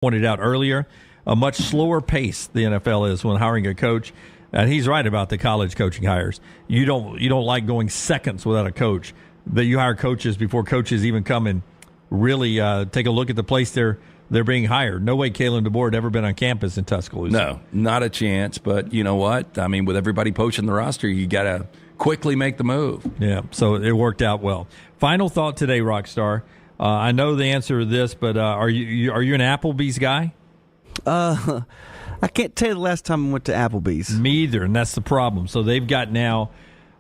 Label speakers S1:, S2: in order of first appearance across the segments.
S1: pointed out earlier, a much slower pace the NFL is when hiring a coach. And he's right about the college coaching hires. You don't like going seconds without a coach. That you hire coaches before coaches even come and really take a look at the place they're being hired. No way Kalen DeBoer had ever been on campus in Tuscaloosa.
S2: No, not a chance. But you know what? I mean, with everybody poaching the roster, you got to quickly make the move.
S1: Yeah, so it worked out well. Final thought today, Rockstar. I know the answer to this, but are you an Applebee's guy?
S3: I can't tell you the last time I went to Applebee's.
S1: Me either, and that's the problem. So they've got now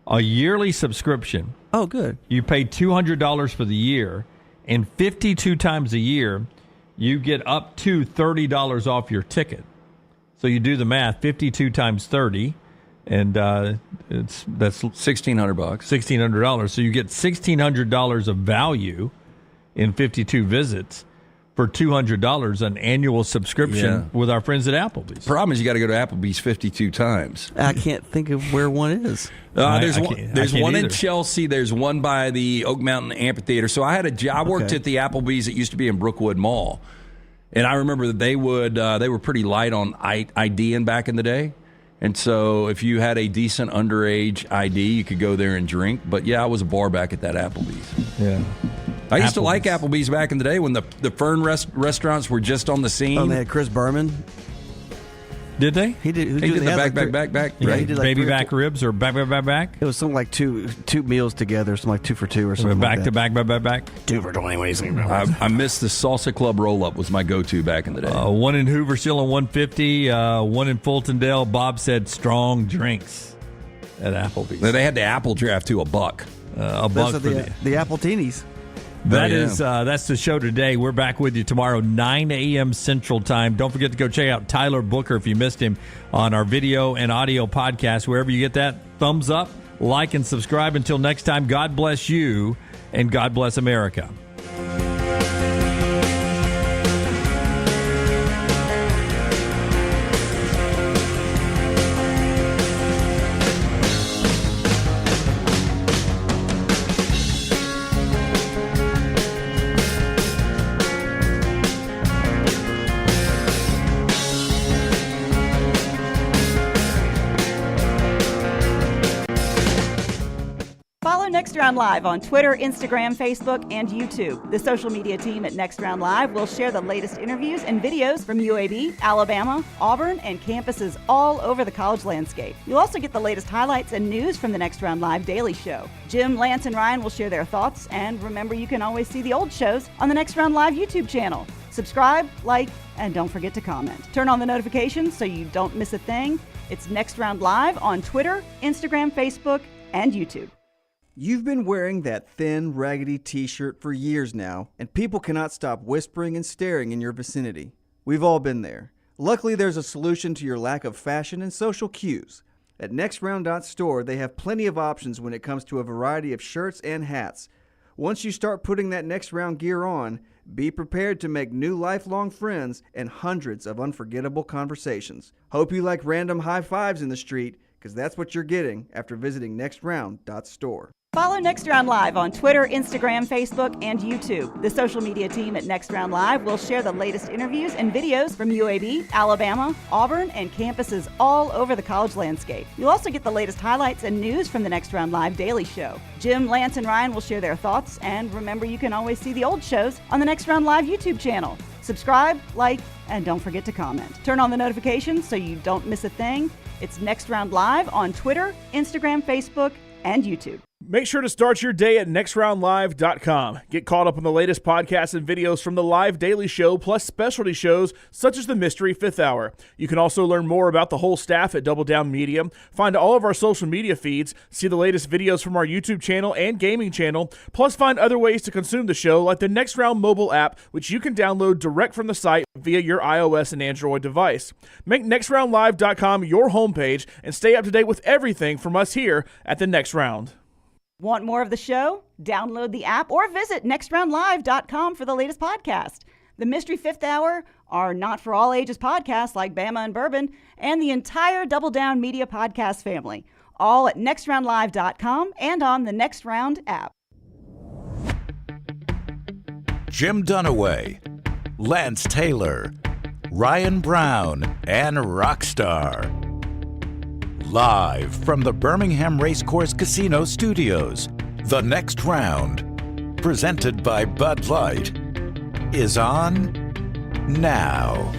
S1: a yearly subscription.
S3: Oh, good.
S1: You pay $200 for the year, and 52 times a year, you get up to $30 off your ticket. So you do the math, 52 times 30, and that's
S2: $1,600.
S1: $1,600. So you get $1,600 of value in 52 visits for $200, an annual subscription with our friends at Applebee's.
S2: Problem is you got to go to Applebee's 52 times.
S3: I can't think of where one is.
S2: There's one in Chelsea. There's one by the Oak Mountain Amphitheater. So I worked at the Applebee's that used to be in Brookwood Mall, and I remember that they were pretty light on IDing back in the day. And so if you had a decent underage ID, you could go there and drink. But yeah, I was a bar back at that Applebee's.
S1: Yeah.
S2: I used to like Applebee's back in the day when the Fern restaurants were just on the scene.
S3: Oh, they had Chris Berman.
S1: Did they?
S3: He did
S2: the back.
S1: Yeah,
S2: Right.
S1: he did like baby back ribs or back.
S3: It was something like two meals together, something like 2 for $2 or something
S1: back
S3: like
S1: to
S3: that.
S1: back.
S3: 2 for $20.
S2: I missed the Salsa Club roll-up was my go-to back in the day.
S1: One in Hoover still on 150, one in Fultondale. Bob said strong drinks at Applebee's.
S2: They had the apple draft too, $1.
S1: $1 for
S3: the Appletinis.
S1: That's the show today. We're back with you tomorrow, 9 a.m. Central Time. Don't forget to go check out Tyler Booker if you missed him on our video and audio podcast. Wherever you get that, thumbs up, like, and subscribe. Until next time, God bless you and God bless America.
S4: Next Round Live on Twitter, Instagram, Facebook, and YouTube. The social media team at Next Round Live will share the latest interviews and videos from UAB, Alabama, Auburn, and campuses all over the college landscape. You'll also get the latest highlights and news from the Next Round Live Daily Show. Jim, Lance, and Ryan will share their thoughts, and remember, you can always see the old shows on the Next Round Live YouTube channel. Subscribe, like, and don't forget to comment. Turn on the notifications so you don't miss a thing. It's Next Round Live on Twitter, Instagram, Facebook, and YouTube.
S5: You've been wearing that thin, raggedy t-shirt for years now, and people cannot stop whispering and staring in your vicinity. We've all been there. Luckily, there's a solution to your lack of fashion and social cues. At NextRound.store, they have plenty of options when it comes to a variety of shirts and hats. Once you start putting that Next Round gear on, be prepared to make new lifelong friends and hundreds of unforgettable conversations. Hope you like random high fives in the street, because that's what you're getting after visiting NextRound.store.
S4: Follow Next Round Live on Twitter, Instagram, Facebook, and YouTube. The social media team at Next Round Live will share the latest interviews and videos from UAB, Alabama, Auburn, and campuses all over the college landscape. You'll also get the latest highlights and news from the Next Round Live Daily Show. Jim, Lance, and Ryan will share their thoughts, and remember, you can always see the old shows on the Next Round Live YouTube channel. Subscribe, like, and don't forget to comment. Turn on the notifications so you don't miss a thing. It's Next Round Live on Twitter, Instagram, Facebook, and YouTube.
S6: Make sure to start your day at nextroundlive.com. Get caught up on the latest podcasts and videos from the Live Daily Show, plus specialty shows such as the Mystery Fifth Hour. You can also learn more about the whole staff at Double Down Media, find all of our social media feeds, see the latest videos from our YouTube channel and gaming channel, plus find other ways to consume the show like the Next Round mobile app, which you can download direct from the site via your iOS and Android device. Make nextroundlive.com your homepage and stay up to date with everything from us here at the Next Round.
S4: Want more of the show? Download the app or visit nextroundlive.com for the latest podcast. The Mystery Fifth Hour, our Not For All Ages podcast like Bama and Bourbon, and the entire Double Down Media podcast family, all at nextroundlive.com and on the Next Round app.
S7: Jim Dunaway, Lance Taylor, Ryan Brown, and Rockstar. Live from the Birmingham Racecourse Casino Studios, the next round, presented by Bud Light, is on now.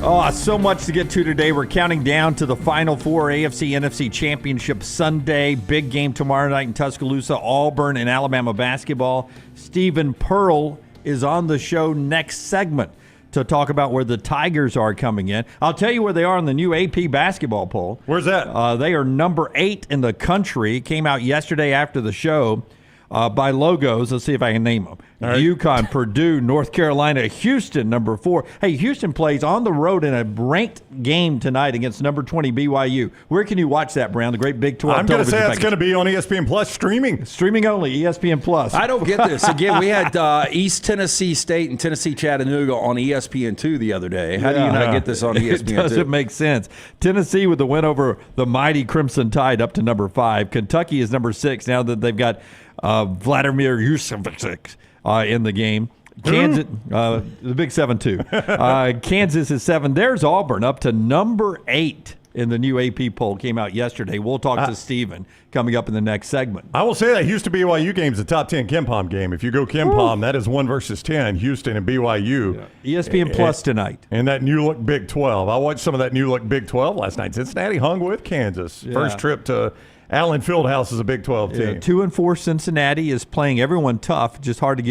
S1: Oh, so much to get to today. We're counting down to the Final Four AFC NFC Championship Sunday. Big game tomorrow night in Tuscaloosa, Auburn and Alabama basketball. Stephen Pearl is on the show next segment to talk about where the Tigers are coming in. I'll tell you where they are in the new AP basketball poll.
S8: Where's that?
S1: They are number 8 in the country. It came out yesterday after the show. By logos, let's see if I can name them. Right. UConn, Purdue, North Carolina, Houston, number 4. Hey, Houston plays on the road in a ranked game tonight against number 20 BYU. Where can you watch that, Brown? The great Big 12
S8: I'm going to say
S1: package.
S8: it's going to be on ESPN Plus streaming.
S1: Streaming only, ESPN Plus.
S2: I don't get this. Again, we had East Tennessee State and Tennessee Chattanooga on ESPN2 the other day. How do you not get this on ESPN2?
S1: It doesn't make sense. Tennessee with the win over the mighty Crimson Tide up to number 5. Kentucky is number 6 now that they've got Vladimir Yusevic in the game. Kansas, the Big 7-2. Kansas is 7. There's Auburn up to number 8 in the new AP poll. Came out yesterday. We'll talk to Steven coming up in the next segment.
S8: I will say that Houston BYU game is a top 10 KenPom game. If you go KenPom, that is 1 versus 10, Houston and BYU.
S1: Yeah. ESPN Plus tonight.
S8: And that new look Big 12. I watched some of that new look Big 12 last night. Cincinnati hung with Kansas. Yeah. First trip to Allen Fieldhouse is a Big 12 team.
S1: 2-4 Cincinnati is playing everyone tough, just hard to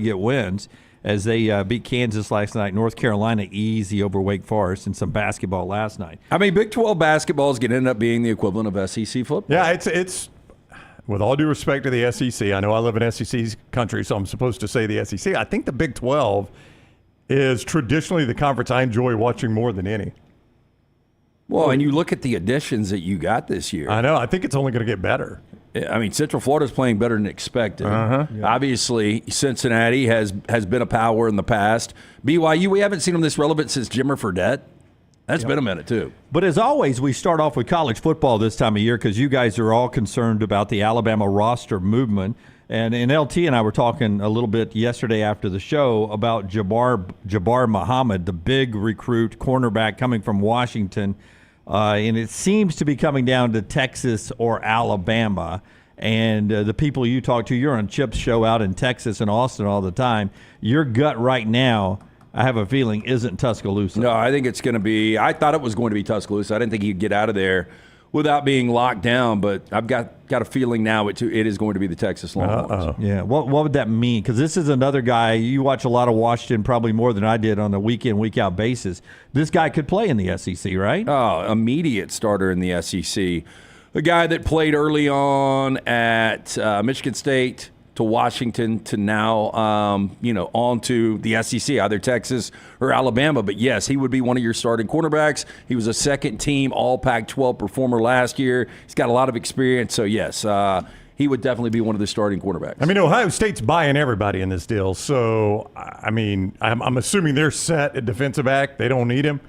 S1: get wins as they beat Kansas last night. North Carolina easy over Wake Forest and some basketball last night.
S2: I mean, Big 12 basketball is going to end up being the equivalent of SEC football.
S8: Yeah, it's with all due respect to the SEC. I know I live in SEC's country, so I'm supposed to say the SEC. I think the Big 12 is traditionally the conference I enjoy watching more than any.
S2: Well, and you look at the additions that you got this year.
S8: I know. I think it's only going to get better.
S2: I mean, Central Florida's playing better than expected.
S8: Yeah.
S2: Obviously, Cincinnati has been a power in the past. BYU, we haven't seen them this relevant since Jimmer Fredette. That's been a minute, too.
S1: But as always, we start off with college football this time of year because you guys are all concerned about the Alabama roster movement. And LT and I were talking a little bit yesterday after the show about Jabbar Muhammad, the big recruit cornerback coming from Washington. And it seems to be coming down to Texas or Alabama. And the people you talk to, you're on Chip's show out in Texas and Austin all the time. Your gut right now, I have a feeling, isn't Tuscaloosa.
S2: No, I think it's going to be – I thought it was going to be Tuscaloosa. I didn't think he'd get out of there without being locked down, but I've got a feeling now it is going to be the Texas Longhorns.
S1: Yeah, what would that mean? Because this is another guy, you watch a lot of Washington probably more than I did on a week-in, week-out basis. This guy could play in the SEC, right?
S2: Oh, immediate starter in the SEC. A guy that played early on at Michigan State to Washington to now, on to the SEC, either Texas or Alabama. But, yes, he would be one of your starting cornerbacks. He was a second-team All-Pac-12 performer last year. He's got a lot of experience. So, yes, he would definitely be one of the starting quarterbacks.
S8: I mean, Ohio State's buying everybody in this deal. So, I mean, I'm assuming they're set at defensive back. They don't need him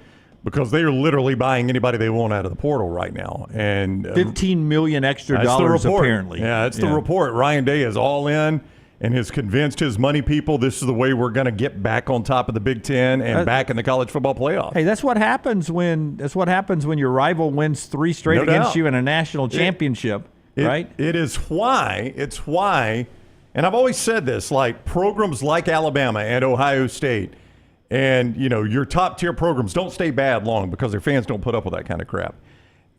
S8: because they are literally buying anybody they want out of the portal right now. And
S1: $15 million extra dollars, apparently.
S8: Yeah, that's the report. Ryan Day is all in and has convinced his money people this is the way we're going to get back on top of the Big Ten and back in the college football playoff.
S1: Hey, that's what happens when your rival wins 3 straight against you in a national championship, right?
S8: It's why, and I've always said this, like programs like Alabama and Ohio State and, your top-tier programs don't stay bad long because their fans don't put up with that kind of crap.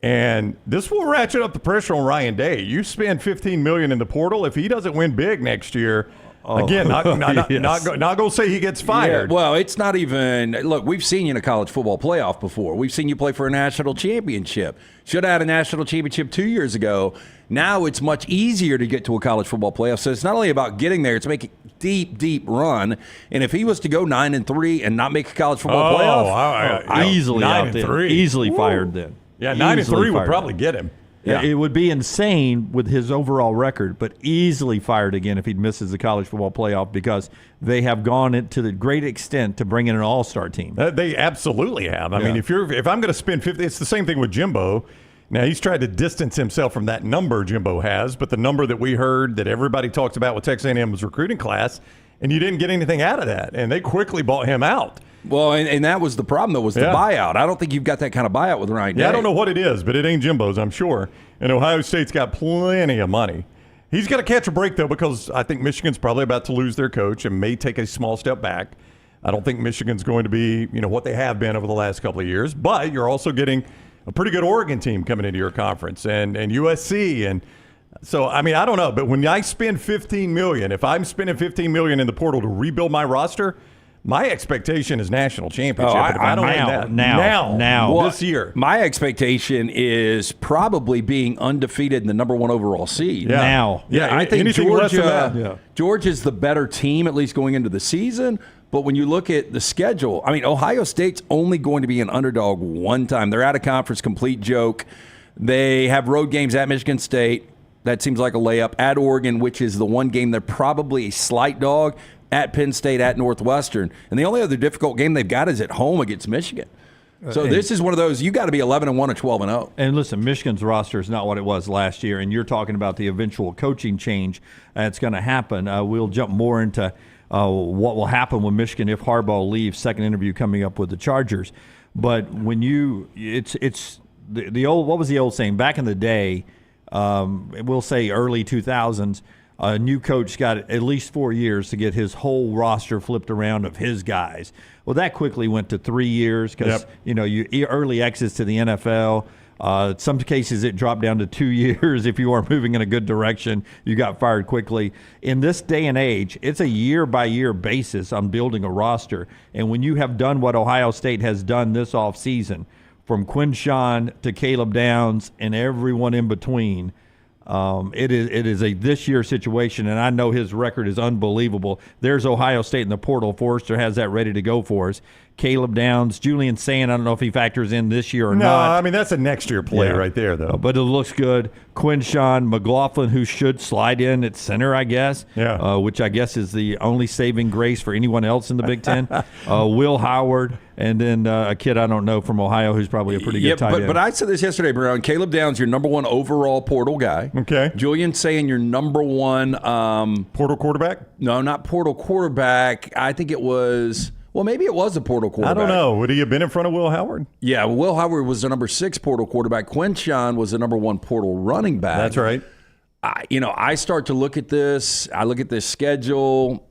S8: And this will ratchet up the pressure on Ryan Day. You spend $15 million in the portal. If he doesn't win big next year, again, not going to say he gets fired.
S2: Yeah, well, it's not even – look, we've seen you in a college football playoff before. We've seen you play for a national championship. Should have had a national championship 2 years ago. Now it's much easier to get to a college football playoff. So it's not only about getting there, it's making deep run. And if he was to go 9-3 and not make a college football playoff,
S1: easily out there, easily fired then.
S8: Yeah, 9-3 would probably get him.
S1: Yeah. It would be insane with his overall record, but easily fired again if he misses the college football playoff because they have gone to the great extent to bring in an all-star team.
S8: They absolutely have. I mean, if I'm going to spend 50, it's the same thing with Jimbo. Now, he's tried to distance himself from that number Jimbo has, but the number that we heard that everybody talks about with Texas A&M's recruiting class, and you didn't get anything out of that. And they quickly bought him out.
S2: Well, and that was the problem, though, was the buyout. I don't think you've got that kind of buyout with Ryan Day.
S8: Yeah, I don't know what it is, but it ain't Jimbo's, I'm sure. And Ohio State's got plenty of money. He's got to catch a break, though, because I think Michigan's probably about to lose their coach and may take a small step back. I don't think Michigan's going to be, what they have been over the last couple of years. But you're also getting a pretty good Oregon team coming into your conference and USC. And so, I don't know. But when I spend $15 million, if I'm spending $15 million in the portal to rebuild my roster, my expectation is national championship.
S1: This year.
S2: My expectation is probably being undefeated in the number 1 overall seed.
S8: Yeah.
S2: I think Georgia's the better team, at least going into the season. But when you look at the schedule, Ohio State's only going to be an underdog one time. They're out of conference, complete joke. They have road games at Michigan State. That seems like a layup. At Oregon, which is the one game they're probably a slight dog. At Penn State, at Northwestern. And the only other difficult game they've got is at home against Michigan. So this is one of those, you got to be 11-1 or 12-0.
S1: And listen, Michigan's roster is not what it was last year, and you're talking about the eventual coaching change that's going to happen. We'll jump more into what will happen with Michigan if Harbaugh leaves. Second interview coming up with the Chargers. But when it's the old, what was the old saying? Back in the day, we'll say early 2000s, a new coach got at least 4 years to get his whole roster flipped around of his guys. Well, that quickly went to 3 years because, you early exits to the NFL. Some cases it dropped down to 2 years. If you weren't moving in a good direction, you got fired quickly. In this day and age, it's a year-by-year basis on building a roster. And when you have done what Ohio State has done this offseason, from Quinshawn to Caleb Downs and everyone in between, it is a this year situation, and I know his record is unbelievable. There's Ohio State in the portal. Forrester has that ready to go for us. Caleb Downs, Julian Sand, I don't know if he factors in this year or not.
S8: No, that's a next year play right there, though.
S1: But it looks good. Quinshawn, McLaughlin, who should slide in at center, I guess, which I guess is the only saving grace for anyone else in the Big Ten. Will Howard, and then a kid I don't know from Ohio who's probably a pretty good tight end.
S2: But I said this yesterday, Brown. Caleb Downs, your number 1 overall portal guy.
S8: Okay.
S2: Julian Sand, your number 1
S8: portal quarterback?
S2: No, not portal quarterback. I think it was. Well, maybe it was a portal quarterback.
S8: I don't know. Would he have been in front of Will Howard?
S2: Yeah, Will Howard was the number 6 portal quarterback. Quinshawn was the number 1 portal running back.
S8: That's right.
S2: I start to look at this. I look at this schedule.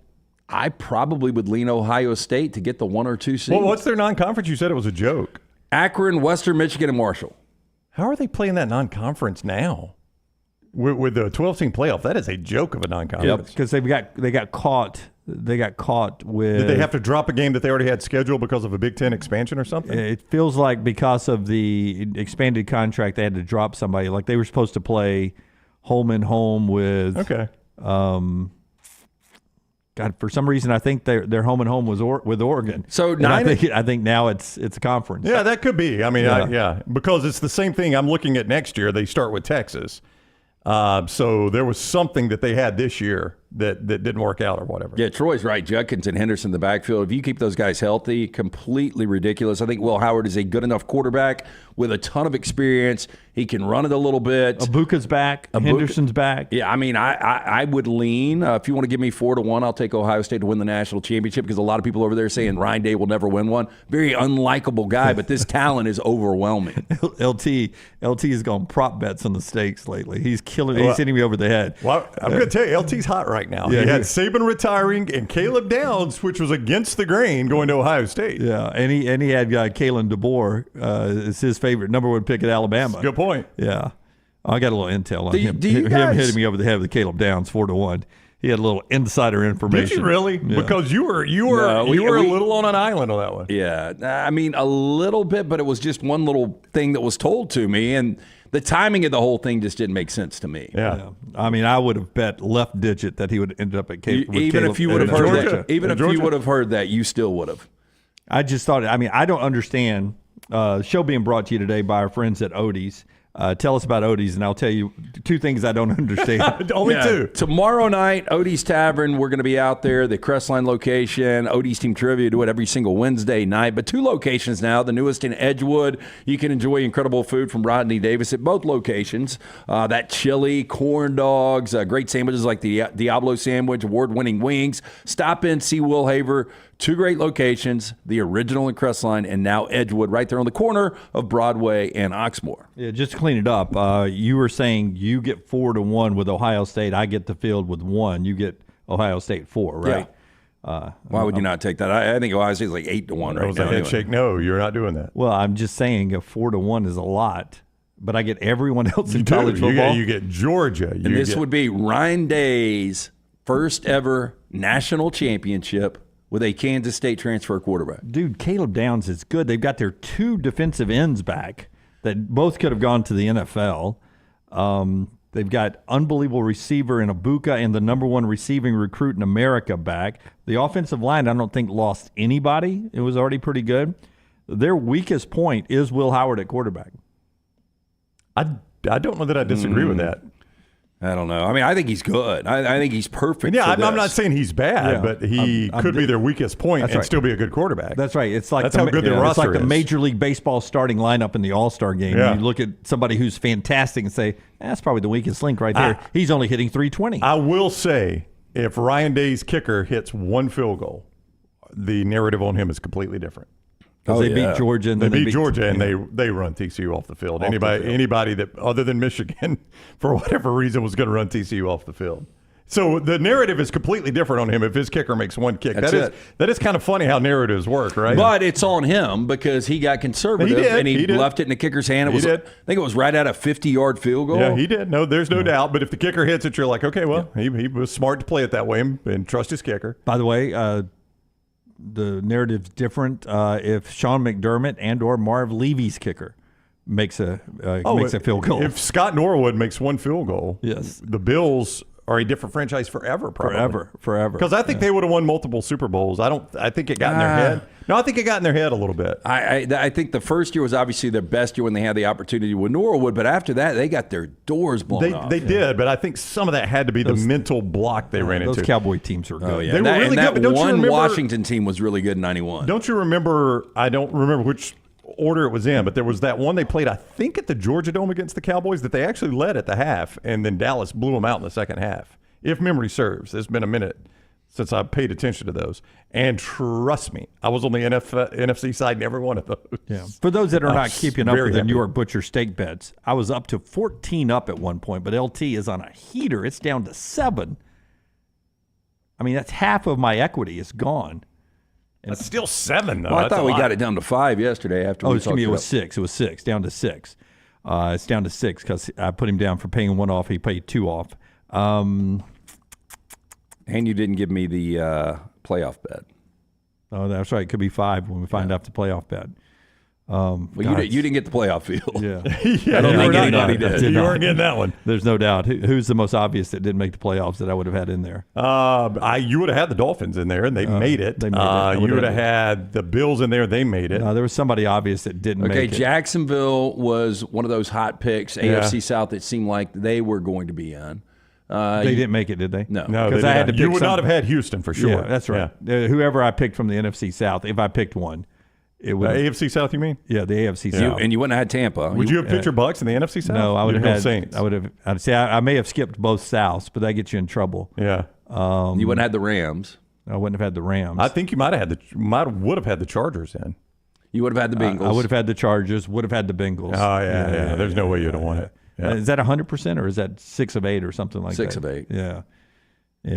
S2: I probably would lean Ohio State to get the 1 or 2 seed.
S8: Well, what's their non-conference? You said it was a joke.
S2: Akron, Western Michigan, and Marshall.
S8: How are they playing that non-conference now? With the 12-team playoff, that is a joke of a non-conference.
S1: Because they got caught. They got caught with.
S8: Did they have to drop a game that they already had scheduled because of a Big Ten expansion or something?
S1: It feels like because of the expanded contract, they had to drop somebody. Like they were supposed to play home and home with.
S8: Okay.
S1: God, for some reason, I think their home and home was with Oregon.
S2: So
S1: I think now it's a conference.
S8: Yeah, that could be. Because it's the same thing. I'm looking at next year. They start with Texas. So there was something that they had this year that didn't work out or whatever.
S2: Yeah, Troy's right. Judkins and Henderson in the backfield. If you keep those guys healthy, completely ridiculous. I think Will Howard is a good enough quarterback with a ton of experience. He can run it a little bit.
S1: Abuka's back. Henderson's back.
S2: Yeah, I would lean. If you want to give me 4-1, I'll take Ohio State to win the national championship because a lot of people over there are saying Ryan Day will never win one. Very unlikable guy, but this talent is overwhelming.
S1: LT has gone prop bets on the stakes lately. He's killing. He's hitting me over the head.
S8: Well, I'm going to tell you, LT's hot right now. Yeah, he had Sabin retiring and Caleb Downs, which was against the grain, going to Ohio State.
S1: Yeah, and he had Kalen DeBoer. It's his favorite number 1 pick at Alabama.
S8: That's a good point.
S1: Yeah, I got a little intel on him. Him hitting me over the head with Caleb Downs 4-1. He had a little insider information.
S8: Did you really? Yeah. Because you were a little on an island on that one.
S2: Yeah, a little bit, but it was just one little thing that was told to me, and the timing of the whole thing just didn't make sense to me.
S8: Yeah.
S1: I would have bet left digit that he would end up at Caleb.
S2: Even if you would have heard that, you would have heard that, you still would have.
S1: I just thought. I don't understand. Show being brought to you today by our friends at Odie's. Tell us about Odie's, and I'll tell you 2 things I don't understand.
S8: Only 2.
S2: Tomorrow night, Odie's Tavern. We're going to be out there, the Crestline location. Odie's Team Trivia do it every single Wednesday night, but 2 locations now. The newest in Edgewood. You can enjoy incredible food from Rodney Davis at both locations. That chili, corn dogs, great sandwiches like the Diablo sandwich, award-winning wings. Stop in, see Will Haver. 2 great locations, the original and Crestline, and now Edgewood, right there on the corner of Broadway and Oxmoor.
S1: Yeah, just to clean it up, you were saying you get 4-1 with Ohio State. I get the field with 1. You get Ohio State 4, right?
S2: Yeah. Why would you not take that? I think Ohio State is like 8-1 right
S8: was
S2: now.
S8: a head shake. No, you're not doing that.
S1: Well, I'm just saying a 4-1 is a lot, but I get everyone else in college football.
S8: You get Georgia.
S2: And this would be Ryan Day's first ever national championship with a Kansas State transfer quarterback.
S1: Dude, Caleb Downs is good. They've got their 2 defensive ends back that both could have gone to the NFL. They've got unbelievable receiver in Ibuka and the number 1 receiving recruit in America back. The offensive line, I don't think, lost anybody. It was already pretty good. Their weakest point is Will Howard at quarterback.
S8: I don't know that I disagree with that.
S2: I don't know. I mean, I think he's good. I think he's perfect.
S8: Yeah,
S2: for
S8: I'm not saying he's bad, but he could be their weakest point and still be a good quarterback.
S1: That's right. It's like
S8: that's how good their roster is.
S1: It's like the Major League Baseball starting lineup in the All-Star game.
S8: Yeah.
S1: You look at somebody who's fantastic and say, that's probably the weakest link right there. He's only hitting 320.
S8: I will say, if Ryan Day's kicker hits 1 field goal, the narrative on him is completely different.
S1: Because they beat Georgia. And
S8: they beat Georgia, and they run TCU off the field. Anybody that, other than Michigan, for whatever reason, was going to run TCU off the field. So the narrative is completely different on him if his kicker makes 1 kick. That is kind of funny how narratives work, right?
S2: But it's on him because he got conservative and he left it in the kicker's hand. I think it was right at a 50-yard field goal.
S8: Yeah, he did. No, there's no doubt. But if the kicker hits it, you're like, okay, well, he was smart to play it that way and trust his kicker.
S1: By the way, the narrative's different if Sean McDermott and or Marv Levy's kicker makes a field goal.
S8: If Scott Norwood makes 1 field goal,
S1: yes,
S8: the Bills are a different franchise forever, probably.
S1: Forever.
S8: Because I think they would have won multiple Super Bowls. I think it got in their head. No, I think it got in their head a little bit.
S2: I think the first year was obviously their best year when they had the opportunity with Norwood, but after that, they got their doors blown off.
S8: They did, but I think some of that had to be the mental block they ran into.
S1: Those Cowboy teams were good.
S2: Oh, yeah.
S8: They were really good, but don't you remember?
S2: Washington team was really good in 91.
S8: Don't you remember, I don't remember which order it was in, but there was that one they played, I think, at the Georgia Dome against the Cowboys that they actually led at the half, and then Dallas blew them out in the second half. If memory serves, it's been a minute since I paid attention to those. And trust me, I was on the NFC side in every one of those.
S1: Yeah. For those that are not keeping up with the New York Butcher steak bets, I was up to 14 up at one point, but LT is on a heater. It's down to 7. I mean, that's half of my equity is gone.
S8: And it's still 7, though.
S2: Well, I thought we got it down to 5 yesterday after we talked.
S1: It was 6. It was 6, down to 6. It's down to 6 because I put him down for paying 1 off. He paid 2 off.
S2: And you didn't give me the playoff bet.
S1: Oh, that's right. It could be 5 when we find out the playoff bet.
S2: Well, you didn't get the playoff field.
S1: Yeah.
S2: I don't think anybody did.
S8: You weren't getting that one.
S1: There's no doubt. Who's the most obvious that didn't make the playoffs that I would have had in there?
S8: You would have had the Dolphins in there, and they made it. You would have had the Bills in there. They made it.
S1: No, there was somebody obvious that didn't make it.
S2: Okay, Jacksonville was one of those hot picks, AFC South, that seemed like they were going to be in.
S1: They didn't make it, did they?
S2: No,
S1: because I had to.
S8: You would not have had Houston for sure.
S1: Yeah, that's right. Yeah. Whoever I picked from the NFC South, if I picked one, it would.
S8: AFC South, you mean?
S1: Yeah, the AFC South.
S2: And you wouldn't have had Tampa.
S8: Would you have picked your Bucks in the NFC South?
S1: No, I would have had
S8: Saints.
S1: I would have. I'd say I may have skipped both Souths, but that gets you in trouble.
S8: Yeah.
S2: You wouldn't have had the Rams.
S1: I wouldn't have had the Rams.
S8: I think you would have had the Chargers in.
S2: You would have had the Bengals.
S1: I would have had the Chargers. Would have had the Bengals.
S8: Oh yeah. There's no way you'd have won it. Yeah.
S1: Is that 100% or is that 6 of 8 or something like
S2: 6
S1: that?
S2: 6 of 8.
S1: Yeah.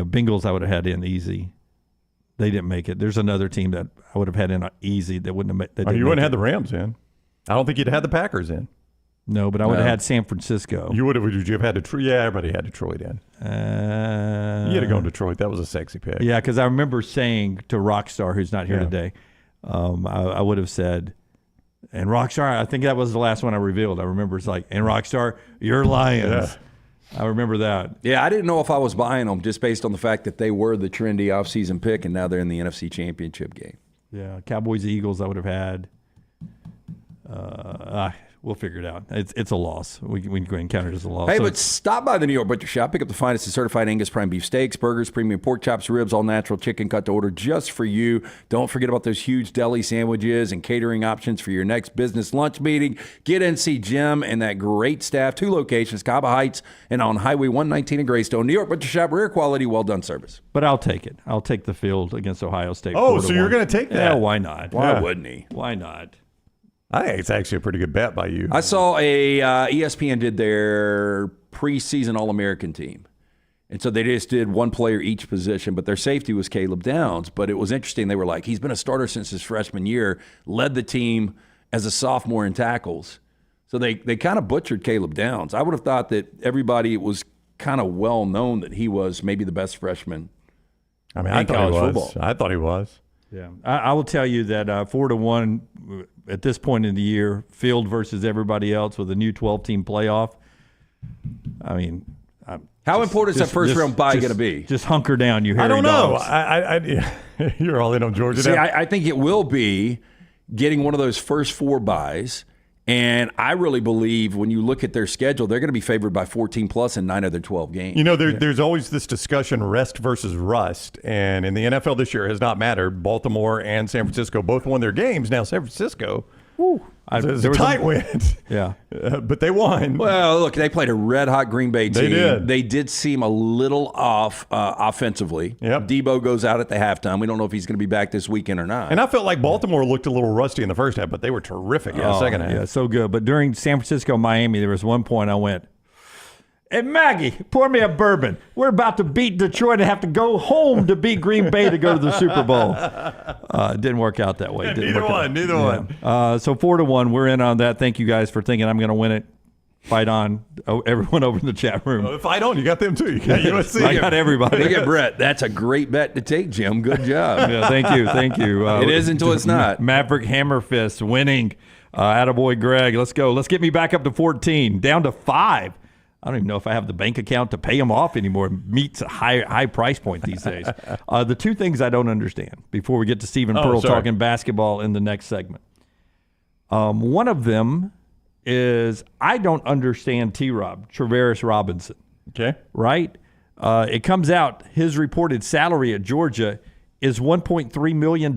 S1: Bengals I would have had in easy. They didn't make it. There's another team that I would have had in easy that wouldn't have made.
S8: You wouldn't have had the Rams in. I don't think you'd have had the Packers in.
S1: No, but I would have had San Francisco.
S8: You would have. Would you have had Detroit? Yeah, everybody had Detroit in. You had to go to Detroit. That was a sexy pick.
S1: Yeah, because I remember saying to Rockstar, who's not here today, I would have said. And Rockstar, I think that was the last one I revealed. I remember it's like, and Rockstar, you're Lions. Yeah. I remember that.
S2: Yeah, I didn't know if I was buying them just based on the fact that they were the trendy offseason pick, and now they're in the NFC Championship game.
S1: Yeah, Cowboys, Eagles I would have had. We'll figure it out. It's a loss. We can go ahead and count it as a loss.
S2: Hey,
S1: So
S2: but stop by the New York Butcher Shop. Pick up the finest and certified Angus prime beef steaks, burgers, premium pork chops, ribs, all natural chicken cut to order just for you. Don't forget about those huge deli sandwiches and catering options for your next business lunch meeting. Get in, see Jim and that great staff. 2 locations, Caba Heights and on Highway 119 in Greystone. New York Butcher Shop, rare quality, well-done service.
S1: But I'll take it. I'll take the field against Ohio State.
S8: Oh, so you're going to take that?
S1: Yeah, why not?
S2: Why wouldn't he?
S1: Why not?
S8: I think it's actually a pretty good bet by you.
S2: I saw ESPN did their preseason All-American team. And so they just did one player each position, but their safety was Caleb Downs. But it was interesting. They were like, he's been a starter since his freshman year, led the team as a sophomore in tackles. So they kind of butchered Caleb Downs. I would have thought that everybody was kind of well known that he was maybe the best freshman
S8: I mean, I thought he was.
S2: football.
S8: I thought he was.
S1: Yeah, I will tell you that 4-1 at this point in the year, field versus everybody else with a new 12-team playoff. I mean,
S2: how important is that first round bye going to be?
S1: Just hunker down, you hairy
S8: I don't know.
S1: dogs.
S8: You're all in on Georgia.
S2: See,
S8: now.
S2: I think it will be getting one of those first 4 byes. And I really believe when you look at their schedule, they're going to be favored by 14+ in 9 of their 12 games.
S8: You know, there's always this discussion, rest versus rust. And in the NFL this year, it has not mattered. Baltimore and San Francisco both won their games. Now, San Francisco, it was a tight win.
S1: Yeah.
S8: But they won.
S2: Well, look, they played a red-hot Green Bay team.
S8: They did.
S2: They did seem a little off offensively.
S8: Yep.
S2: Debo goes out at the halftime. We don't know if he's going to be back this weekend or not.
S8: And I felt like Baltimore looked a little rusty in the first half, but they were terrific in the second half.
S1: Yeah, so good. But during San Francisco-Miami, there was one point I went, "Hey, Maggie, pour me a bourbon. We're about to beat Detroit and have to go home to beat Green Bay to go to the Super Bowl." It didn't work out that way.
S8: Neither one.
S1: So 4-1, we're in on that. Thank you guys for thinking I'm going to win it. Fight on. Everyone over in the chat room.
S8: Fight on. You got them, too. You got USC.
S1: I got everybody.
S2: Look at Brett. That's a great bet to take, Jim. Good job.
S1: Yeah, thank you.
S2: It is until it's not.
S1: Maverick Hammerfist winning. Attaboy Greg. Let's go. Let's get me back up to 14. Down to 5. I don't even know if I have the bank account to pay them off anymore. It meets a high price point these days. The 2 things I don't understand before we get to Stephen Pearl talking basketball in the next segment. One of them is I don't understand T-Rob, Travaris Robinson.
S8: Okay.
S1: Right? It comes out his reported salary at Georgia is $1.3 million.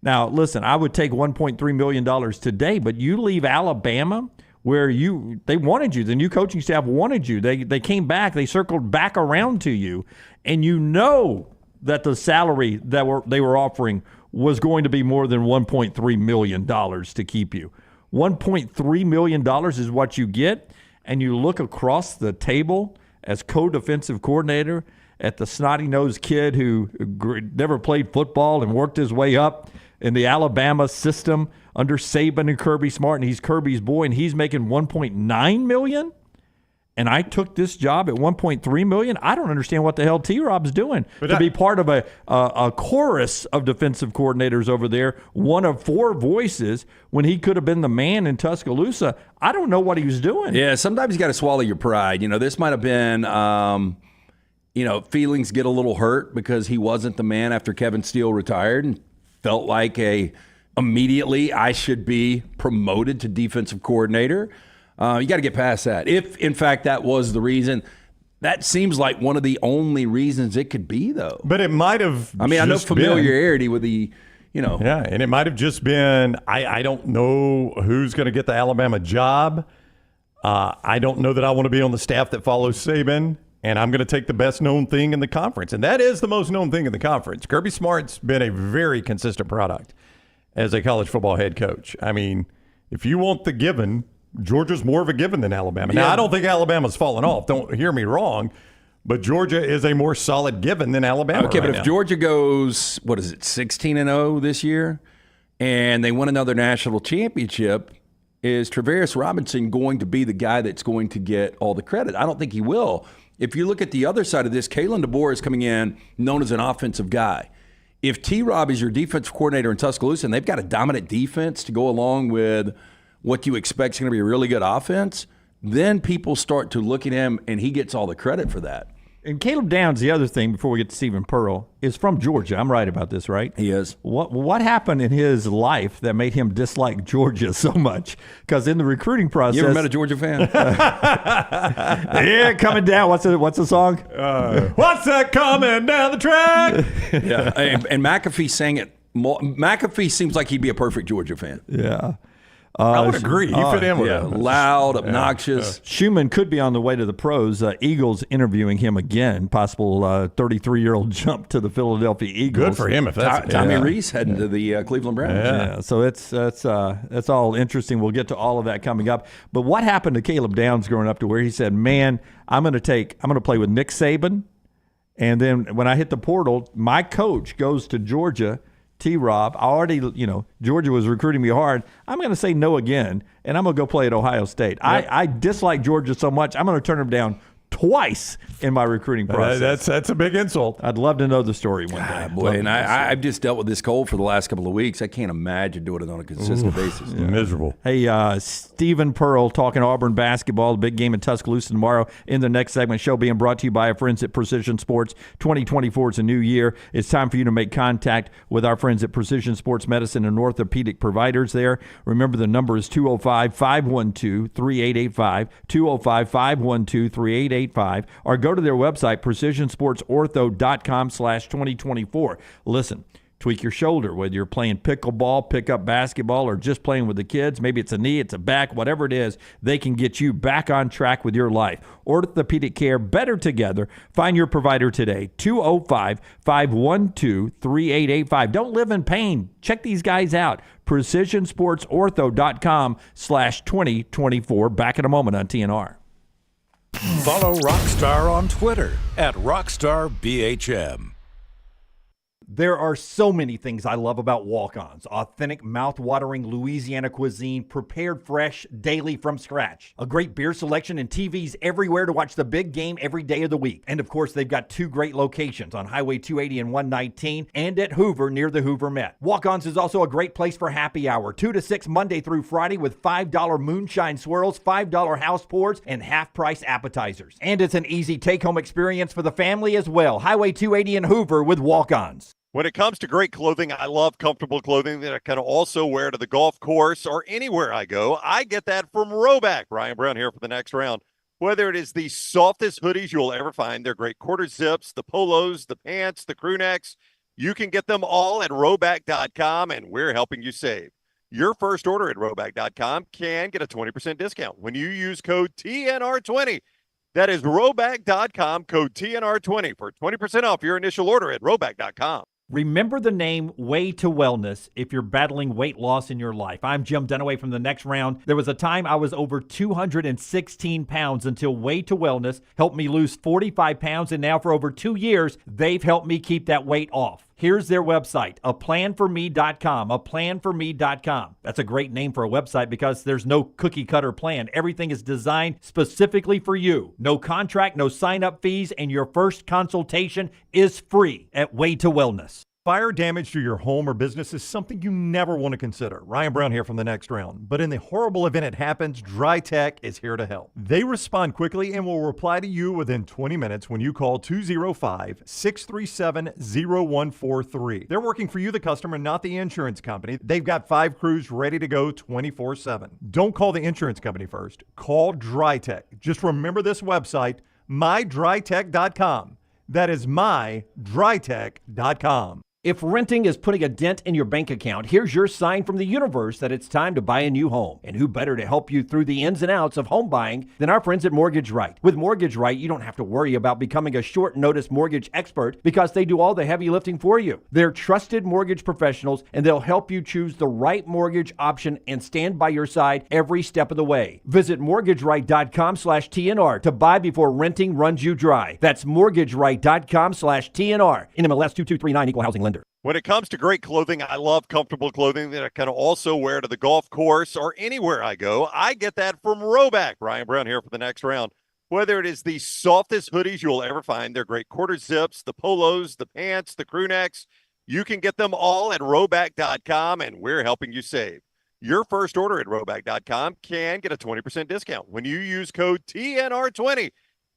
S1: Now, listen, I would take $1.3 million today, but you leave Alabama – where they wanted you, the new coaching staff wanted you. They came back, they circled back around to you, and you know that the salary that they were offering was going to be more than $1.3 million to keep you. $1.3 million is what you get, and you look across the table as co-defensive coordinator at the snotty-nosed kid who never played football and worked his way up in the Alabama system under Sabin and Kirby Smart, and he's Kirby's boy, and he's making $1.9 million, and I took this job at $1.3 million. I don't understand what the hell T-Rob's doing to be part of a chorus of defensive coordinators over there, one of 4 voices, when he could have been the man in Tuscaloosa. I don't know what he was doing.
S2: Yeah, sometimes you got to swallow your pride. You know, this might have been feelings get a little hurt because he wasn't the man after Kevin Steele retired and felt like immediately I should be promoted to defensive coordinator. You got to get past that. If, in fact, that was the reason, that seems like one of the only reasons it could be, though.
S8: But it might have
S2: I know familiarity with the,
S8: Yeah, and it might have just been, I don't know who's going to get the Alabama job. I don't know that I want to be on the staff that follows Sabin. And I'm going to take the best known thing in the conference. And that is the most known thing in the conference. Kirby Smart's been a very consistent product as a college football head coach. I mean, if you want the given, Georgia's more of a given than Alabama. Now, I don't think Alabama's fallen off. Don't hear me wrong. But Georgia is a more solid given than Alabama.
S2: Okay,
S8: right
S2: but
S8: now.
S2: if Georgia goes, 16-0 this year, and they win another national championship, is Travaris Robinson going to be the guy that's going to get all the credit? I don't think he will. If you look at the other side of this, Kalen DeBoer is coming in known as an offensive guy. If T-Rob is your defensive coordinator in Tuscaloosa and they've got a dominant defense to go along with what you expect is going to be a really good offense, then people start to look at him and he gets all the credit for that.
S1: And Caleb Downs, the other thing before we get to Stephen Pearl, is from Georgia. I'm right about this, right?
S2: He is.
S1: What happened in his life that made him dislike Georgia so much? Because in the recruiting process,
S2: you ever met a Georgia fan?
S1: Yeah, coming down. What's the song?
S8: What's that coming down the track?
S2: Yeah, and McAfee sang it. McAfee seems like he'd be a perfect Georgia fan.
S1: Yeah.
S8: I would agree. He fit in with
S2: Yeah,
S8: it.
S2: loud, obnoxious.
S1: Schumann could be on the way to the pros. Eagles interviewing him again. Possible 33-year-old jump to the Philadelphia Eagles.
S8: Good for him if that's
S2: Tommy Reese heading to the Cleveland Browns.
S1: Yeah, so that's all interesting. We'll get to all of that coming up. But what happened to Caleb Downs growing up to where he said, "Man, I'm going to play with Nick Sabin," and then when I hit the portal, my coach goes to Georgia. T-Rob, I already, Georgia was recruiting me hard. I'm going to say no again, and I'm going to go play at Ohio State. Yep. I dislike Georgia so much, I'm going to turn them down twice in my recruiting process.
S8: That's a big insult.
S1: I'd love to know the story one day.
S2: Boy, and I've just dealt with this cold for the last couple of weeks. I can't imagine doing it on a consistent basis.
S8: Yeah. Miserable.
S1: Hey, Stephen Pearl talking Auburn basketball, the big game in Tuscaloosa tomorrow in the next segment. Show being brought to you by our friends at Precision Sports. 2024 is a new year. It's time for you to make contact with our friends at Precision Sports Medicine and orthopedic providers there. Remember, the number is 205-512-3885, 205-512-3885. Or go to their website, precisionsportsortho.com/2024. Listen, tweak your shoulder, whether you're playing pickleball, pickup basketball, or just playing with the kids. Maybe it's a knee, it's a back, whatever it is, they can get you back on track with your life. Orthopedic care, better together. Find your provider today, 205-512-3885. Don't live in pain. Check these guys out. precisionsportsortho.com/2024. Back in a moment on TNR.
S7: Follow Rockstar on Twitter @RockstarBHM.
S9: There are so many things I love about walk-ons. Authentic, mouth-watering Louisiana cuisine, prepared fresh, daily from scratch. A great beer selection and TVs everywhere to watch the big game every day of the week. And of course, they've got two great locations on Highway 280 and 119 and at Hoover near the Hoover Met. Walk-ons is also a great place for happy hour, 2 to 6 Monday through Friday with $5 moonshine swirls, $5 house pours, and half-price appetizers. And it's an easy take-home experience for the family as well. Highway 280 and Hoover with walk-ons.
S10: When it comes to great clothing, I love comfortable clothing that I can also wear to the golf course or anywhere I go. I get that from Roback. Ryan Brown here for the next round. Whether it is the softest hoodies you'll ever find, they're great quarter zips, the polos, the pants, the crew necks, you can get them all at Roback.com, and we're helping you save. Your first order at Roback.com can get a 20% discount when you use code TNR20. That is Roback.com, code TNR20 for 20% off your initial order at Roback.com.
S9: Remember the name Way to Wellness if you're battling weight loss in your life. I'm Jim Dunaway from the next round. There was a time I was over 216 pounds until Way to Wellness helped me lose 45 pounds, and now for over 2 years, they've helped me keep that weight off. Here's their website, aplanforme.com, aplanforme.com. That's a great name for a website because there's no cookie cutter plan. Everything is designed specifically for you. No contract, no sign-up fees, and your first consultation is free at Way to Wellness.
S8: Fire damage to your home or business is something you never want to consider. Ryan Brown here from the next round. But in the horrible event it happens, Dry Tech is here to help. They respond quickly and will reply to you within 20 minutes when you call 205-637-0143. They're working for you, the customer, not the insurance company. They've got 5 crews ready to go 24/7. Don't call the insurance company first. Call Dry Tech. Just remember this website, mydrytech.com. That is mydrytech.com.
S9: If renting is putting a dent in your bank account, here's your sign from the universe that it's time to buy a new home. And who better to help you through the ins and outs of home buying than our friends at Mortgage Right. With Mortgage Right, you don't have to worry about becoming a short notice mortgage expert because they do all the heavy lifting for you. They're trusted mortgage professionals, and they'll help you choose the right mortgage option and stand by your side every step of the way. Visit mortgageright.com/TNR to buy before renting runs you dry. That's mortgageright.com/TNR. NMLS 2239, Equal Housing Lender.
S10: When it comes to great clothing, I love comfortable clothing that I can also wear to the golf course or anywhere I go. I get that from Roback. Ryan Brown here for the next round. Whether it is the softest hoodies you'll ever find, they're great quarter zips, the polos, the pants, the crew necks, you can get them all at Roback.com, and we're helping you save. Your first order at Roback.com can get a 20% discount when you use code TNR20.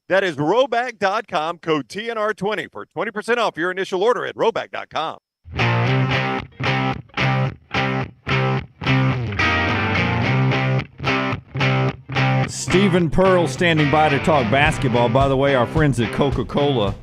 S10: That is Roback.com, code TNR20 for 20% off your initial order at Roback.com.
S1: Stephen Pearl standing by to talk basketball. By the way, our friends at Coca-Cola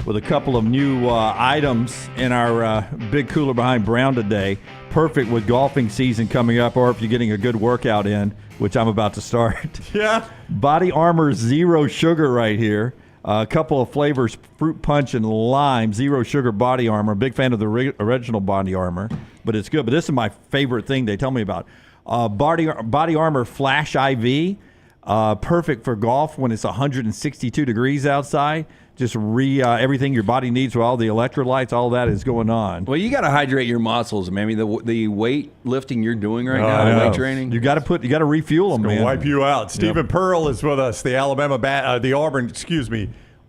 S1: with a couple of new items in our big cooler behind Brown today. Perfect with golfing season coming up, or if you're getting a good workout in, which I'm about to start.
S8: Yeah.
S1: Body Armor Zero Sugar right here. A couple of flavors, fruit punch and lime, zero sugar body armor. Big fan of the original body armor, but it's good. But this is my favorite thing they tell me about. Body Armor Flash IV, perfect for golf when it's 162 degrees outside. Just everything your body needs with all the electrolytes, all that is going on.
S2: Well, you got to hydrate your muscles, man. I mean, the weight lifting you're doing right now, the weight training.
S1: You got to refuel them, man.
S8: Wipe you out. Stephen Pearl is with us, the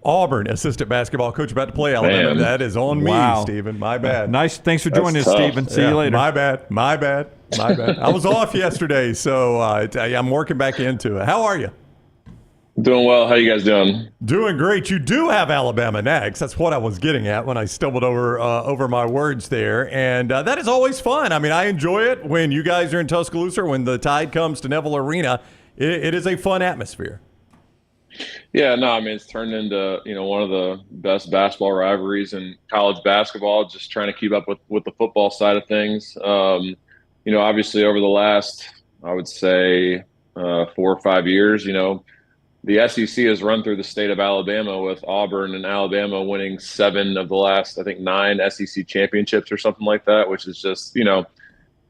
S8: Auburn assistant basketball coach about to play Alabama.
S11: Man.
S8: That is on me, Stephen. My bad.
S1: Nice. Thanks for joining us,
S11: tough.
S1: Stephen. See you later.
S8: My bad. I was off yesterday, so I'm working back into it. How are you?
S11: Doing well. How you guys doing?
S8: Doing great. You do have Alabama next. That's what I was getting at when I stumbled over my words there. And that is always fun. I mean, I enjoy it when you guys are in Tuscaloosa, when the Tide comes to Neville Arena. It is a fun atmosphere.
S11: Yeah, no, I mean, it's turned into, one of the best basketball rivalries in college basketball, just trying to keep up with the football side of things. Obviously over the last, I would say, 4 or 5 years, the SEC has run through the state of Alabama with Auburn and Alabama winning 7 of the last, I think, 9 SEC championships or something like that, which is just,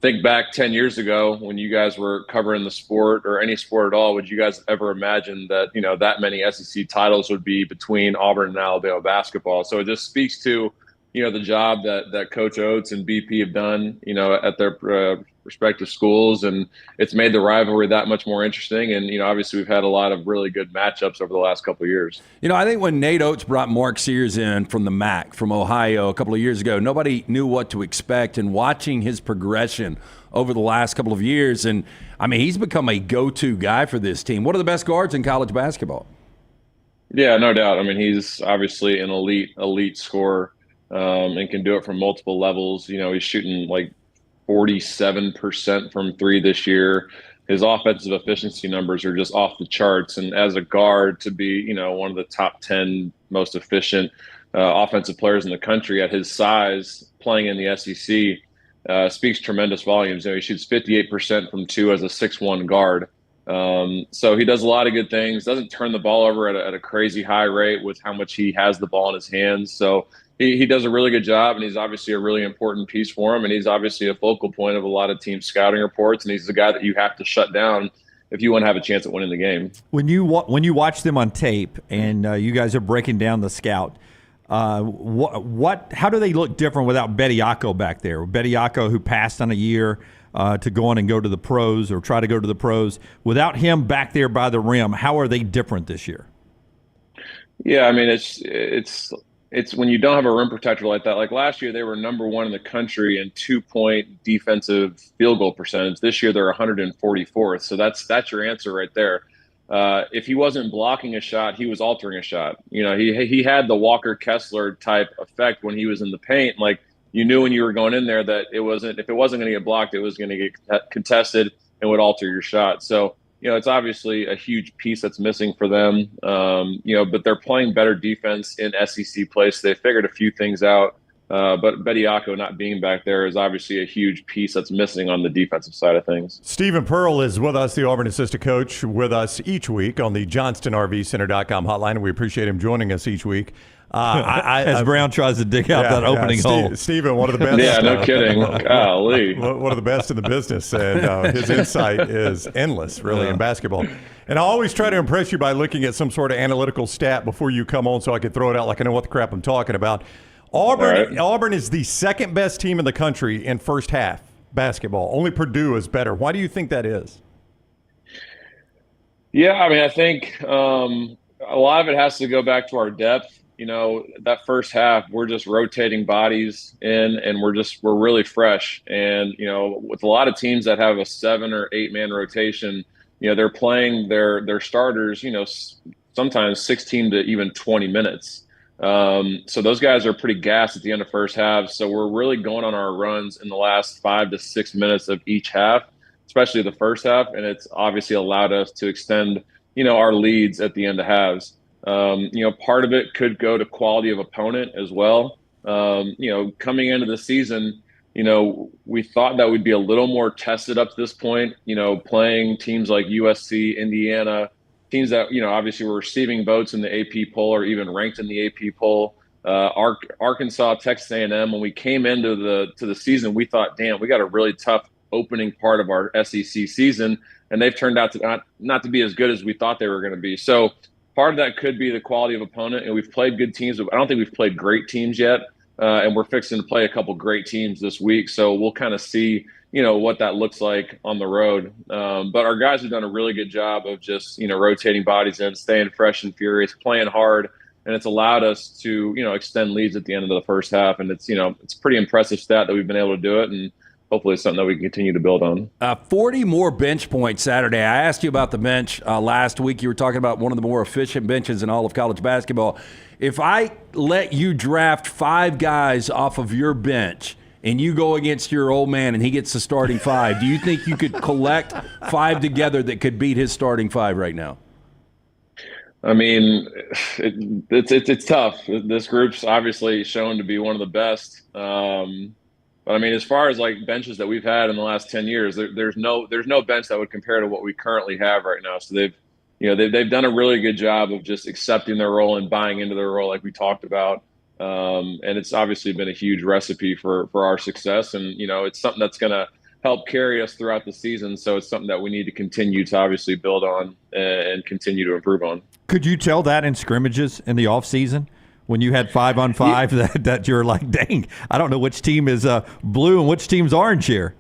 S11: think back 10 years ago when you guys were covering the sport or any sport at all, would you guys ever imagine that, that many SEC titles would be between Auburn and Alabama basketball? So it just speaks to, the job that Coach Oates and BP have done, at their respective schools, and it's made the rivalry that much more interesting. And obviously we've had a lot of really good matchups over the last couple of years.
S2: I think when Nate Oates brought Mark Sears in from the MAC from Ohio a couple of years ago, nobody knew what to expect. And watching his progression over the last couple of years, and I mean, he's become a go-to guy for this team. One of the best guards in college basketball.
S11: Yeah, no doubt. I mean, he's obviously an elite scorer, and can do it from multiple levels. He's shooting like 47% from 3 this year. His offensive efficiency numbers are just off the charts. And as a guard, to be, one of the top 10 most efficient offensive players in the country at his size, playing in the SEC, speaks tremendous volumes. He shoots 58% from 2 as a 6'1" guard. So he does a lot of good things, doesn't turn the ball over at a crazy high rate with how much he has the ball in his hands. So he does a really good job, and he's obviously a really important piece for him, and he's obviously a focal point of a lot of team scouting reports, and he's the guy that you have to shut down if you want to have a chance at winning the game.
S1: When you watch them on tape and you guys are breaking down the scout, how do they look different without Bediako back there? Bediako, who passed on a year to go on and go to the pros or try to go to the pros. Without him back there by the rim, how are they different this year?
S11: Yeah, I mean, it's when you don't have a rim protector like that. Like last year, they were number 1 in the country in 2-point defensive field goal percentage. This year, they're 144th. So that's your answer right there. If he wasn't blocking a shot, he was altering a shot. He had the Walker Kessler type effect when he was in the paint. Like you knew when you were going in there that if it wasn't going to get blocked, it was going to get contested and would alter your shot. So it's obviously a huge piece that's missing for them, but they're playing better defense in SEC play, so they figured a few things out. But Bediako not being back there is obviously a huge piece that's missing on the defensive side of things.
S8: Stephen Pearl is with us, the Auburn assistant coach, with us each week on the JohnstonRVCenter.com hotline, and we appreciate him joining us each week.
S1: As Brown tries to dig out that opening hole.
S8: Stephen, one of the best.
S11: Yeah, no kidding. Golly.
S8: One of the best in the business, and his insight is endless, really, in basketball. And I always try to impress you by looking at some sort of analytical stat before you come on so I can throw it out like I know what the crap I'm talking about. Auburn is the second best team in the country in first half basketball. Only Purdue is better. Why do you think that is?
S11: Yeah, I mean, I think a lot of it has to go back to our depth. That first half, we're just rotating bodies in, and we're really fresh. And, with a lot of teams that have a 7 or 8 man rotation, they're playing their starters, sometimes 16 to even 20 minutes. So those guys are pretty gassed at the end of first half. So we're really going on our runs in the last 5 to 6 minutes of each half, especially the first half. And it's obviously allowed us to extend, our leads at the end of halves. Part of it could go to quality of opponent as well. Coming into the season, we thought that we'd be a little more tested up to this point, playing teams like USC, Indiana, teams that, obviously were receiving votes in the AP poll or even ranked in the AP poll. Arkansas, Texas A&M, when we came into the season, we thought, damn, we got a really tough opening part of our SEC season, and they've turned out to not to be as good as we thought they were going to be. So part of that could be the quality of opponent, and we've played good teams. I don't think we've played great teams yet, and we're fixing to play a couple great teams this week. So we'll kind of see, what that looks like on the road. But our guys have done a really good job of just, rotating bodies in, staying fresh and furious, playing hard, and it's allowed us to, extend leads at the end of the first half. And it's, it's a pretty impressive stat that we've been able to do it, and hopefully it's something that we can continue to build on.
S2: 40 more bench points Saturday. I asked you about the bench last week. You were talking about one of the more efficient benches in all of college basketball. If I let you draft 5 guys off of your bench and you go against your old man and he gets the starting 5, do you think you could collect 5 together that could beat his starting 5 right now?
S11: I mean, it's tough. This group's obviously shown to be one of the best. But I mean, as far as like benches that we've had in the last 10 years, there's no bench that would compare to what we currently have right now. So they've done a really good job of just accepting their role and buying into their role, like we talked about. And it's obviously been a huge recipe for our success. And, it's something that's going to help carry us throughout the season. So it's something that we need to continue to obviously build on and continue to improve on.
S1: Could you tell that in scrimmages in the offseason? When you had 5-on-5, that you're like, dang, I don't know which team is blue and which team's orange here.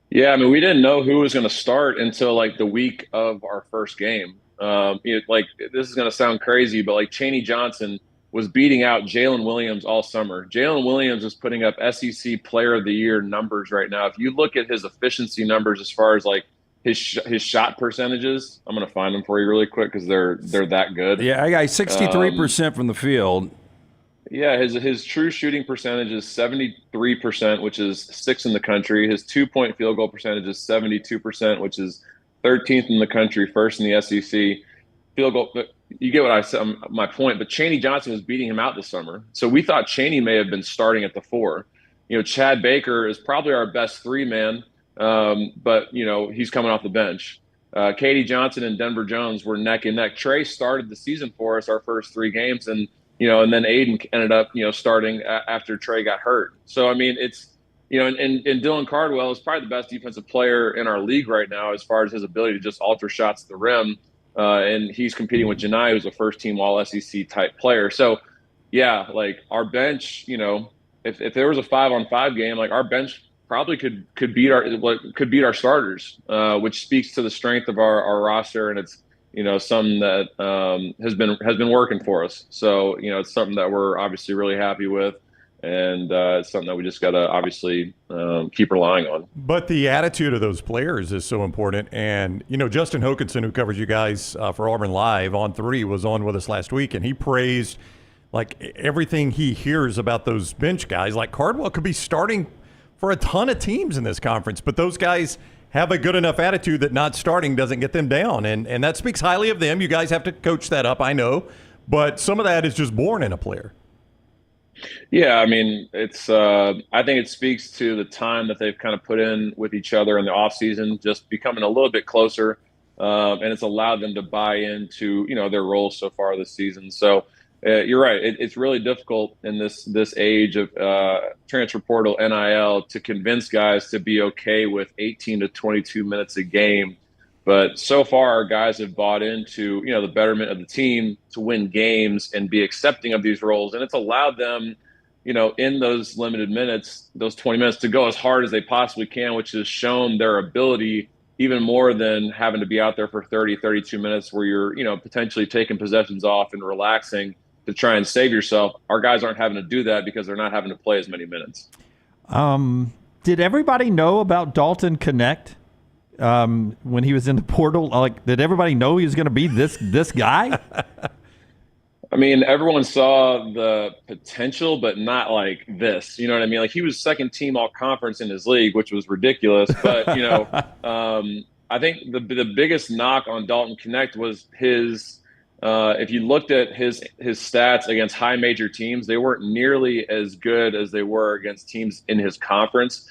S11: Yeah, I mean, we didn't know who was going to start until like the week of our first game. Like, this is going to sound crazy, but like Chaney Johnson was beating out Jalen Williams all summer. Jalen Williams is putting up SEC Player of the Year numbers right now. If you look at his efficiency numbers as far as like his shot percentages, I'm going to find them for you really quick because they're that good.
S2: Yeah, I got 63% from the field.
S11: Yeah, his true shooting percentage is 73%, which is 6th in the country. His 2-point field goal percentage is 72%, which is 13th in the country, 1st in the SEC. Field goal, you get what I said, my point. But Chaney Johnson was beating him out this summer, so we thought Chaney may have been starting at the 4. Chad Baker is probably our best 3-man. But he's coming off the bench. Katie Johnson and Denver Jones were neck and neck. Trey started the season for us our first 3 games, and then Aiden ended up starting after Trey got hurt. So I mean, it's and Dylan Cardwell is probably the best defensive player in our league right now as far as his ability to just alter shots at the rim, and he's competing with Janai, who's a first team All SEC type player. So yeah, like our bench, if there was a 5-on-5 game, like our bench probably could beat our starters, which speaks to the strength of our roster, and it's something that has been working for us. So it's something that we're obviously really happy with, and it's something that we just got to obviously keep relying on.
S8: But the attitude of those players is so important, and Justin Hokanson, who covers you guys for Auburn Live on 3, was on with us last week, and he praised like everything he hears about those bench guys. Like Cardwell could be starting for a ton of teams in this conference, but those guys have a good enough attitude that not starting doesn't get them down, and that speaks highly of them. You guys have to coach that up, I know, but some of that is just born in a player.
S11: Yeah, I mean, it's I think it speaks to the time that they've kind of put in with each other in the offseason, just becoming a little bit closer, and it's allowed them to buy into their roles so far this season. So you're right. It's really difficult in this age of transfer portal, NIL, to convince guys to be okay with 18 to 22 minutes a game. But so far, our guys have bought into the betterment of the team to win games and be accepting of these roles, and it's allowed them, in those limited minutes, those 20 minutes, to go as hard as they possibly can, which has shown their ability even more than having to be out there for 30, 32 minutes where you're potentially taking possessions off and relaxing to try and save yourself. Our guys aren't having to do that because they're not having to play as many minutes.
S1: Did everybody know about Dalton Connect? when he was in the portal? Like, did everybody know he was going to be this guy?
S11: I mean, everyone saw the potential, but not like this. You know what I mean? Like, he was second team all conference in his league, which was ridiculous. But, I think the biggest knock on Dalton Connect was his if you looked at his stats against high major teams, they weren't nearly as good as they were against teams in his conference.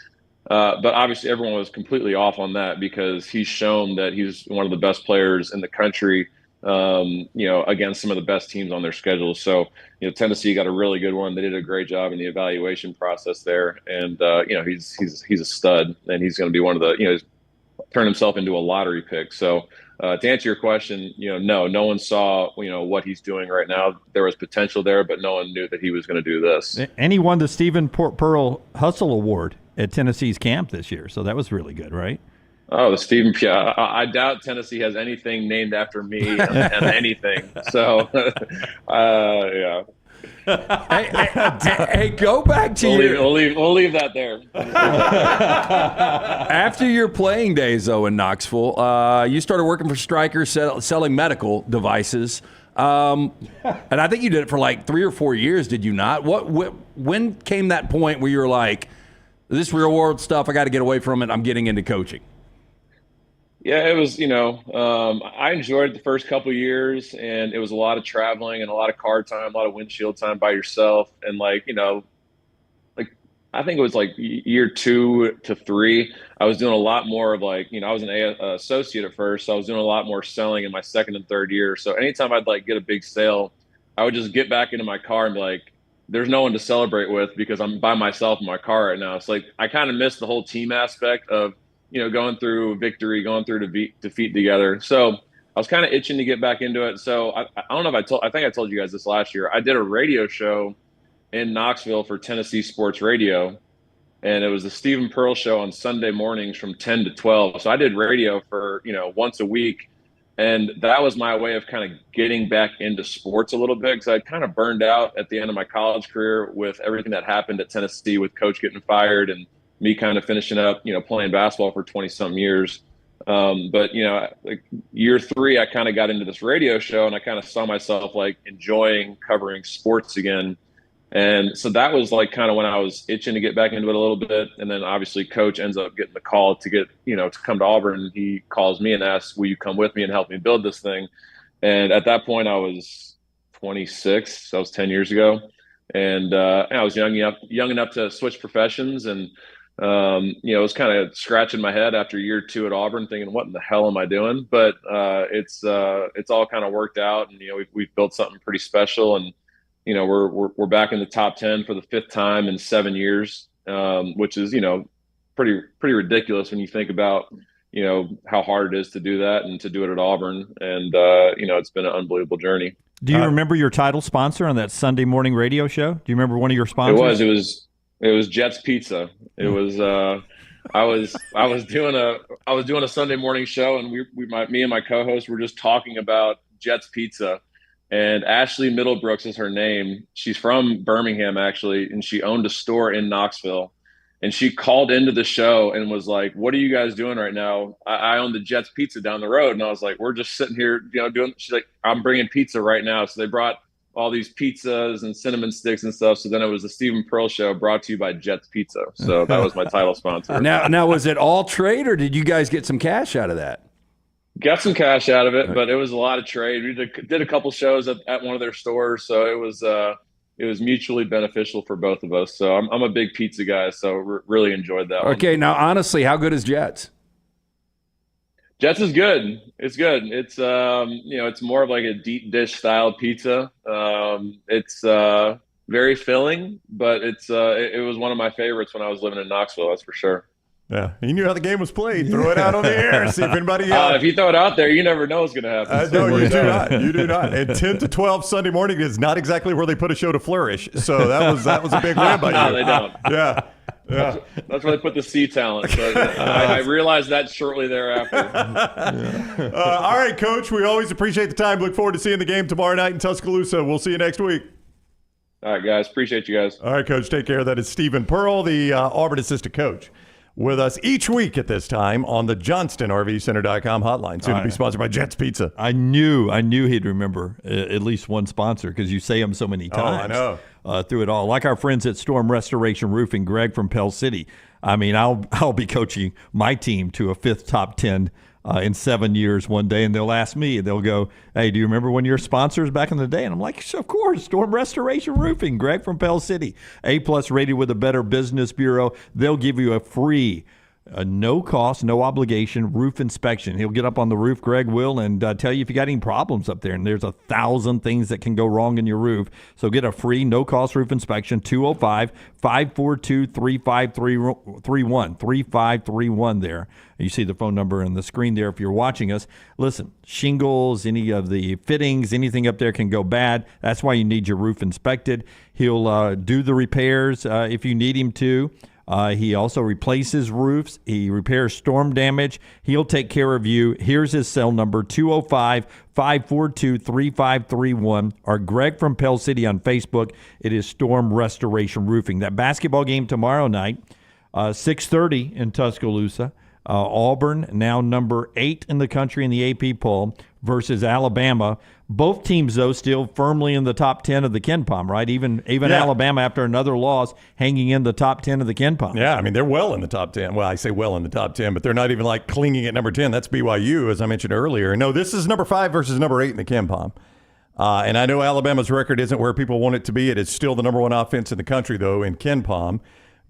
S11: But obviously everyone was completely off on that because he's shown that he's one of the best players in the country, against some of the best teams on their schedule. So, Tennessee got a really good one. They did a great job in the evaluation process there. And, he's a stud, and he's going to be one of the, he's turned himself into a lottery pick. So to answer your question, no one saw, what he's doing right now. There was potential there, but no one knew that he was going to do this.
S1: And he won the Stephen Pearl Hustle Award at Tennessee's camp this year. So that was really good, right?
S11: Oh, the Stephen. Yeah, I doubt Tennessee has anything named after me and anything. So, yeah.
S2: Hey, go back to
S11: we'll leave that there.
S2: After your playing days, though, in Knoxville, you started working for Stryker selling medical devices. And I think you did it for like 3 or 4 years, did you not? When came that point where you were like, this real world stuff, I got to get away from it, I'm getting into coaching?
S11: Yeah, it was, I enjoyed the first couple of years, and it was a lot of traveling and a lot of car time, a lot of windshield time by yourself. And I think it was like year 2 to 3, I was doing a lot more of I was an associate at first. So I was doing a lot more selling in my second and third year. So anytime I'd get a big sale, I would just get back into my car and be like, there's no one to celebrate with because I'm by myself in my car right now. It's I kind of missed the whole team aspect of, going through victory, going through defeat together. So I was kind of itching to get back into it. So I don't know if I think I told you guys this last year. I did a radio show in Knoxville for Tennessee Sports Radio, and it was the Stephen Pearl Show on Sunday mornings from 10 to 12. So I did radio for, once a week. And that was my way of kind of getting back into sports a little bit because I kind of burned out at the end of my college career with everything that happened at Tennessee with coach getting fired and me kind of finishing up, playing basketball for 20-some years. But year 3, I kind of got into this radio show and I kind of saw myself enjoying covering sports again. And so that was kind of when I was itching to get back into it a little bit. And then obviously coach ends up getting the call to get, to come to Auburn. He calls me and asks, will you come with me and help me build this thing? And at that point I was 26. So that was 10 years ago. And I was young enough to switch professions. And, it was kind of scratching my head after year 2 at Auburn thinking, what in the hell am I doing? But it's all kind of worked out. And, we've built something pretty special. And, we're back in the top 10 for the 5th time in 7 years, which is, pretty ridiculous when you think about, how hard it is to do that and to do it at Auburn. And, it's been an unbelievable journey.
S1: Do you remember your title sponsor on that Sunday morning radio show? Do you remember one of your sponsors?
S11: It was Jets Pizza. It was, I was doing a Sunday morning show and me and my co-host were just talking about Jets Pizza. And Ashley Middlebrooks is her name. She's from Birmingham, actually, and she owned a store in Knoxville. And she called into the show and was like, what are you guys doing right now? I own the Jets Pizza down the road. And I was like, we're just sitting here, doing – she's like, I'm bringing pizza right now. So they brought all these pizzas and cinnamon sticks and stuff. So then it was the Stephen Pearl Show brought to you by Jets Pizza. So that was my title sponsor.
S2: Now, was it all trade or did you guys get some cash out of that?
S11: Got some cash out of it, but it was a lot of trade. We did a couple shows at one of their stores, so it was mutually beneficial for both of us. So I'm a big pizza guy, so really enjoyed that one.
S2: Okay, now honestly, how good is Jets?
S11: Jets is good. It's good. It's it's more of like a deep dish style pizza. It's very filling, but it was one of my favorites when I was living in Knoxville. That's for sure.
S8: Yeah, you knew how the game was played. Throw it out on the air. See if anybody else.
S11: If you throw it out there, you never know what's going to happen.
S8: No, you do not. You do not. And 10 to 12 Sunday morning is not exactly where they put a show to flourish. So that was a big win by you.
S11: No, they don't.
S8: Yeah.
S11: That's where they put the C talent. So I realized that shortly thereafter.
S8: All right, Coach. We always appreciate the time. Look forward to seeing the game tomorrow night in Tuscaloosa. We'll see you next week.
S11: All right, guys. Appreciate you guys.
S8: All right, Coach. Take care. That is Stephen Pearl, the Auburn assistant coach. with us each week at this time on the JohnstonRVCenter.com hotline, soon to be sponsored by Jets Pizza.
S1: I knew he'd remember at least one sponsor because you say them so many times.
S8: Oh, I know.
S1: Through it all. Like our friends at Storm Restoration Roofing, Greg from Pell City. I mean, I'll be coaching my team to a 5th top 10 in 7 years one day, and they'll ask me, and they'll go, hey, do you remember one of your sponsors back in the day? And I'm like, of course, Storm Restoration Roofing, Greg from Pell City, A-plus rated with a Better Business Bureau. They'll give you a free, no cost, no obligation roof inspection. He'll get up on the roof, Greg will, and tell you if you got any problems up there. And there's 1,000 things that can go wrong in your roof. So get a free, no-cost roof inspection, 205-542-3531, 3531 there. You see the phone number on the screen there if you're watching us. Listen, shingles, any of the fittings, anything up there can go bad. That's why you need your roof inspected. He'll do the repairs if you need him to. He also replaces roofs. He repairs storm damage. He'll take care of you. Here's his cell number, 205-542-3531, or Greg from Pell City on Facebook. It is Storm Restoration Roofing. That basketball game tomorrow night, 6:30 in Tuscaloosa. Auburn, now number 8 in the country in the AP poll, versus Alabama. Both teams, though, still firmly in the top 10 of the KenPom, right? Even Alabama, after another loss, hanging in the top 10 of the KenPom.
S8: Yeah, I mean, they're well in the top 10. Well, I say well in the top 10, but they're not even like clinging at number 10. That's BYU, as I mentioned earlier. No, this is number 5 versus number 8 in the KenPom. And I know Alabama's record isn't where people want it to be. It is still the number 1 offense in the country, though, in KenPom,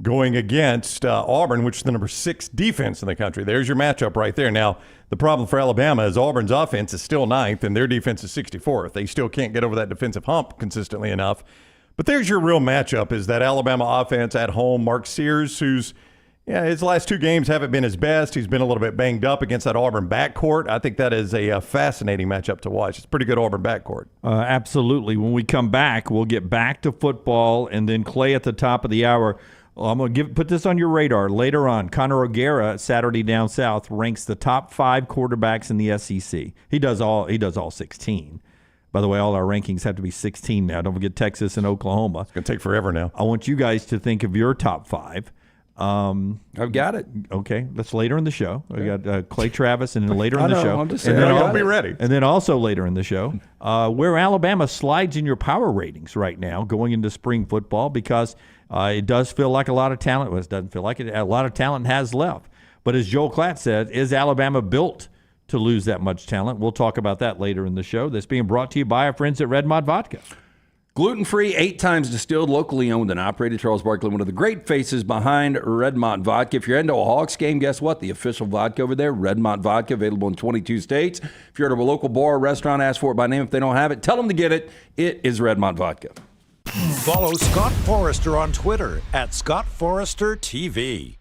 S8: going against Auburn, which is the number 6 defense in the country. There's your matchup right there. Now, the problem for Alabama is Auburn's offense is still 9th, and their defense is 64th. They still can't get over that defensive hump consistently enough. But there's your real matchup, is that Alabama offense at home. Mark Sears, who's, his last 2 games haven't been his best. He's been a little bit banged up against that Auburn backcourt. I think that is a fascinating matchup to watch. It's a pretty good Auburn backcourt.
S1: Absolutely. When we come back, we'll get back to football, and then Clay at the top of the hour. Well, I'm going to put this on your radar later on. Conor O'Gara, Saturday Down South, ranks the top 5 quarterbacks in the SEC. He does all 16. By the way, all our rankings have to be 16 now. Don't forget Texas and Oklahoma.
S8: It's going to take forever now.
S1: I want you guys to think of your top 5.
S2: I've got it.
S1: Okay, that's later in the show. We got Clay Travis, and then later in the show.
S2: I'm just saying, I'll
S8: be ready.
S1: And then also later in the show, where Alabama slides in your power ratings right now going into spring football, because it does feel like a lot of talent. Well, it doesn't feel like it. A lot of talent has left. But as Joel Klatt said, is Alabama built to lose that much talent? We'll talk about that later in the show. That's being brought to you by our friends at Redmond Vodka.
S2: Gluten-free, 8 times distilled, locally owned and operated. Charles Barkley, one of the great faces behind Redmont Vodka. If you're into a Hawks game, guess what? The official vodka over there, Redmont Vodka, available in 22 states. If you're at a local bar or restaurant, ask for it by name. If they don't have it, tell them to get it. It is Redmont Vodka.
S7: Follow Scott Forrester on Twitter at Scott Forrester TV.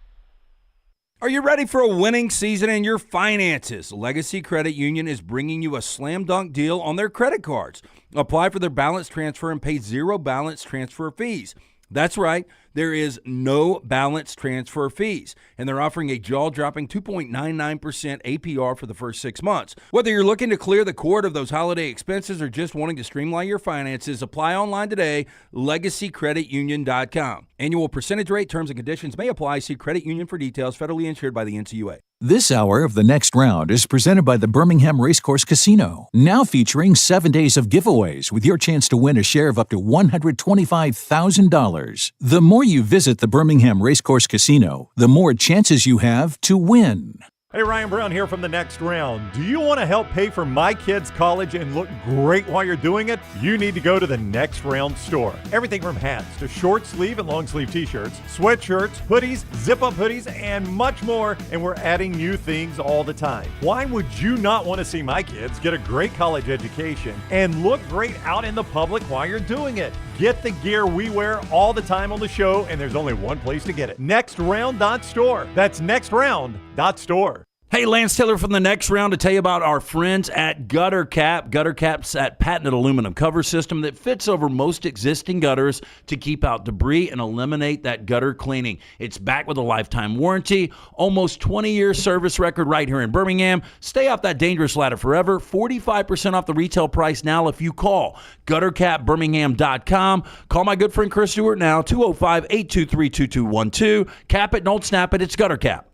S2: Are you ready for a winning season in your finances? Legacy Credit Union is bringing you a slam dunk deal on their credit cards. Apply for their balance transfer and pay 0 balance transfer fees. That's right, there is no balance transfer fees, and they're offering a jaw-dropping 2.99% APR for the first 6 months. Whether you're looking to clear the cord of those holiday expenses or just wanting to streamline your finances, apply online today, LegacyCreditUnion.com. Annual percentage rate, terms and conditions may apply. See Credit Union for details. Federally insured by the NCUA.
S12: This hour of The Next Round is presented by the Birmingham Racecourse Casino, now featuring 7 days of giveaways with your chance to win a share of up to $125,000. The more you visit the Birmingham Racecourse Casino, the more chances you have to win.
S8: Hey, Ryan Brown here from The Next Round. Do you want to help pay for my kids' college and look great while you're doing it? You need to go to The Next Round store. Everything from hats to short sleeve and long sleeve t-shirts, sweatshirts, hoodies, zip-up hoodies, and much more. And we're adding new things all the time. Why would you not want to see my kids get a great college education and look great out in the public while you're doing it? Get the gear we wear all the time on the show, and there's only one place to get it. NextRound.store. That's NextRound.store.
S2: Hey, Lance Taylor from the Next Round to tell you about our friends at Gutter Cap. Gutter Cap's that patented aluminum cover system that fits over most existing gutters to keep out debris and eliminate that gutter cleaning. It's backed with a lifetime warranty, almost 20-year service record right here in Birmingham. Stay off that dangerous ladder forever. 45% off the retail price now if you call guttercapbirmingham.com. Call my good friend Chris Stewart now, 205-823-2212. Cap it, don't snap it. It's Gutter Cap.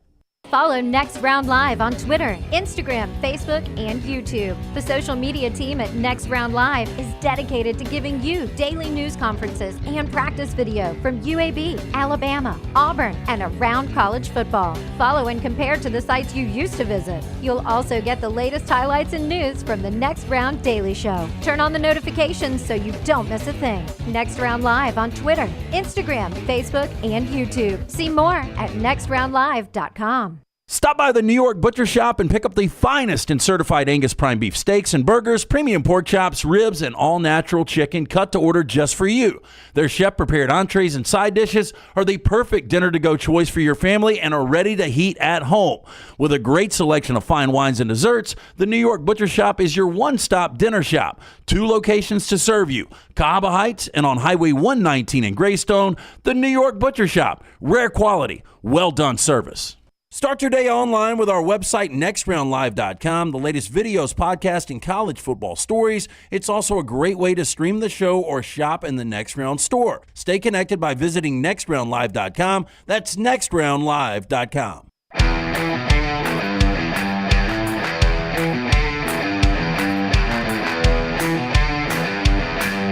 S13: Follow Next Round Live on Twitter, Instagram, Facebook, and YouTube. The social media team at Next Round Live is dedicated to giving you daily news conferences and practice video from UAB, Alabama, Auburn, and around college football. Follow and compare to the sites you used to visit. You'll also get the latest highlights and news from the Next Round Daily Show. Turn on the notifications so you don't miss a thing. Next Round Live on Twitter, Instagram, Facebook, and YouTube. See more at nextroundlive.com.
S2: Stop by the New York Butcher Shop and pick up the finest in certified Angus prime beef steaks and burgers, premium pork chops, ribs, and all-natural chicken cut to order just for you. Their chef-prepared entrees and side dishes are the perfect dinner-to-go choice for your family and are ready to heat at home. With a great selection of fine wines and desserts, the New York Butcher Shop is your one-stop dinner shop. 2 locations to serve you, Cahaba Heights and on Highway 119 in Greystone. The New York Butcher Shop. Rare quality, well-done service. Start your day online with our website, nextroundlive.com. The latest videos, podcasts, and college football stories. It's also a great way to stream the show or shop in the Next Round store. Stay connected by visiting nextroundlive.com. That's nextroundlive.com.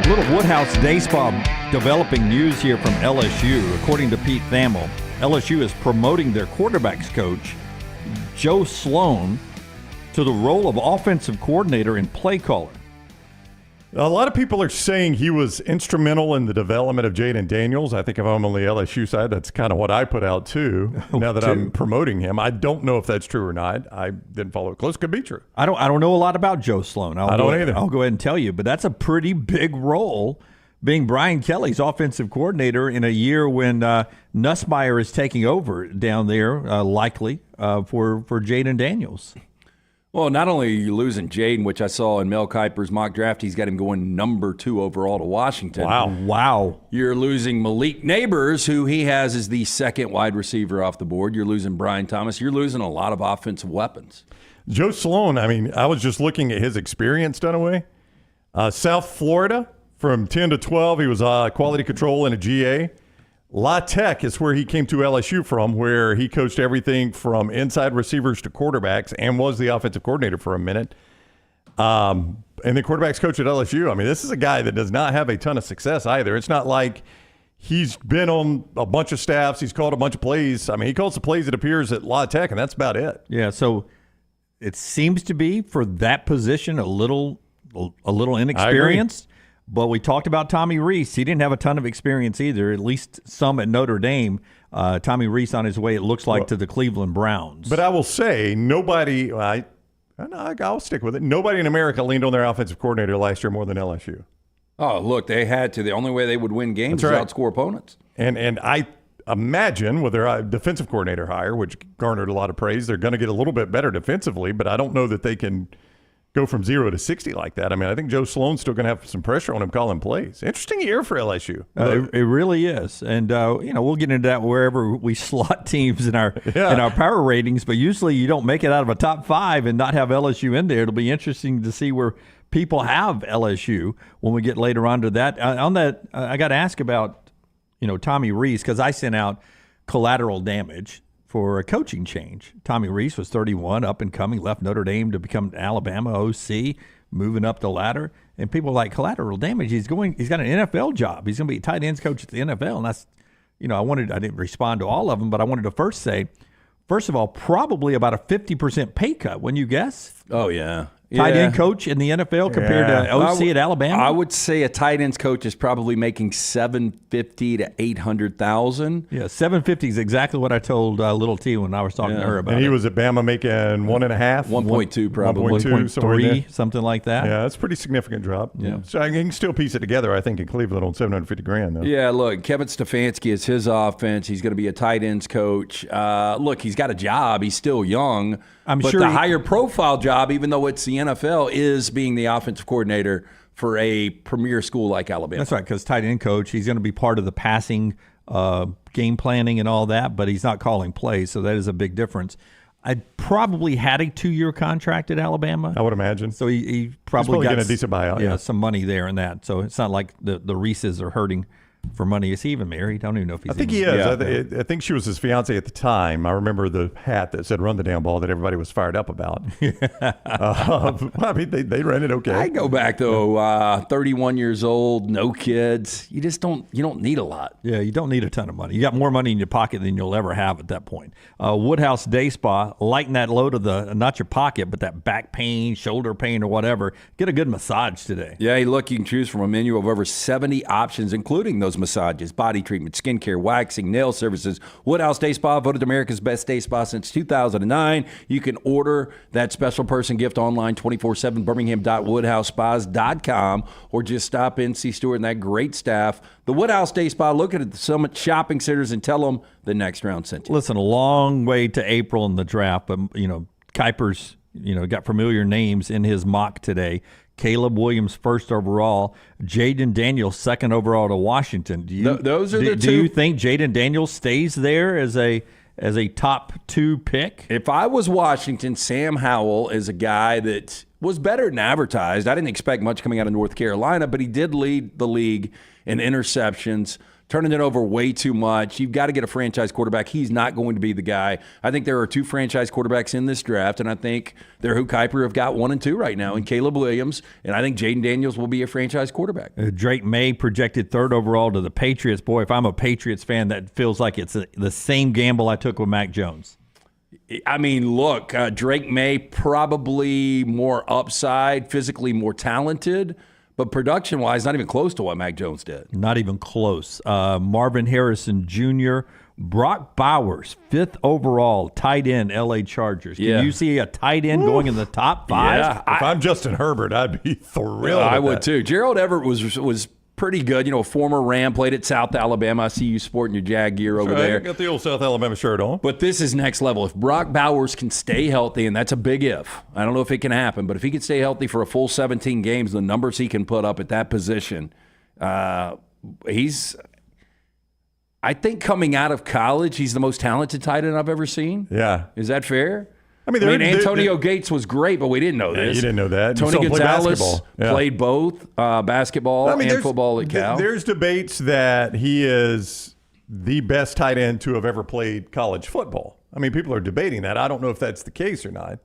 S1: Little Woodhouse Day Spa developing news here from LSU. According to Pete Thamel, LSU is promoting their quarterbacks coach, Joe Sloan, to the role of offensive coordinator and play caller.
S8: A lot of people are saying he was instrumental in the development of Jaden Daniels. I think if I'm on the LSU side, that's kind of what I put out too, now that I'm promoting him. I don't know if that's true or not. I didn't follow it close. Could be true.
S1: I don't know a lot about Joe Sloan.
S8: I don't either.
S1: I'll go ahead and tell you, but that's a pretty big role, being Brian Kelly's offensive coordinator in a year when Nussmeier is taking over down there, likely for Jaden Daniels.
S2: Well, not only are you losing Jaden, which I saw in Mel Kiper's mock draft, he's got him going number 2 overall to Washington.
S1: Wow.
S2: You're losing Malik Neighbors, who he has as the second wide receiver off the board. You're losing Brian Thomas. You're losing a lot of offensive weapons. Joe
S8: Sloan, I mean, I was just looking at his experience, Dunaway. South Florida, from 10 to 12, he was quality control in a GA. La Tech is where he came to LSU from, where he coached everything from inside receivers to quarterbacks and was the offensive coordinator for a minute. And the quarterbacks coach at LSU. I mean, this is a guy that does not have a ton of success either. It's not like he's been on a bunch of staffs. He's called a bunch of plays. I mean, he calls the plays, it appears, at La Tech, and that's about it.
S1: Yeah, so it seems to be, for that position, a little inexperienced. But we talked about Tommy Rees. He didn't have a ton of experience either, at least some at Notre Dame. Tommy Rees on his way, it looks like, to the Cleveland Browns.
S8: But I will say, nobody, I'll stick with it. Nobody in America leaned on their offensive coordinator last year more than LSU.
S2: Oh, look, they had to. The only way they would win games is outscore opponents.
S8: And I imagine with their defensive coordinator hire, which garnered a lot of praise, they're going to get a little bit better defensively, but I don't know that they can go from 0 to 60 like that. I mean, I think Joe Sloan's still going to have some pressure on him calling plays. Interesting year for LSU.
S1: It really is. And, we'll get into that wherever we slot teams in our power ratings, but usually you don't make it out of a top 5 and not have LSU in there. It'll be interesting to see where people have LSU when we get later on to that. I got to ask about, Tommy Rees, because I sent out collateral damage for a coaching change. Tommy Rees was 31, up and coming, left Notre Dame to become Alabama OC, moving up the ladder. And people are like, collateral damage. He's got an NFL job. He's going to be a tight ends coach at the NFL. And that's, I didn't respond to all of them, but I wanted to first say, first of all, probably about a 50% pay cut. Wouldn't you guess?
S2: Oh, yeah.
S1: tight end coach in the NFL compared to OC at Alabama?
S2: I would say a tight ends coach is probably making $750,000 to $800,000.
S1: Yeah, $750 is exactly what I told Little T when I was talking to her about it.
S8: And he was at Bama making 1.5,
S2: 1.2 probably,
S1: 1.3, something like that.
S8: Yeah, that's a pretty significant drop.
S1: Yeah,
S8: so I can still piece it together. I think in Cleveland on $750,000 though.
S2: Yeah, look, Kevin Stefanski is his offense. He's going to be a tight ends coach. Look, he's got a job. He's still young. But the higher profile job, even though it's the NFL, is being the offensive coordinator for a premier school like Alabama.
S1: That's right, because tight end coach, he's going to be part of the passing game planning and all that, but he's not calling plays, so that is a big difference. I probably had a 2-year contract at Alabama.
S8: I would imagine.
S1: So he probably got
S8: getting a decent buyout.
S1: Yeah, some money there and that. So it's not like the Reeses are hurting for money. Is he even married? I don't even know if he's
S8: I think he is. Yeah. I think she was his fiance at the time. I remember the hat that said "Run the damn ball" that everybody was fired up about. I mean, they ran it okay.
S2: I go back though, 31 years old, no kids. You don't need a lot.
S1: Yeah, you don't need a ton of money. You got more money in your pocket than you'll ever have at that point. Woodhouse Day Spa, lighten that load of not your pocket, but that back pain, shoulder pain, or whatever. Get a good massage today.
S2: Yeah, look, you can choose from a menu of over 70 options, including those massages, body treatment, skincare, waxing, nail services. Woodhouse Day Spa, voted America's best day spa since 2009. You can order that special person gift online 24/7, birmingham.woodhousespas.com, or just stop in, see Stuart and that great staff. The Woodhouse Day Spa, look at the Summit Shopping Centers and tell them the Next Round sent you.
S1: Listen, a long way to April in the draft, but, Kuiper's, got familiar names in his mock today. Caleb Williams first overall, Jaden Daniels second overall to Washington.
S2: Those are the two.
S1: Do you think Jaden Daniels stays there as a top 2 pick?
S2: If I was Washington, Sam Howell is a guy that was better than advertised. I didn't expect much coming out of North Carolina, but he did lead the league in interceptions, turning it over way too much. You've got to get a franchise quarterback. He's not going to be the guy. I think there are 2 franchise quarterbacks in this draft, and I think they're who Kuiper have got 1 and 2 right now, and Caleb Williams, and I think Jaden Daniels will be a franchise quarterback.
S1: Drake May projected 3rd overall to the Patriots. Boy, if I'm a Patriots fan, that feels like it's the same gamble I took with Mac Jones.
S2: I mean, look, Drake May probably more upside, physically more talented, but production-wise, not even close to what Mac Jones did.
S1: Not even close. Marvin Harrison Jr., Brock Bowers, 5th overall, tight end, L.A. Chargers. Can you see a tight end going in the top 5?
S8: Yeah, if I'm Justin Herbert, I'd be thrilled.
S2: I would too. Gerald Everett was pretty good. A former Ram, played at South Alabama. I see you sporting your Jag gear over there.
S8: Got the old South Alabama shirt on.
S2: But this is next level. If Brock Bowers can stay healthy, and that's a big if. I don't know if it can happen, but if he can stay healthy for a full 17 games, the numbers he can put up at that position, I think coming out of college, he's the most talented tight end I've ever seen.
S8: Yeah.
S2: Is that fair?
S8: I mean,
S2: Antonio Gates was great, but we didn't know this.
S8: You didn't know that.
S2: Tony Gonzalez played both basketball and football at Cal.
S8: There's debates that he is the best tight end to have ever played college football. I mean, people are debating that. I don't know if that's the case or not,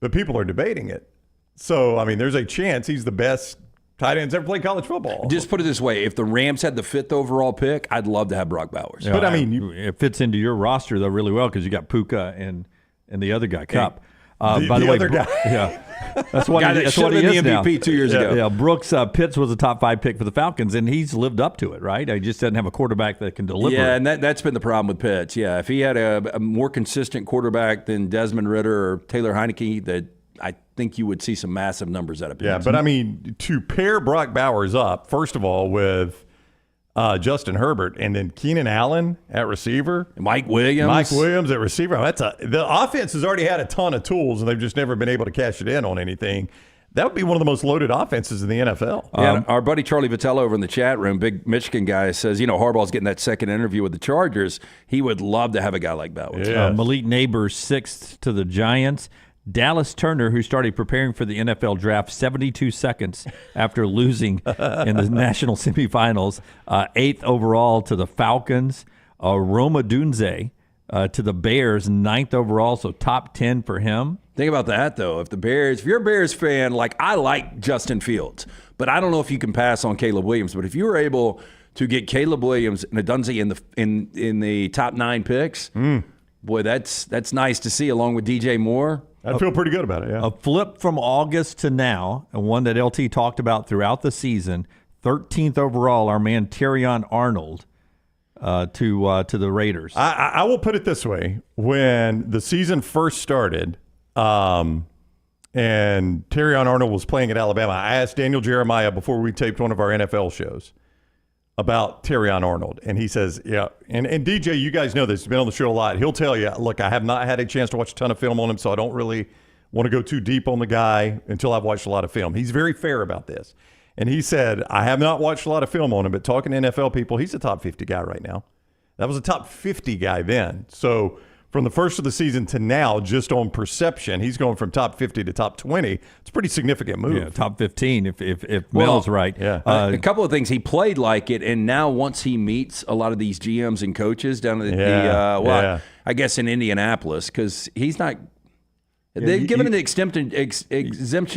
S8: but people are debating it. So, I mean, there's a chance he's the best tight ends ever played college football.
S2: Just put it this way. If the Rams had the 5th overall pick, I'd love to have Brock Bowers.
S1: Yeah, but, I mean, it fits into your roster, though, really well because you got Puka and the other guy, Cup.
S8: By the way, other guy.
S1: Yeah. That's what
S2: he
S1: is
S2: the MVP
S1: now.
S2: 2 years ago.
S1: Yeah, Brooks Pitts was a top 5 pick for the Falcons, and he's lived up to it, right? He just doesn't have a quarterback that can deliver.
S2: Yeah, and that's been the problem with Pitts. Yeah, if he had a more consistent quarterback than Desmond Ridder or Taylor Heineke, that I think you would see some massive numbers out of Pitts.
S8: Yeah, but I mean, to pair Brock Bowers up, first of all, with Justin Herbert, and then Keenan Allen at receiver.
S2: Mike Williams
S8: at receiver. The offense has already had a ton of tools, and they've just never been able to cash it in on anything. That would be one of the most loaded offenses in the NFL.
S2: Yeah, our buddy Charlie Vitello over in the chat room, big Michigan guy, says, Harbaugh's getting that second interview with the Chargers. He would love to have a guy like Bowers.
S8: Yes.
S1: Malik Neighbors, 6th to the Giants. Dallas Turner, who started preparing for the NFL draft 72 seconds after losing in the national semifinals, 8th overall to the Falcons. Roma Dunze to the Bears, 9th overall, so top 10 for him.
S2: Think about that, though. If you're a Bears fan, I like Justin Fields, but I don't know if you can pass on Caleb Williams. But if you were able to get Caleb Williams and Dunze in the top 9 picks, boy, that's nice to see, along with DJ Moore.
S8: I'd feel pretty good about it, yeah.
S1: A flip from August to now, and one that LT talked about throughout the season, 13th overall, our man Terrion Arnold to the Raiders.
S8: I will put it this way. When the season first started and Terrion Arnold was playing at Alabama, I asked Daniel Jeremiah before we taped one of our NFL shows about Terrion Arnold. And he says, yeah, and DJ, you guys know this. He's been on the show a lot. He'll tell you, look, I have not had a chance to watch a ton of film on him, so I don't really want to go too deep on the guy until I've watched a lot of film. He's very fair about this. And he said, I have not watched a lot of film on him, but talking to NFL people, he's a top 50 guy right now. That was a top 50 guy then. So from the first of the season to now, just on perception, he's going from top 50 to top 20. It's a pretty significant move.
S1: Yeah, top 15 if Mel's right.
S8: Yeah.
S2: A couple of things. He played like it, and now once he meets a lot of these GMs and coaches down at I guess in Indianapolis, because he's not – they've given an exemption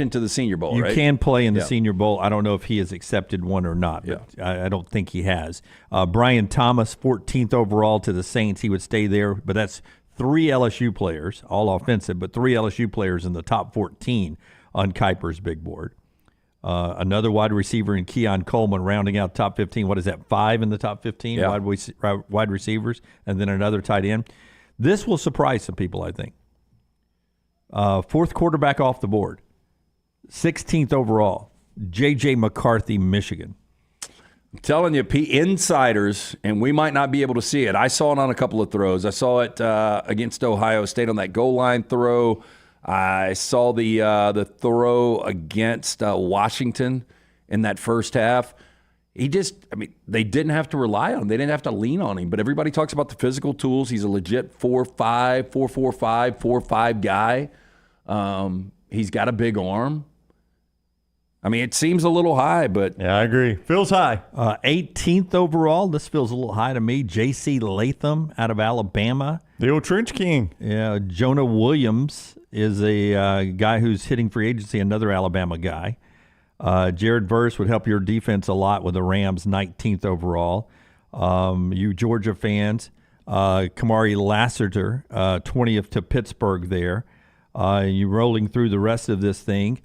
S2: to the Senior Bowl,
S1: you
S2: right?
S1: You can play in the Senior Bowl. I don't know if he has accepted one or not, but I don't think he has. Brian Thomas, 14th overall to the Saints. He would stay there, but that's 3 LSU players, all offensive, but 3 LSU players in the top 14 on Kuiper's big board. Another wide receiver in Keon Coleman rounding out top 15. What is that, 5 in the top 15 wide receivers, and then another tight end. This will surprise some people, I think. 4th quarterback off the board, 16th overall, J.J. McCarthy, Michigan.
S2: I'm telling you, insiders, and we might not be able to see it. I saw it on a couple of throws. I saw it against Ohio State on that goal line throw. I saw the throw against Washington in that first half. They didn't have to rely on him. They didn't have to lean on him. But everybody talks about the physical tools. He's a legit 4'5", 4'5" guy. He's got a big arm. I mean, it seems a little high, but...
S8: Yeah, I agree. Feels high.
S1: 18th overall. This feels a little high to me. J.C. Latham out of Alabama.
S8: The old Trench King.
S1: Yeah, Jonah Williams is a guy who's hitting free agency, another Alabama guy. Jared Verse would help your defense a lot with the Rams, 19th overall. You Georgia fans, Kamari Lassiter, 20th to Pittsburgh there. You rolling through the rest of this thing,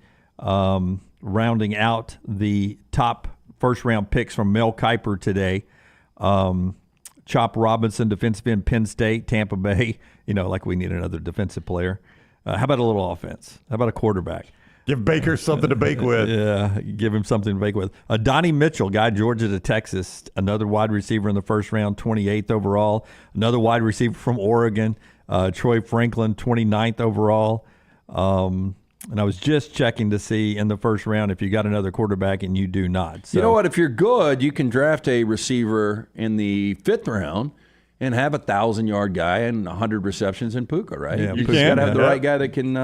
S1: rounding out the top first-round picks from Mel Kiper today. Chop Robinson, defensive end, Penn State, Tampa Bay. Like we need another defensive player. How about a little offense? How about a quarterback?
S8: Give Baker something to bake with.
S1: Yeah, give him something to bake with. Donnie Mitchell, guy Georgia to Texas, another wide receiver in the first round, 28th overall. Another wide receiver from Oregon, Troy Franklin, 29th overall. And I was just checking to see in the first round if you got another quarterback, and you do not. So,
S2: you know what? If you're good, you can draft a receiver in the 5th round and have a 1,000-yard guy and 100 receptions in Puka, right?
S1: Yeah,
S2: you got to have the right guy that can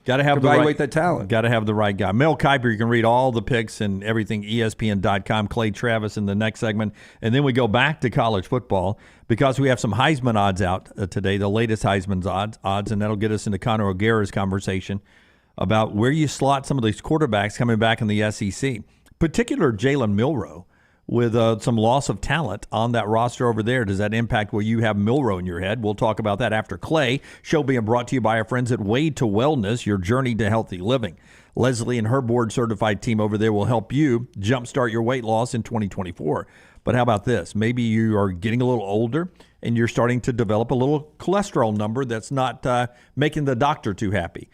S1: got to have
S2: evaluate that talent.
S1: Got to have the right guy. Mel Kiper, you can read all the picks and everything, ESPN.com. Clay Travis in the next segment. And then we go back to college football because we have some Heisman odds out today, the latest Heisman's odds, and that'll get us into Conor O'Gara's conversation about where you slot some of these quarterbacks coming back in the SEC, particular Jalen Milroe. With some loss of talent on that roster over there, does that impact where you have Milroe in your head? We'll talk about that after Clay. Show being brought to you by our friends at Way to Wellness, your journey to healthy living. Leslie and her board-certified team over there will help you jumpstart your weight loss in 2024. But how about this? Maybe you are getting a little older and you're starting to develop a little cholesterol number that's not making the doctor too happy.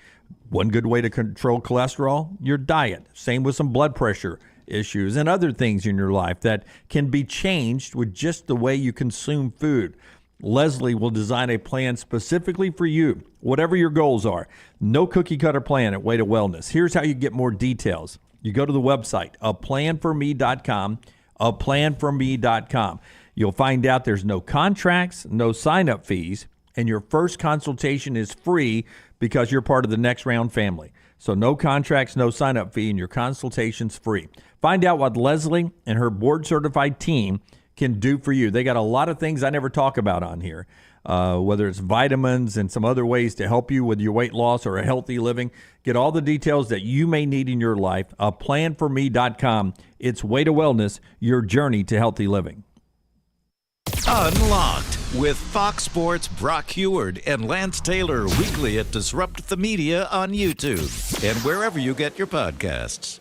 S1: One good way to control cholesterol, your diet. Same with some blood pressure issues and other things in your life that can be changed with just the way you consume food. Leslie will design a plan specifically for you, whatever your goals are. No cookie cutter plan at Way to Wellness. Here's how you get more details. You go to the website, aplanforme.com, aplanforme.com. You'll find out there's no contracts, no sign-up fees, and your first consultation is free because you're part of the Next Round family. So no contracts, no sign-up fee, and your consultation's free. Find out what Leslie and her board-certified team can do for you. They got a lot of things I never talk about on here, whether it's vitamins and some other ways to help you with your weight loss or a healthy living. Get all the details that you may need in your life. Planforme.com. It's Way to Wellness, your journey to healthy living.
S7: Unlocked. With Fox Sports' Brock Heward and Lance Taylor weekly at Disrupt the Media on YouTube and wherever you get your podcasts.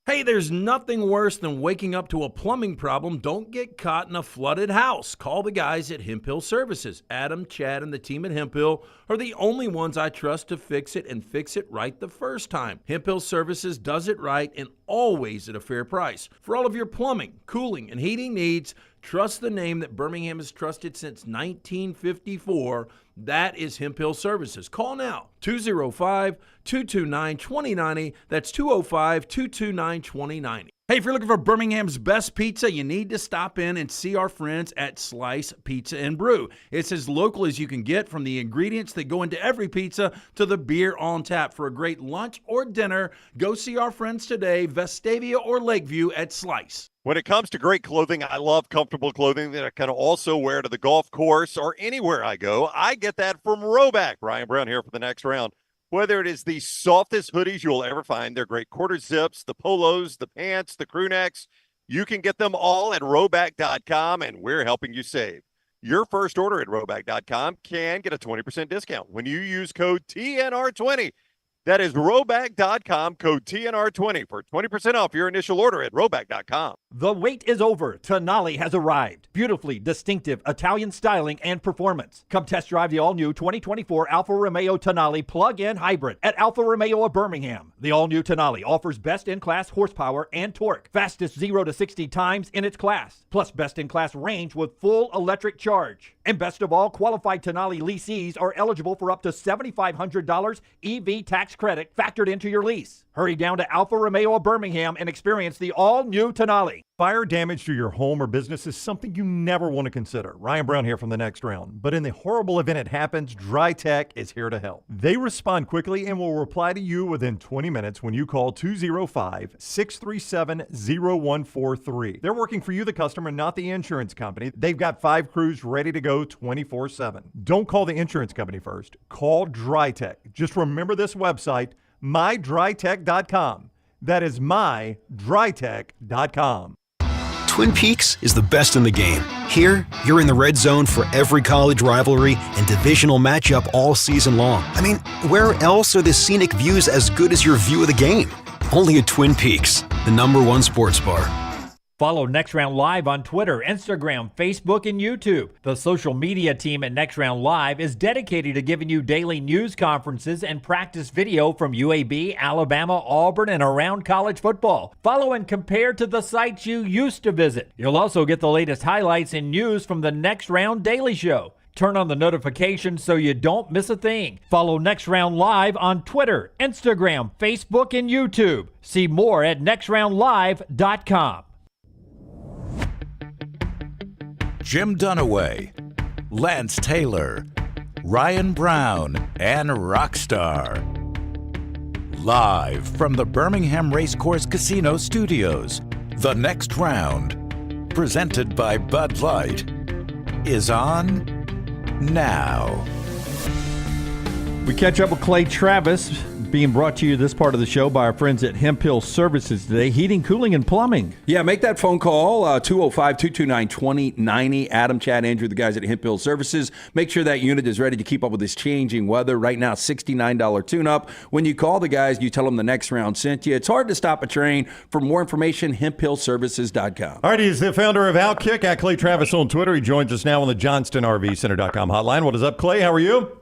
S14: Hey, there's nothing worse than waking up to a plumbing problem. Don't get caught in a flooded house. Call the guys at Hemphill Services. Adam, Chad, and the team at Hemphill are the only ones I trust to fix it and fix it right the first time. Hemphill Services does it right and always at a fair price. For all of your plumbing, cooling, and heating needs, trust the name that Birmingham has trusted since 1954. That is Hemphill Services. Call now, 205-229-2090. That's 205-229-2090. Hey, if you're looking for Birmingham's best pizza, you need to stop in and see our friends at Slice Pizza and Brew. It's as local as you can get, from the ingredients that go into every pizza to the beer on tap. For a great lunch or dinner, go see our friends today, Vestavia or Lakeview at Slice.
S10: When it comes to great clothing, I love comfortable clothing that I can also wear to the golf course or anywhere I go. I get that from Roback. Brian Brown here for the next round. Whether it is the softest hoodies you'll ever find, they're great quarter zips, the polos, the pants, the crew necks, you can get them all at Roback.com, and we're helping you save. Your first order at Roback.com can get a 20% discount when you use code TNR20. That is Roback.com, code TNR20 for 20% off your initial order at Roback.com.
S9: The wait is over. Tonali has arrived. Beautifully distinctive Italian styling and performance. Come test drive the all-new 2024 Alfa Romeo Tonali plug-in hybrid at Alfa Romeo of Birmingham. The all-new Tonali offers best-in-class horsepower and torque, fastest 0 to 60 times in its class, plus best-in-class range with full electric charge. And best of all, qualified Tonali leasees are eligible for up to $7,500 EV tax credit factored into your lease. Hurry down to Alfa Romeo of Birmingham and experience the all-new Tonali.
S8: Fire damage to your home or business is something you never want to consider. Ryan Brown here from the next round. But in the horrible event it happens, Dry Tech is here to help. They respond quickly and will reply to you within 20 minutes when you call 205-637-0143. They're working for you, the customer, not the insurance company. They've got 5 crews ready to go 24/7. Don't call the insurance company first. Call Dry Tech. Just remember this website, mydrytech.com. That is mydrytech.com.
S15: Twin Peaks is the best in the game. Here, you're in the red zone for every college rivalry and divisional matchup all season long. I mean, where else are the scenic views as good as your view of the game? Only at Twin Peaks, the #1 sports bar.
S9: Follow Next Round Live on Twitter, Instagram, Facebook, and YouTube. The social media team at Next Round Live is dedicated to giving you daily news conferences and practice video from UAB, Alabama, Auburn, and around college football. Follow and compare to the sites you used to visit. You'll also get the latest highlights and news from the Next Round Daily Show. Turn on the notifications so you don't miss a thing. Follow Next Round Live on Twitter, Instagram, Facebook, and YouTube. See more at nextroundlive.com.
S7: Jim Dunaway, Lance Taylor, Ryan Brown, and Rockstar. Live from the Birmingham Racecourse Casino Studios, the next round, presented by Bud Light, is on now.
S1: We catch up with Clay Travis, being brought to you this part of the show by our friends at Hemphill Services today, heating, cooling, and plumbing.
S2: Yeah, make that phone call, 205-229-2090. Adam, Chad, Andrew, the guys at Hemphill Services. Make sure that unit is ready to keep up with this changing weather. Right now, $69 tune-up. When you call the guys, you tell them the next round sent you. It's hard to stop a train. For more information, hemphillservices.com.
S8: All right, he's the founder of Outkick, at Clay Travis on Twitter. He joins us now on the JohnstonRVCenter.com hotline. What is up, Clay? How are you?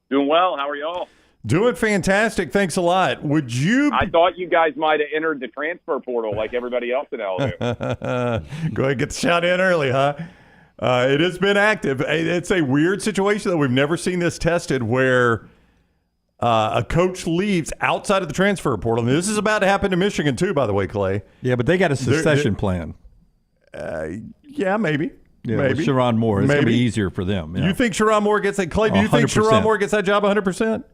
S16: Doing well. How are y'all?
S8: Doing fantastic. Thanks a lot. Would you?
S16: I thought you guys might have entered the transfer portal like everybody else in LSU.
S8: Go ahead and get the shot in early, huh? It has been active. It's a weird situation that we've never seen this tested where a coach leaves outside of the transfer portal. And this is about to happen to Michigan, too, by the way, Clay.
S1: Yeah, but they got a succession plan.
S8: Yeah, maybe.
S1: Yeah, maybe. Sharon Moore. It's going to be easier for them.
S8: Yeah. You think Sharon Moore gets that? Clay, do you think Sharon Moore gets that job 100%?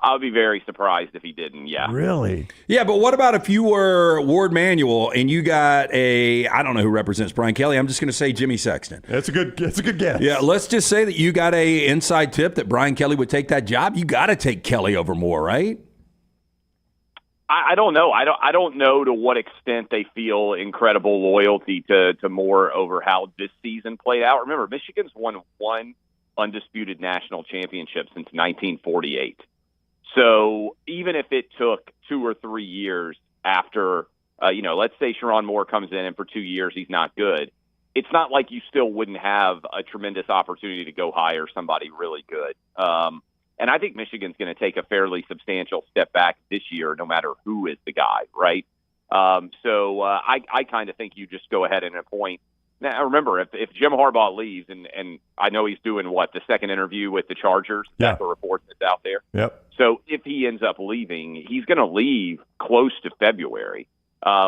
S16: I would be very surprised if he didn't, yeah.
S8: Really?
S2: Yeah, but what about if you were Ward Manuel and you got I don't know who represents Brian Kelly. I'm just going to say Jimmy Sexton.
S8: That's a good guess.
S2: Yeah, let's just say that you got a inside tip that Brian Kelly would take that job. You got to take Kelly over Moore, right?
S16: I don't know. I don't know to what extent they feel incredible loyalty to Moore over how this season played out. Remember, Michigan's won one undisputed national championship since 1948. So even if it took 2 or 3 years after, let's say Sherrone Moore comes in and for 2 years he's not good, it's not like you still wouldn't have a tremendous opportunity to go hire somebody really good. And I think Michigan's going to take a fairly substantial step back this year, no matter who is the guy, right? So I kind of think you just go ahead and appoint. Now, remember, if Jim Harbaugh leaves, and I know he's doing, the second interview with the Chargers, that's the report that's out there.
S8: Yep.
S16: So if he ends up leaving, he's going to leave close to February,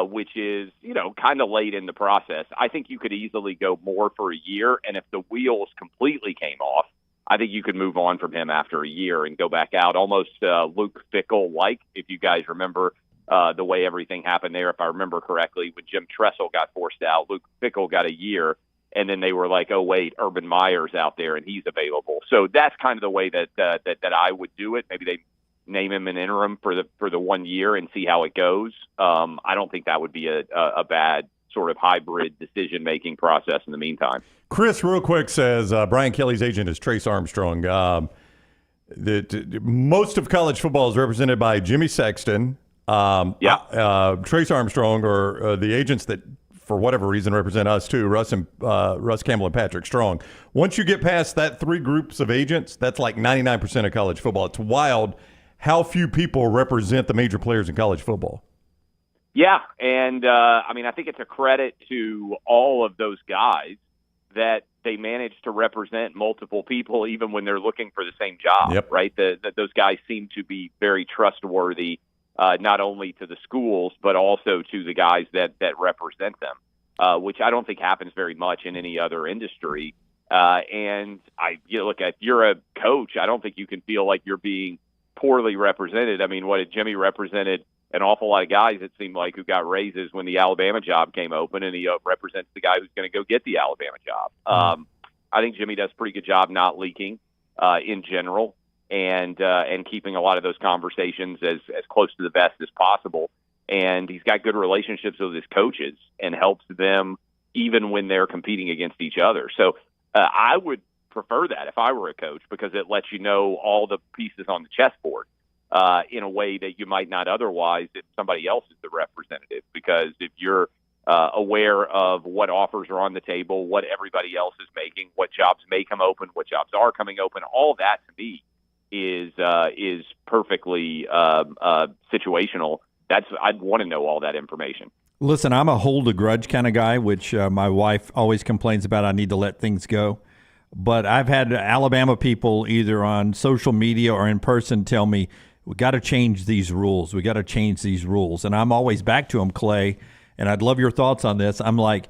S16: which is, kind of late in the process. I think you could easily go more for a year, and if the wheels completely came off, I think you could move on from him after a year and go back out, almost Luke Fickell-like, if you guys remember the way everything happened there. If I remember correctly, when Jim Tressel got forced out, Luke Fickell got a year, and then they were like, oh, wait, Urban Meyer's out there, and he's available. So that's kind of the way that I would do it. Maybe they name him an interim for the 1 year and see how it goes. I don't think that would be a bad sort of hybrid decision-making process in the meantime.
S8: Chris, real quick, says Brian Kelly's agent is Trace Armstrong. Most of college football is represented by Jimmy Sexton. Trace Armstrong, or the agents that, for whatever reason, represent us too, Russ Campbell and Patrick Strong. Once you get past that 3 groups of agents, that's like 99% of college football. It's wild how few people represent the major players in college football.
S16: Yeah, and I think it's a credit to all of those guys that they manage to represent multiple people even when they're looking for the same job, right? Those guys seem to be very trustworthy, not only to the schools, but also to the guys that represent them, which I don't think happens very much in any other industry. And look, if you're a coach, I don't think you can feel like you're being poorly represented. I mean, Jimmy represented an awful lot of guys, it seemed like, who got raises when the Alabama job came open, and he represents the guy who's going to go get the Alabama job. I think Jimmy does a pretty good job not leaking in general, and keeping a lot of those conversations as close to the vest as possible. And he's got good relationships with his coaches and helps them even when they're competing against each other. So I would prefer that if I were a coach, because it lets you know all the pieces on the chessboard in a way that you might not otherwise if somebody else is the representative. Because if you're aware of what offers are on the table, what everybody else is making, what jobs may come open, what jobs are coming open, all that to me is perfectly situational. I'd want to know all that information.
S1: Listen, I'm a hold a grudge kind of guy, which my wife always complains about. I need to let things go. But I've had Alabama people either on social media or in person tell me, we got to change these rules. We got to change these rules. And I'm always back to them, Clay, and I'd love your thoughts on this. I'm like,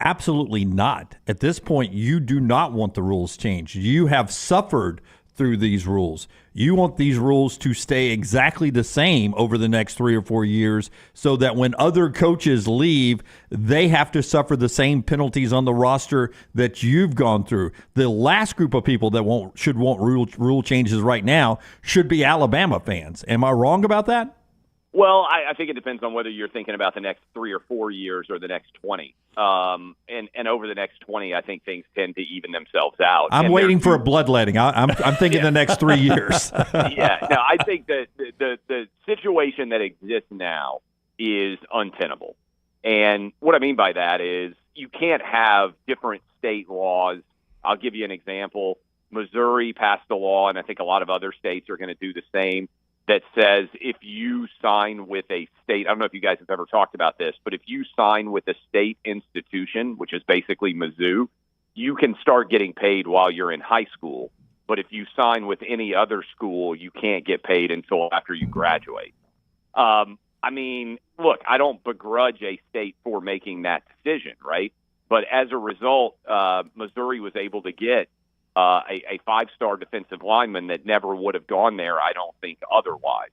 S1: absolutely not. At this point, you do not want the rules changed. You have suffered through these rules. You want these rules to stay exactly the same over the next 3 or 4 years so that when other coaches leave, they have to suffer the same penalties on the roster that you've gone through. The last group of people that should want rule changes right now should be Alabama fans. Am I wrong about that?
S16: Well, I think it depends on whether you're thinking about the next 3 or 4 years or the next 20. And over the next 20, I think things tend to even themselves out.
S1: I'm waiting for a bloodletting. I'm thinking the next 3 years.
S16: Yeah. No, I think that the situation that exists now is untenable. And what I mean by that is you can't have different state laws. I'll give you an example. Missouri passed a law, and I think a lot of other states are going to do the same, that says if you sign with a state, I don't know if you guys have ever talked about this, but if you sign with a state institution, which is basically Mizzou, you can start getting paid while you're in high school. But if you sign with any other school, you can't get paid until after you graduate. I mean, look, I don't begrudge a state for making that decision, right? But as a result, Missouri was able to get a 5-star defensive lineman that never would have gone there, I don't think, otherwise.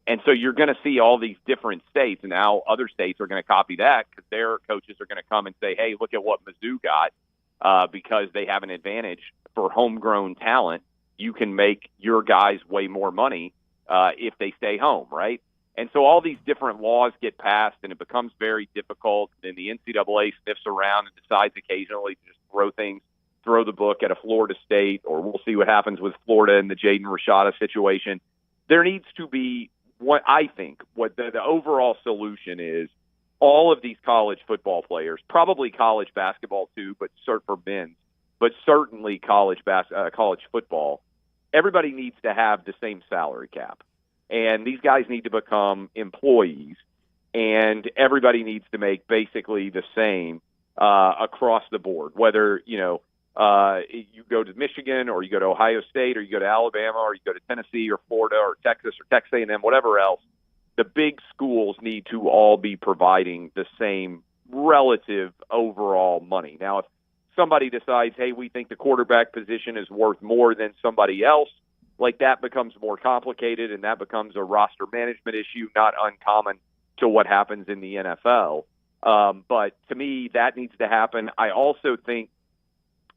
S16: And so you're going to see all these different states, and now other states are going to copy that because their coaches are going to come and say, hey, look at what Mizzou got, because they have an advantage for homegrown talent. You can make your guys way more money if they stay home, right? And so all these different laws get passed, and it becomes very difficult. And the NCAA sniffs around and decides occasionally to just throw the book at a Florida State, or we'll see what happens with Florida and the Jaden Rashada situation. There needs to be what the overall solution is. All of these college football players, probably college basketball too, but for men's, but certainly college football, everybody needs to have the same salary cap. And these guys need to become employees, and everybody needs to make basically the same across the board, whether, you go to Michigan or you go to Ohio State or you go to Alabama or you go to Tennessee or Florida or Texas or Texas A&M, whatever else. The big schools need to all be providing the same relative overall money. Now, if somebody decides, hey, we think the quarterback position is worth more than somebody else, like that becomes more complicated, and that becomes a roster management issue, not uncommon to what happens in the NFL. But to me, that needs to happen. I also think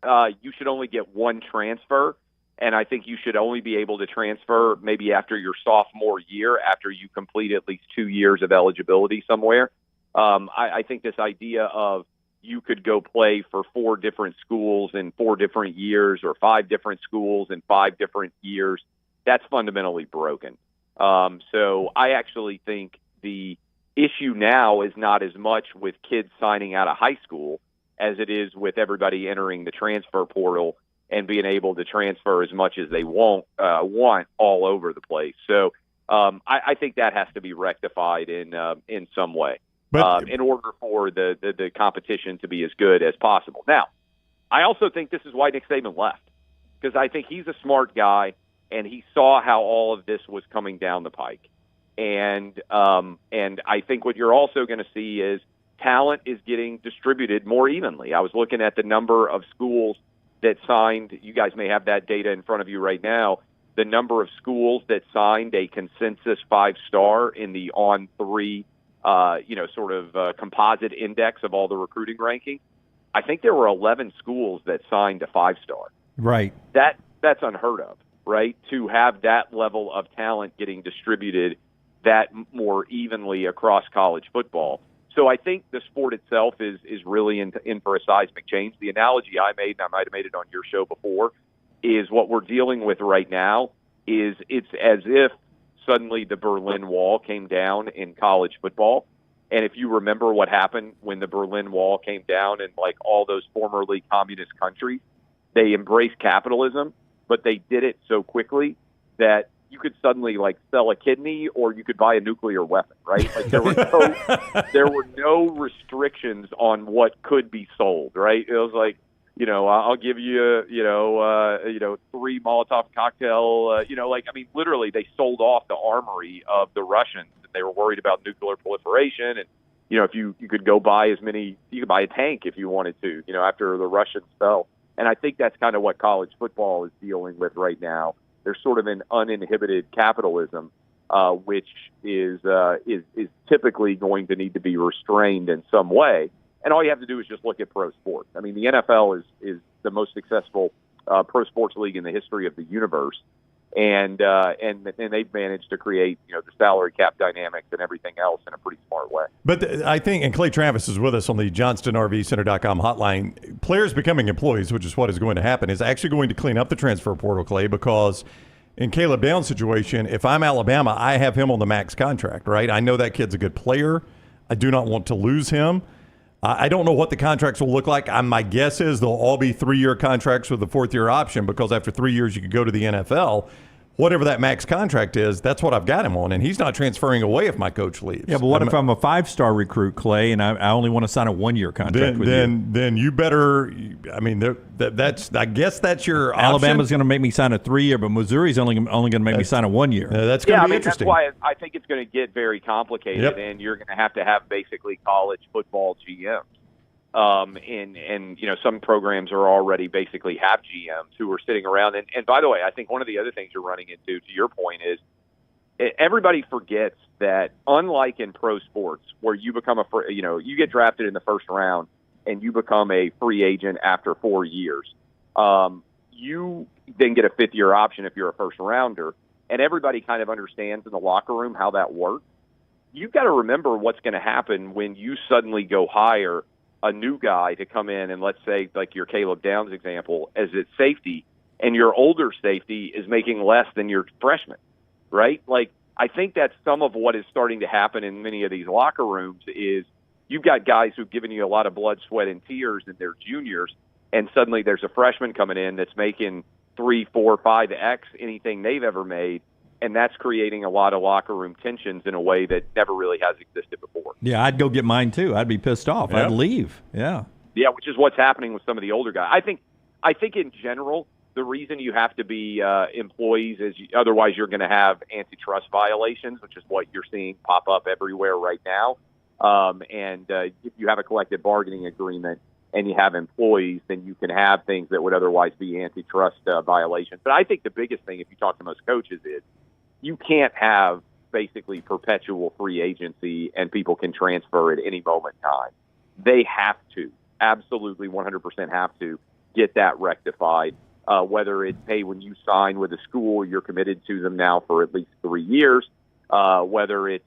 S16: you should only get one transfer, and I think you should only be able to transfer maybe after your sophomore year, after you complete at least 2 years of eligibility somewhere. I think this idea of you could go play for 4 different schools in 4 different years or 5 different schools in 5 different years, that's fundamentally broken. So I actually think the issue now is not as much with kids signing out of high school as it is with everybody entering the transfer portal and being able to transfer as much as they want all over the place. So I think that has to be rectified in some way. In order for the competition to be as good as possible. Now, I also think this is why Nick Saban left, because I think he's a smart guy, and he saw how all of this was coming down the pike. And I think what you're also going to see is talent is getting distributed more evenly. I was looking at the number of schools that signed. You guys may have that data in front of you right now. The number of schools that signed a consensus 5-star in the On3 composite index of all the recruiting ranking. I think there were 11 schools that signed a 5-star.
S1: Right.
S16: That's unheard of, right? To have that level of talent getting distributed that more evenly across college football. So I think the sport itself is really in for a seismic change. The analogy I made, and I might have made it on your show before, is what we're dealing with right now is it's as if suddenly the Berlin Wall came down in college football. And if you remember what happened when the Berlin Wall came down in like all those formerly communist countries, they embraced capitalism, but they did it so quickly that you could suddenly like sell a kidney or you could buy a nuclear weapon, right? Like there were no restrictions on what could be sold, right? It was like, I'll give you, 3 Molotov cocktail, literally they sold off the armory of the Russians. They were worried about nuclear proliferation. And, if you could go buy you could buy a tank if you wanted to, after the Russians fell. And I think that's kind of what college football is dealing with right now. There's sort of an uninhibited capitalism, which is typically going to need to be restrained in some way. And all you have to do is just look at pro sports. I mean, the NFL is the most successful pro sports league in the history of the universe, and they've managed to create the salary cap dynamics and everything else in a pretty smart way.
S8: But I think, and Clay Travis is with us on the JohnstonRVCenter.com hotline. Players becoming employees, which is what is going to happen, is actually going to clean up the transfer portal, Clay, because in Caleb Downs' situation, if I'm Alabama, I have him on the max contract, right? I know that kid's a good player. I do not want to lose him. I don't know what the contracts will look like. My guess is they'll all be 3-year contracts with a 4th-year option, because after 3 years you could go to the NFL. Whatever that max contract is, that's what I've got him on, and he's not transferring away if my coach leaves.
S1: Yeah, but what if I'm a 5-star recruit, Clay, and I only want to sign a 1-year contract with you?
S8: Then you better. I mean, I guess that's your option.
S1: Alabama's going to make me sign a 3-year, but Missouri's only going to make me sign a 1-year.
S8: That's going to be interesting.
S16: That's why I think it's going to get very complicated, and you're going to have basically college football GMs. And some programs are already basically have GMs who are sitting around. And by the way, I think one of the other things you're running into, to your point, is everybody forgets that unlike in pro sports where you become you get drafted in the first round and you become a free agent after 4 years, you then get a 5th-year option if you're a first rounder. And everybody kind of understands in the locker room how that works. you've got to remember what's going to happen when you suddenly go hire a new guy to come in and, let's say, like your Caleb Downs example, as its safety, and your older safety is making less than your freshman, right? Like, I think that's some of what is starting to happen in many of these locker rooms is you've got guys who've given you a lot of blood, sweat, and tears, and they're juniors, and suddenly there's a freshman coming in that's making 3, 4, 5x anything they've ever made, and that's creating a lot of locker room tensions in a way that never really has existed before.
S1: Yeah, I'd go get mine too. I'd be pissed off.
S8: Yep.
S1: I'd leave. Yeah.
S16: Yeah, which is what's happening with some of the older guys. I think in general, the reason you have to be employees is otherwise you're going to have antitrust violations, which is what you're seeing pop up everywhere right now. And if you have a collective bargaining agreement and you have employees, then you can have things that would otherwise be antitrust violations. But I think the biggest thing, if you talk to most coaches, is you can't have basically perpetual free agency and people can transfer at any moment in time. They have to, absolutely 100% have to get that rectified. Whether it's, hey, when you sign with a school, you're committed to them now for at least 3 years. Whether it's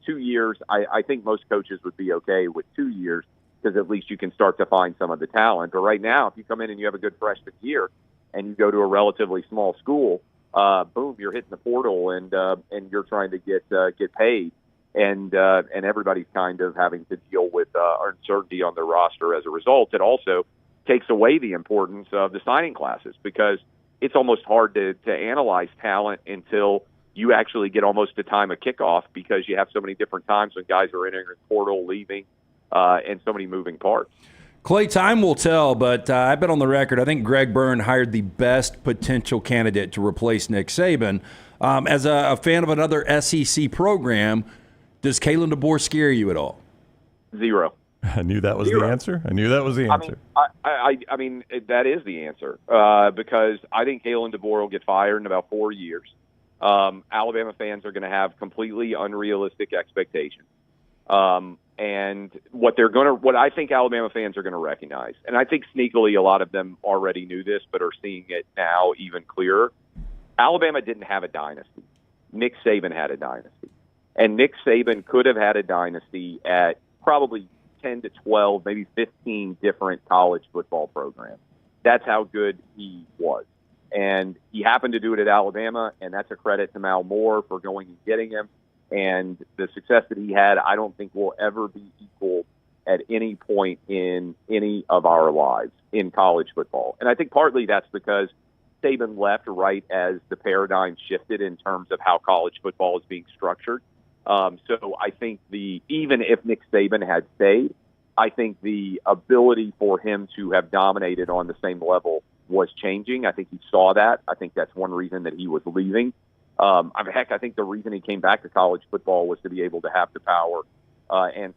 S16: 2 years, I think most coaches would be okay with 2 years because at least you can start to find some of the talent. But right now, if you come in and you have a good freshman year and you go to a relatively small school, boom, you're hitting the portal and you're trying to get paid, and everybody's kind of having to deal with uncertainty on their roster as a result. It also takes away the importance of the signing classes because it's almost hard to analyze talent until you actually get almost to time of kickoff because you have so many different times when guys are entering the portal, leaving, and so many moving parts.
S2: Clay, time will tell, but I've been on the record. I think Greg Byrne hired the best potential candidate to replace Nick Saban. As a fan of another SEC program, does Kalen DeBoer scare you at all?
S16: Zero.
S8: I knew that was the answer. I mean, that is the answer because I think Kalen DeBoer will get fired in about 4 years. Alabama fans are going to have completely unrealistic expectations. And what I think Alabama fans are going to recognize, and I think sneakily a lot of them already knew this but are seeing it now even clearer, Alabama didn't have a dynasty. Nick Saban had a dynasty. And Nick Saban could have had a dynasty at probably 10 to 12, maybe 15 different college football programs. That's how good he was. And he happened to do it at Alabama, and that's a credit to Mal Moore for going and getting him. And the success that he had, I don't think will ever be equal at any point in any of our lives in college football. And I think partly that's because Saban left right as the paradigm shifted in terms of how college football is being structured. So I think even if Nick Saban had stayed, I think the ability for him to have dominated on the same level was changing. I think he saw that. I think that's one reason that he was leaving. I think the reason he came back to college football was to be able to have the power and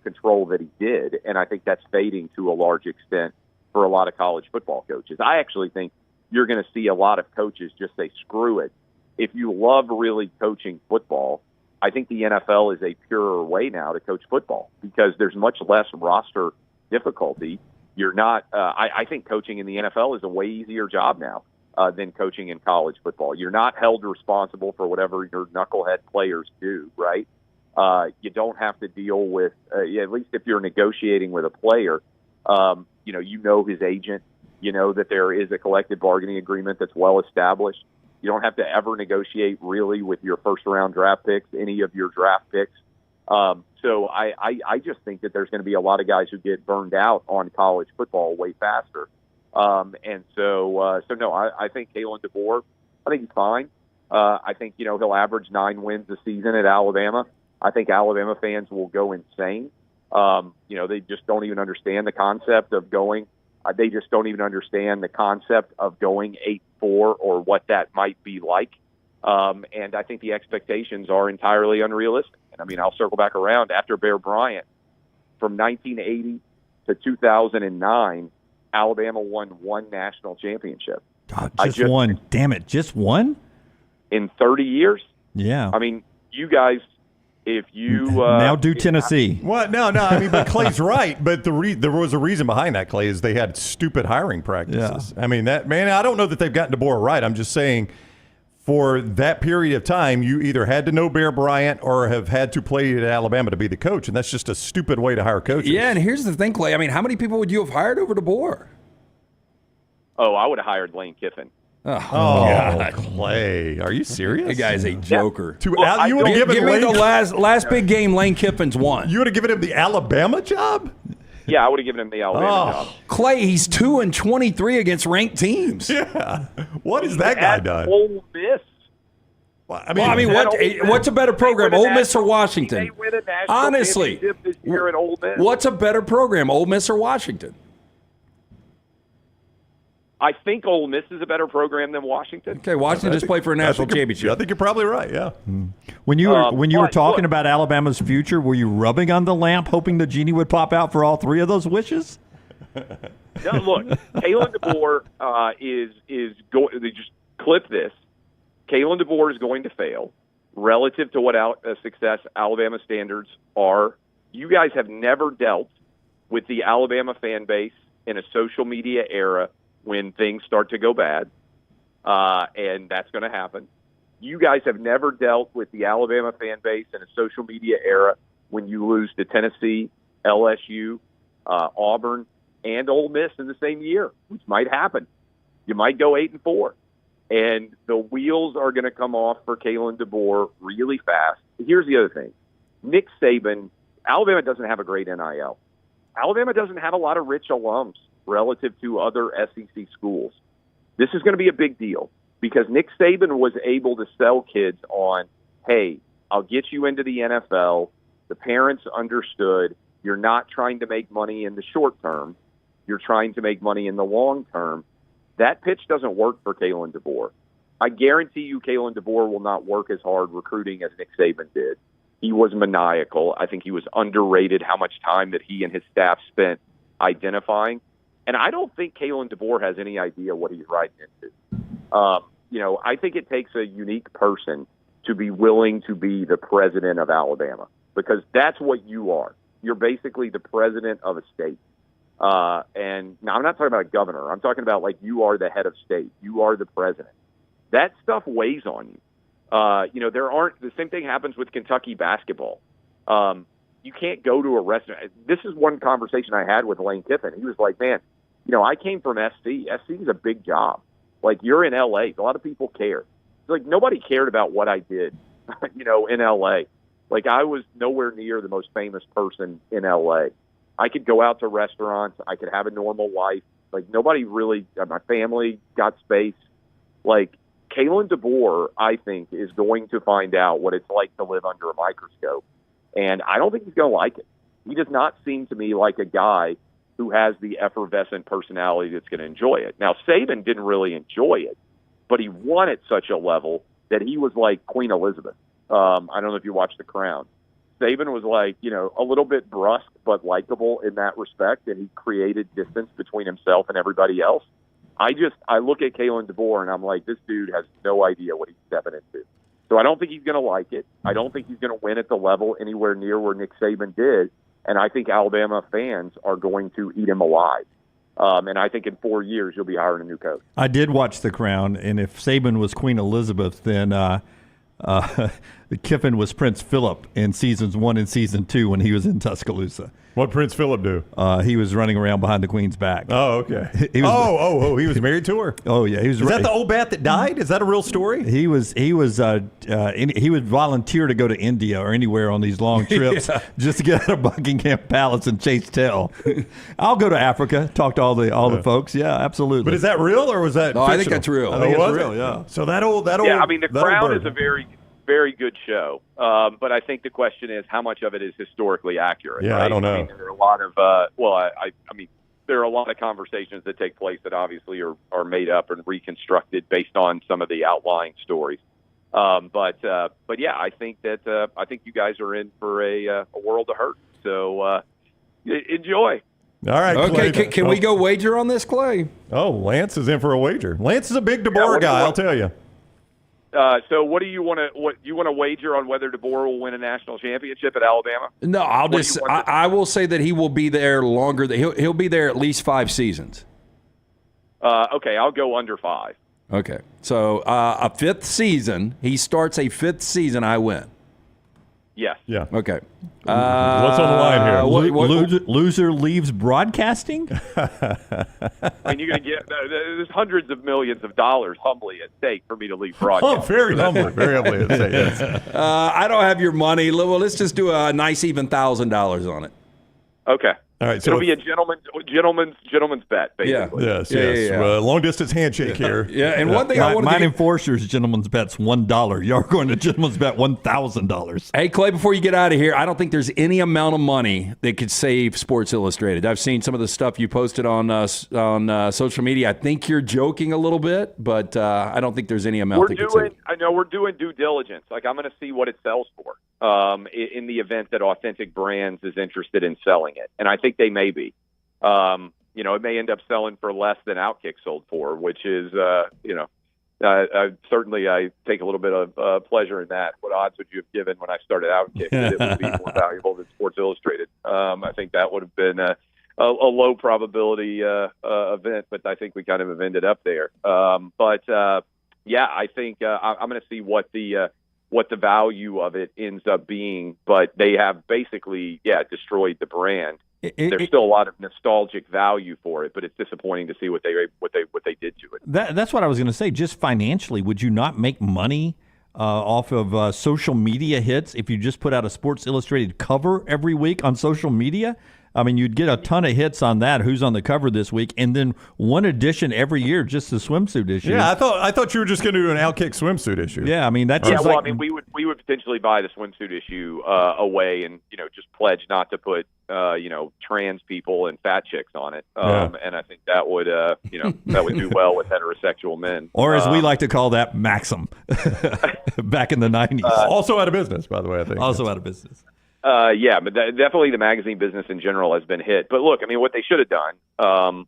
S8: control that he did. And I think that's fading to a large extent for a lot of college football coaches. I actually think you're going to see a lot of coaches just say, screw it. If you love really coaching football, I think the NFL is a purer way now to coach football because there's much less roster difficulty. You're not. I think coaching in the NFL is a way easier job now than coaching in college football. You're not held responsible for whatever your knucklehead players do, right? You don't have to deal with, at least if you're negotiating with a player, you know his agent, you know that there is a collective bargaining agreement that's well established. You don't have to ever negotiate really with your first-round draft picks, any of your draft picks. So I just think that there's going to be a lot of guys who get burned out on college football way faster. So no, I think Kalen DeBoer, I think he's fine. I think, he'll average 9 wins a season at Alabama. I think Alabama fans will go insane. They just don't even understand the concept of going. They just don't even understand the concept of going 8-4 or what that might be like. And I think the expectations are entirely unrealistic. And I mean, I'll circle back around after Bear Bryant from 1980 to 2009, Alabama won 1 national championship.
S1: God, just one. Damn it. Just one?
S16: In 30 years?
S1: Yeah.
S16: I mean, you guys, if you...
S1: now do Tennessee.
S8: Well, no. I mean, but Clay's right. But there was a reason behind that, Clay, is they had stupid hiring practices. Yeah. I mean, I don't know that they've gotten DeBoer right. I'm just saying for that period of time, you either had to know Bear Bryant or have had to play at Alabama to be the coach, and that's just a stupid way to hire coaches.
S2: Yeah, and here's the thing, Clay. I mean, how many people would you have hired over DeBoer?
S16: Oh, I would have hired Lane Kiffin.
S8: Oh, God. Clay. Are you serious?
S2: That guy's a joker.
S16: Well,
S8: you would have given
S2: give me the last big game Lane Kiffin's won.
S8: You would have given him the Alabama job?
S16: Yeah, I would have given him the Alabama job.
S2: Clay, he's 2-23 against ranked teams.
S8: Yeah. What has that guy done?
S16: Ole Miss.
S2: What's a better program, Ole Miss or Washington?
S16: They win a national
S2: Honestly,
S16: championship this year at Ole Miss.
S2: What's a better program, Ole Miss or Washington?
S16: I think Ole Miss is a better program than Washington.
S2: Okay, Washington just played for a national championship.
S8: I think you're probably right, yeah.
S9: When you were talking about Alabama's future, were you rubbing on the lamp hoping the genie would pop out for all three of those wishes?
S16: No, look, Kalen DeBoer is going. They just clip this. Kalen DeBoer is going to fail relative to what success Alabama standards are. You guys have never dealt with the Alabama fan base in a social media era when things start to go bad, and that's going to happen. You guys have never dealt with the Alabama fan base in a social media era when you lose to Tennessee, LSU, Auburn, and Ole Miss in the same year, which might happen. You might go 8-4, and the wheels are going to come off for Kalen DeBoer really fast. Here's the other thing. Nick Sabin, Alabama doesn't have a great NIL. Alabama doesn't have a lot of rich alums relative to other SEC schools. This is going to be a big deal because Nick Saban was able to sell kids on, hey, I'll get you into the NFL. The parents understood you're not trying to make money in the short term. You're trying to make money in the long term. That pitch doesn't work for Kalen DeBoer. I guarantee you Kalen DeBoer will not work as hard recruiting as Nick Saban did. He was maniacal. I think he was underrated how much time that he and his staff spent identifying. And I don't think Kalen DeBoer has any idea what he's riding into. I think it takes a unique person to be willing to be the president of Alabama because that's what you are. You're basically the president of a state. And now I'm not talking about a governor. I'm talking about like you are the head of state. You are the president. That stuff weighs on you. The same thing happens with Kentucky basketball. You can't go to a restaurant. This is one conversation I had with Lane Kiffin. He was like, man, I came from SC. SC is a big job. Like, you're in L.A. A lot of people care. It's like, nobody cared about what I did, in L.A. Like, I was nowhere near the most famous person in L.A. I could go out to restaurants. I could have a normal life. Like, nobody really – my family got space. Like, Kalen DeBoer, I think, is going to find out what it's like to live under a microscope. And I don't think he's going to like it. He does not seem to me like a guy who has the effervescent personality that's going to enjoy it. Now, Sabin didn't really enjoy it, but he won at such a level that he was like Queen Elizabeth. I don't know if you watched The Crown. Sabin was like, a little bit brusque but likable in that respect, and he created distance between himself and everybody else. I look at Kalen DeBoer, and I'm like, this dude has no idea what he's stepping into. So I don't think he's going to like it. I don't think he's going to win at the level anywhere near where Nick Saban did. And I think Alabama fans are going to eat him alive. And I think in 4 years, you'll be hiring a new coach.
S9: I did watch The Crown, and if Sabin was Queen Elizabeth, then Kiffin was Prince Philip in seasons 1 and season 2 when he was in Tuscaloosa.
S8: What Prince Philip do?
S9: He was running around behind the Queen's back.
S8: Oh, okay. He was married to her?
S9: Oh, yeah.
S8: Is that the old bat that died? Is that a real story?
S9: He would volunteer to go to India or anywhere on these long trips just to get out of Buckingham Palace and chase tail. I'll go to Africa, talk to all the folks. Yeah, absolutely.
S8: But is that real or was that fictional?
S2: I think that's real.
S8: I think it's real, yeah. So that old
S16: yeah, I mean, The Crown is a very, very good show. But I think the question is how much of it is historically accurate.
S8: Yeah,
S16: right?
S8: I don't know.
S16: I mean, there are a lot of there are a lot of conversations that take place that obviously are made up and reconstructed based on some of the outlying stories. But yeah, I think you guys are in for a world of hurt. So enjoy.
S8: All right.
S2: Okay.
S8: Clay.
S2: Can we go wager on this, Clay?
S8: Oh, Lance is in for a wager. Lance is a big DeBoer guy. I'll tell you.
S16: So what do you want to wager on whether DeBoer will win a national championship at Alabama?
S2: No, I will say that he will be there longer. He'll be there at least 5 seasons.
S16: Okay, I'll go under 5.
S2: Okay. So a fifth season, he starts a fifth season, I win.
S16: Yes.
S8: Yeah.
S2: Okay.
S8: What's on the line here?
S1: Loser leaves broadcasting?
S16: I mean, you're going to get there's hundreds of millions of dollars humbly at stake for me to leave broadcasting.
S8: Oh, very humbly. Very humbly at stake, yes.
S2: I don't have your money. Well, let's just do a nice even $1,000 on it.
S16: Okay.
S8: All right, so
S16: it'll be a gentleman's bet, basically.
S8: Yeah. Yes. Long distance handshake here.
S2: Yeah, and one thing I want to
S1: Mine enforcers gentleman's bet's $1. You're going to gentleman's bet $1,000.
S2: Hey, Clay, before you get out of here, I don't think there's any amount of money that could save Sports Illustrated. I've seen some of the stuff you posted on social media. I think you're joking a little bit, but I don't think there's any amount that could save.
S16: I know we're doing due diligence. Like, I'm going to see what it sells for in the event that Authentic Brands is interested in selling it. And I think they may be. It may end up selling for less than Outkick sold for, which is, certainly I take a little bit of pleasure in that. What odds would you have given when I started Outkick that it would be more valuable than Sports Illustrated? I think that would have been a low probability event, but I think we kind of have ended up there. I think I'm going to see what the value of it ends up being, but they have basically, destroyed the brand. There's still a lot of nostalgic value for it, but it's disappointing to see what they did to it.
S1: That's what I was going to say. Just financially, would you not make money off of social media hits if you just put out a Sports Illustrated cover every week on social media? I mean, you'd get a ton of hits on that. Who's on the cover this week, and then one edition every year, just the swimsuit issue.
S8: Yeah, I thought you were just going to do an Outkick swimsuit issue.
S1: Yeah, I mean that's
S16: we would potentially buy the swimsuit issue away, and just pledge not to put trans people and fat chicks on it. And I think that would that would do well with heterosexual men,
S1: or as we like to call that, Maxim, back in the 90s.
S8: Also out of business, by the way. I think
S1: also out of business.
S16: But definitely the magazine business in general has been hit. But look, I mean, what they should have done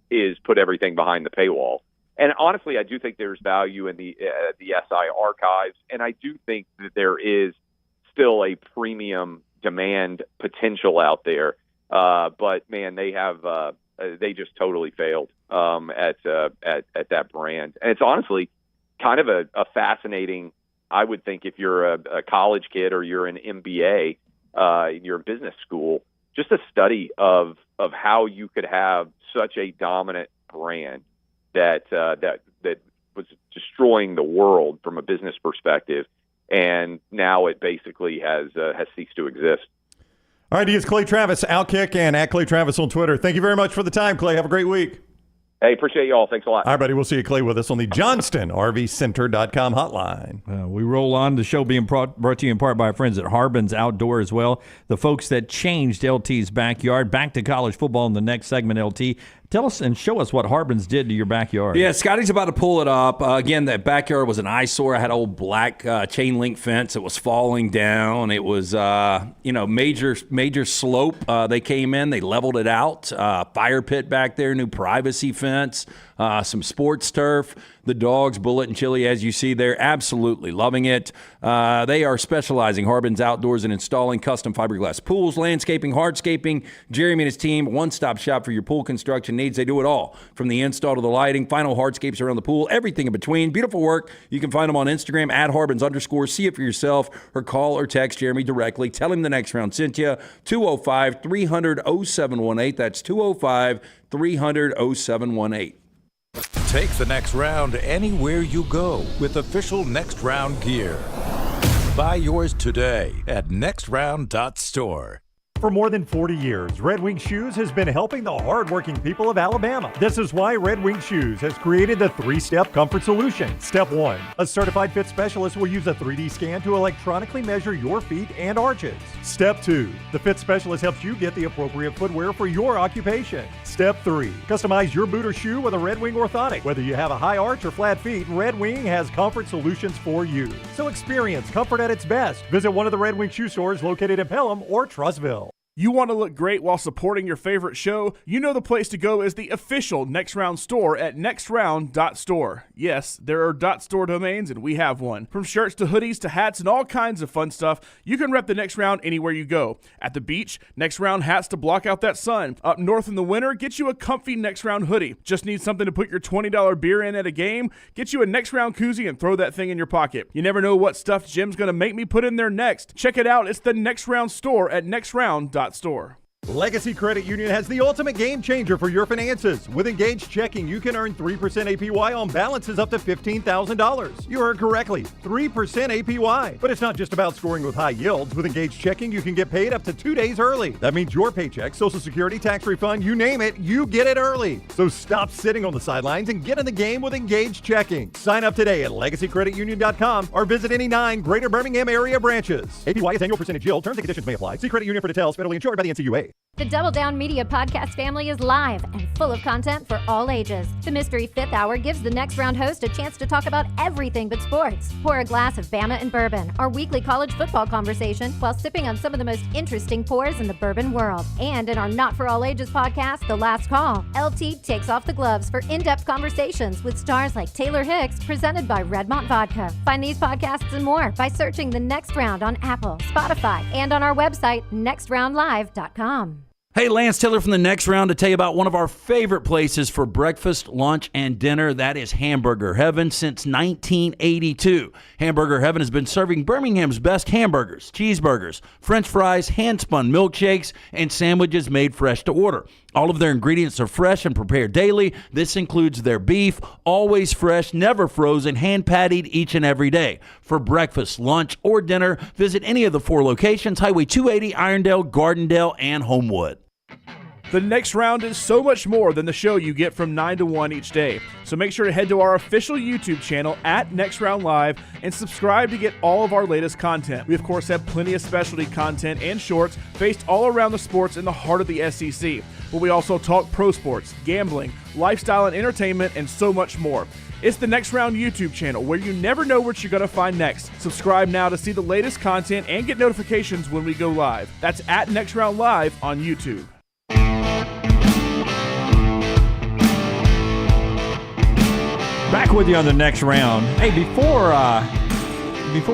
S16: is put everything behind the paywall. And honestly, I do think there's value in the SI archives, and I do think that there is still a premium demand potential out there. But man, they just totally failed at that brand, and it's honestly kind of a fascinating. I would think if you're a college kid or you're an MBA. You're in business school, just a study of how you could have such a dominant brand that was destroying the world from a business perspective, and now it basically has ceased to exist.
S8: All right, he is Clay Travis, Outkick, and at Clay Travis on Twitter. Thank you very much for the time, Clay. Have a great week.
S16: Hey, appreciate you all. Thanks a lot.
S8: All right, buddy. We'll see you, Clay, with us on the JohnstonRVCenter.com hotline.
S1: We roll on. The show being brought to you in part by our friends at Harbin's Outdoor as well. The folks that changed LT's backyard. Back to college football in the next segment, LT. Tell us and show us what Harbin's did to your backyard.
S2: Yeah, Scotty's about to pull it up. Again, that backyard was an eyesore. I had an old black chain link fence. It was falling down. It was, major slope. They came in. They leveled it out. Fire pit back there, new privacy fence, some sports turf. The dogs, Bullet and Chili, as you see, they're absolutely loving it. They are specializing, Harbin's Outdoors, in installing custom fiberglass pools, landscaping, hardscaping. Jeremy and his team, one-stop shop for your pool construction needs. They do it all, from the install to the lighting, final hardscapes around the pool, everything in between. Beautiful work. You can find them on Instagram at Harbins_. See it for yourself, or call or text Jeremy directly. Tell him the next round sent you. 205-300-0718. That's 205-300-0718.
S7: Take the next round anywhere you go with official Next Round gear. Buy yours today at nextround.store.
S17: For more than 40 years, Red Wing Shoes has been helping the hardworking people of Alabama. This is why Red Wing Shoes has created the 3-step comfort solution. Step 1, a certified fit specialist will use a 3D scan to electronically measure your feet and arches. Step 2, the fit specialist helps you get the appropriate footwear for your occupation. Step 3, customize your boot or shoe with a Red Wing orthotic. Whether you have a high arch or flat feet, Red Wing has comfort solutions for you. So experience comfort at its best. Visit one of the Red Wing shoe stores located in Pelham or Trussville.
S6: You want to look great while supporting your favorite show? You know the place to go is the official Next Round store at nextround.store. Yes, there are .store domains, and we have one. From shirts to hoodies to hats and all kinds of fun stuff, you can rep the Next Round anywhere you go. At the beach, Next Round hats to block out that sun. Up north in the winter, get you a comfy Next Round hoodie. Just need something to put your $20 beer in at a game? Get you a Next Round koozie and throw that thing in your pocket. You never know what stuff Jim's going to make me put in there next. Check it out. It's the Next Round store at nextround.store.
S17: Legacy Credit Union has the ultimate game changer for your finances. With Engaged Checking, you can earn 3% APY on balances up to $15,000. You heard correctly, 3% APY. But it's not just about scoring with high yields. With Engaged Checking, you can get paid up to 2 days early. That means your paycheck, Social Security, tax refund, you name it, you get it early. So stop sitting on the sidelines and get in the game with Engaged Checking. Sign up today at legacycreditunion.com or visit any 9 Greater Birmingham area branches. APY is annual percentage yield. Terms and conditions may apply. See Credit Union for details. Federally insured by the NCUA.
S13: The Double Down Media podcast family is live and full of content for all ages. The Mystery Fifth Hour gives the Next Round host a chance to talk about everything but sports. Pour a glass of Bama and bourbon, our weekly college football conversation, while sipping on some of the most interesting pours in the bourbon world. And in our Not For All Ages podcast, The Last Call, LT takes off the gloves for in-depth conversations with stars like Taylor Hicks, presented by Redmont Vodka. Find these podcasts and more by searching The Next Round on Apple, Spotify, and on our website, nextroundlive.com.
S14: Hey, Lance Taylor from the Next Round to tell you about one of our favorite places for breakfast, lunch, and dinner. That is Hamburger Heaven since 1982. Hamburger Heaven has been serving Birmingham's best hamburgers, cheeseburgers, French fries, hand-spun milkshakes, and sandwiches made fresh to order. All of their ingredients are fresh and prepared daily. This includes their beef, always fresh, never frozen, hand-pattied each and every day. For breakfast, lunch, or dinner, visit any of the 4 locations, Highway 280, Irondale, Gardendale, and Homewood.
S6: The Next Round is so much more than the show you get from 9 to 1 each day. So make sure to head to our official YouTube channel at Next Round Live and subscribe to get all of our latest content. We, of course, have plenty of specialty content and shorts based all around the sports in the heart of the SEC. But we also talk pro sports, gambling, lifestyle and entertainment, and so much more. It's the Next Round YouTube channel where you never know what you're going to find next. Subscribe now to see the latest content and get notifications when we go live. That's at Next Round Live on YouTube.
S1: Back with you on the Next Round. Hey, before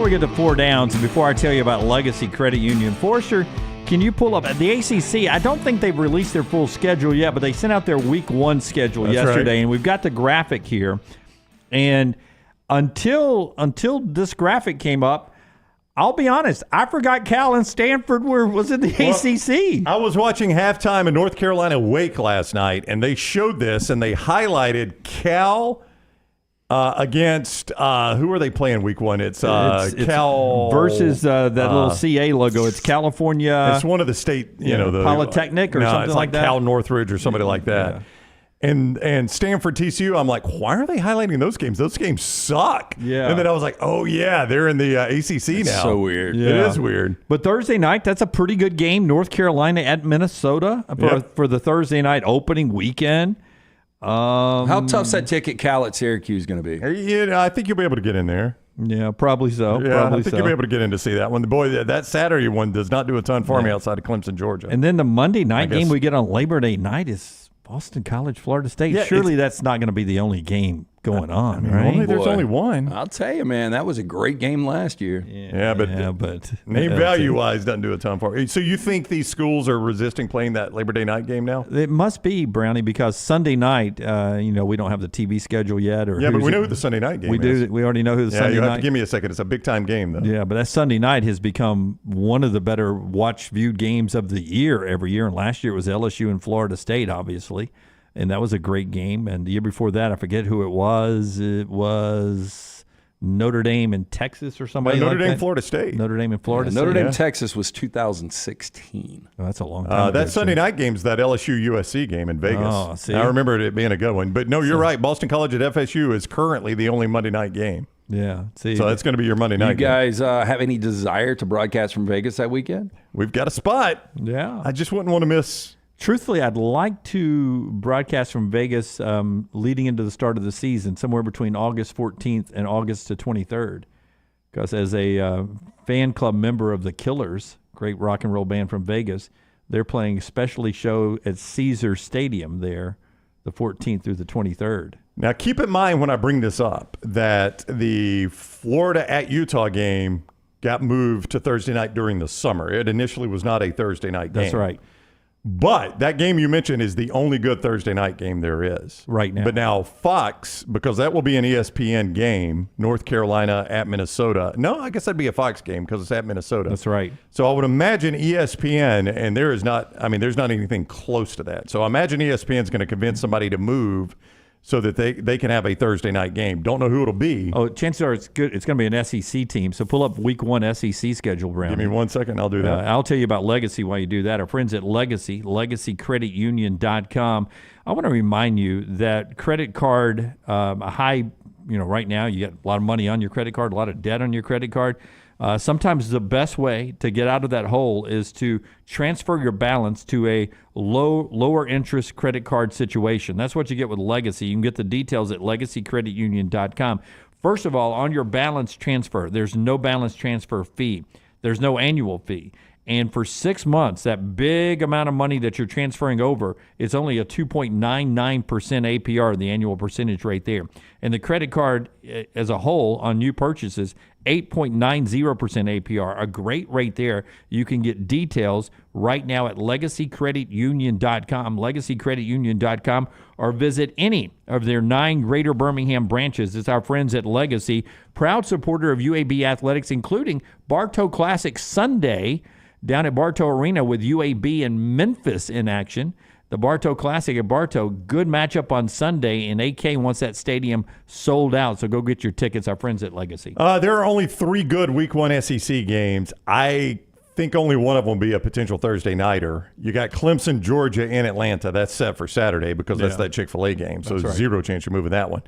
S1: we get to 4 downs and before I tell you about Legacy Credit Union, Forrester, can you pull up the ACC? I don't think they've released their full schedule yet, but they sent out their Week 1 schedule yesterday, right. And we've got the graphic here. And until this graphic came up, I'll be honest, I forgot Cal and Sanford was in the ACC.
S8: I was watching halftime in North Carolina Wake last night, and they showed this, and they highlighted Cal against who are they playing Week 1? It's Cal
S1: versus that little CA logo. It's California.
S8: It's one of the state, the
S1: Polytechnic or something
S8: it's
S1: like that.
S8: Cal Northridge or somebody like that.
S1: Yeah.
S8: And Stanford TCU, I'm like, why are they highlighting those games? Those games suck.
S1: Yeah.
S8: And then I was like, oh yeah, they're in the ACC now.
S2: So weird.
S8: Yeah. It is weird.
S1: But Thursday night, that's a pretty good game. North Carolina at Minnesota for the Thursday night opening weekend.
S2: How tough's that ticket Cal at Syracuse going to be?
S8: I think you'll be able to get in there.
S1: Yeah, probably so.
S8: Yeah, I think you'll be able to get in to see that one. Boy, that Saturday one does not do a ton for me outside of Clemson, Georgia.
S1: And then the Monday night game we get on Labor Day night is Boston College, Florida State.
S8: Yeah,
S1: surely that's not going to be the only game going on, right?
S8: There's only one.
S2: I'll tell you, man, that was a great game last year.
S8: But name value-wise doesn't do a ton for it. So you think these schools are resisting playing that Labor Day night game now?
S1: It must be, Brownie, because Sunday night, we don't have the TV schedule yet. But
S8: we know who the Sunday night game is.
S1: We already know who the Sunday night.
S8: Yeah, you have to give me a second. It's a big-time game, though.
S1: Yeah, but that Sunday night has become one of the better watch-viewed games of the year every year. And last year it was LSU and Florida State, obviously. And that was a great game. And the year before that, I forget who it was. It was Notre Dame in Texas or somebody
S8: Notre Dame,
S1: that.
S8: Florida State.
S1: Notre Dame and Florida State.
S2: Notre Dame, Texas was 2016.
S1: Oh, that's a long time ago.
S8: That Sunday night game's that LSU-USC game in Vegas.
S1: Oh, see?
S8: I remember it being a good one. But no, you're right. Boston College at FSU is currently the only Monday night game.
S1: Yeah. See,
S8: so that's going to be your Monday night
S2: game. You guys have any desire to broadcast from Vegas that weekend?
S8: We've got a spot.
S1: Yeah.
S8: I just wouldn't want to miss...
S1: Truthfully, I'd like to broadcast from Vegas leading into the start of the season, somewhere between August 14th and August the 23rd. Because as a fan club member of the Killers, great rock and roll band from Vegas, They're playing a specialty show at Caesar Stadium there, the 14th through the 23rd.
S8: Now, keep in mind when I bring this up that the Florida at Utah game got moved to Thursday night during the summer. It initially was not a Thursday night game.
S1: That's right.
S8: But that game you mentioned is the only good Thursday night game there is.
S1: Right now.
S8: But now Fox, because that will be an ESPN game, North Carolina at Minnesota. No, I guess that'd be a Fox game because it's at Minnesota.
S1: That's right.
S8: So I would imagine ESPN, and there's not anything close to that. So I imagine ESPN's going to convince somebody to move so that they can have a Thursday night game. Don't know who it'll be.
S1: Oh, chances are it's good. It's going to be an SEC team. So pull up Week 1 SEC schedule, Brown.
S8: Give me 1 second. I'll do that.
S1: I'll tell you about Legacy while you do that. Our friends at Legacy, LegacyCreditUnion.com. I want to remind you that credit card, a high, right now you got a lot of money on your credit card, a lot of debt on your credit card. Sometimes the best way to get out of that hole is to transfer your balance to a lower interest credit card situation. That's what you get with Legacy. You can get the details at LegacyCreditUnion.com. First of all, on your balance transfer, there's no balance transfer fee. There's no annual fee. And for 6 months, that big amount of money that you're transferring over, it's only a 2.99% APR, the annual percentage rate there. And the credit card as a whole on new purchases, 8.90% APR, a great rate there. You can get details right now at LegacyCreditUnion.com, LegacyCreditUnion.com, or visit any of their 9 Greater Birmingham branches. It's our friends at Legacy, proud supporter of UAB athletics, including Bartow Classic Sunday down at Bartow Arena with UAB and Memphis in action. The Bartow Classic at Bartow, good matchup on Sunday, and AK wants that stadium sold out, so go get your tickets, our friends at Legacy.
S8: There are only 3 good Week 1 SEC games. I think only one of them will be a potential Thursday nighter. You got Clemson, Georgia, and Atlanta. That's set for Saturday because that's that Chick-fil-A game, so there's zero chance you're moving that one.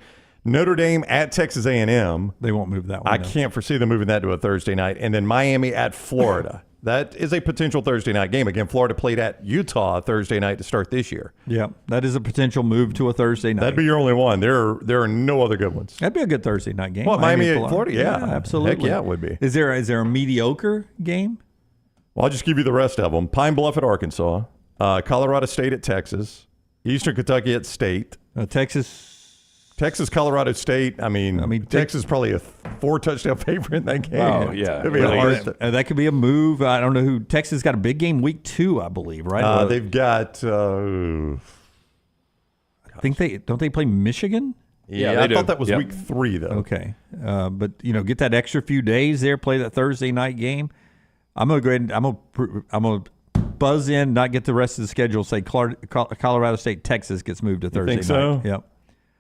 S8: Notre Dame at Texas A&M.
S1: They won't move that one.
S8: I can't foresee them moving that to a Thursday night. And then Miami at Florida. That is a potential Thursday night game. Again, Florida played at Utah Thursday night to start this year.
S1: Yeah, that is a potential move to a Thursday night.
S8: That'd be your only one. There are no other good ones.
S1: That'd be a good Thursday night game.
S8: What, Miami at Florida? Yeah,
S1: absolutely.
S8: Heck yeah, it would be.
S1: Is there a mediocre game?
S8: Well, I'll just give you the rest of them. Pine Bluff at Arkansas, Colorado State at Texas, Eastern Kentucky at State. Texas, Colorado State. I mean, Texas is probably a 4-touchdown favorite in that game.
S2: Oh, yeah.
S1: That could be a move. I don't know who. Texas got a big game Week 2, I believe, right?
S8: They've got.
S1: I think don't they play Michigan?
S8: Yeah, I thought that was Week 3 though.
S1: Okay, but get that extra few days there, play that Thursday night game. I'm gonna go ahead and I'm gonna buzz in, not get the rest of the schedule. Say Colorado State, Texas gets moved to Thursday
S8: night. So?
S1: Yep.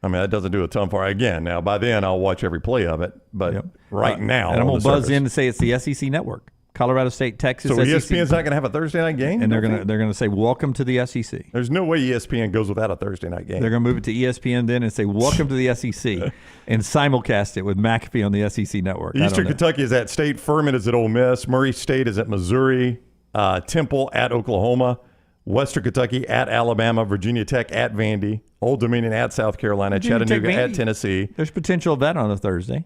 S8: I mean, that doesn't do a ton for it. Again, now by then I'll watch every play of it. But right now,
S1: and I'm gonna buzz in to say it's the SEC network. Colorado State, Texas.
S8: So
S1: SEC.
S8: ESPN's not gonna have a Thursday night game,
S1: and they're gonna say welcome to the SEC.
S8: There's no way ESPN goes without a Thursday night game.
S1: They're gonna move it to ESPN then and say welcome to the SEC, and simulcast it with McAfee on the SEC network.
S8: Eastern Kentucky is at State. Furman is at Ole Miss. Murray State is at Missouri. Temple at Oklahoma. Western Kentucky at Alabama, Virginia Tech at Vandy, Old Dominion at South Carolina, Chattanooga at Tennessee.
S1: There's potential of that on a Thursday.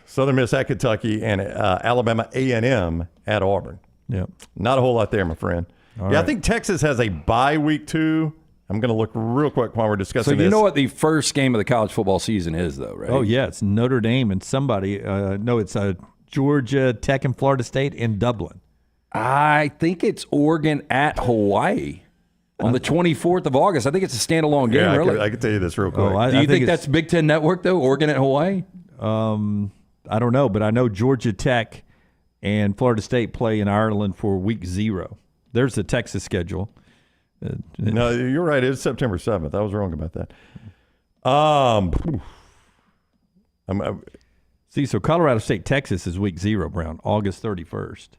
S8: Southern Miss at Kentucky, and Alabama A&M at Auburn.
S1: Yep.
S8: Not a whole lot there, my friend.
S1: All right.
S8: I think Texas has a bye week 2. I'm going to look real quick while we're discussing this.
S2: So you know what the first game of the college football season is, though, right?
S1: Oh, yeah. It's Notre Dame and somebody. It's Georgia Tech and Florida State in Dublin.
S2: I think it's Oregon at Hawaii on the 24th of August. I think it's a standalone game.
S8: Yeah, I can tell you this real quick.
S2: Do you think that's Big Ten Network, though, Oregon at Hawaii?
S1: I don't know, but I know Georgia Tech and Florida State play in Ireland for Week 0. There's the Texas schedule.
S8: No, you're right. It's September 7th. I was wrong about that.
S1: So Colorado State, Texas is Week 0, Brown, August 31st.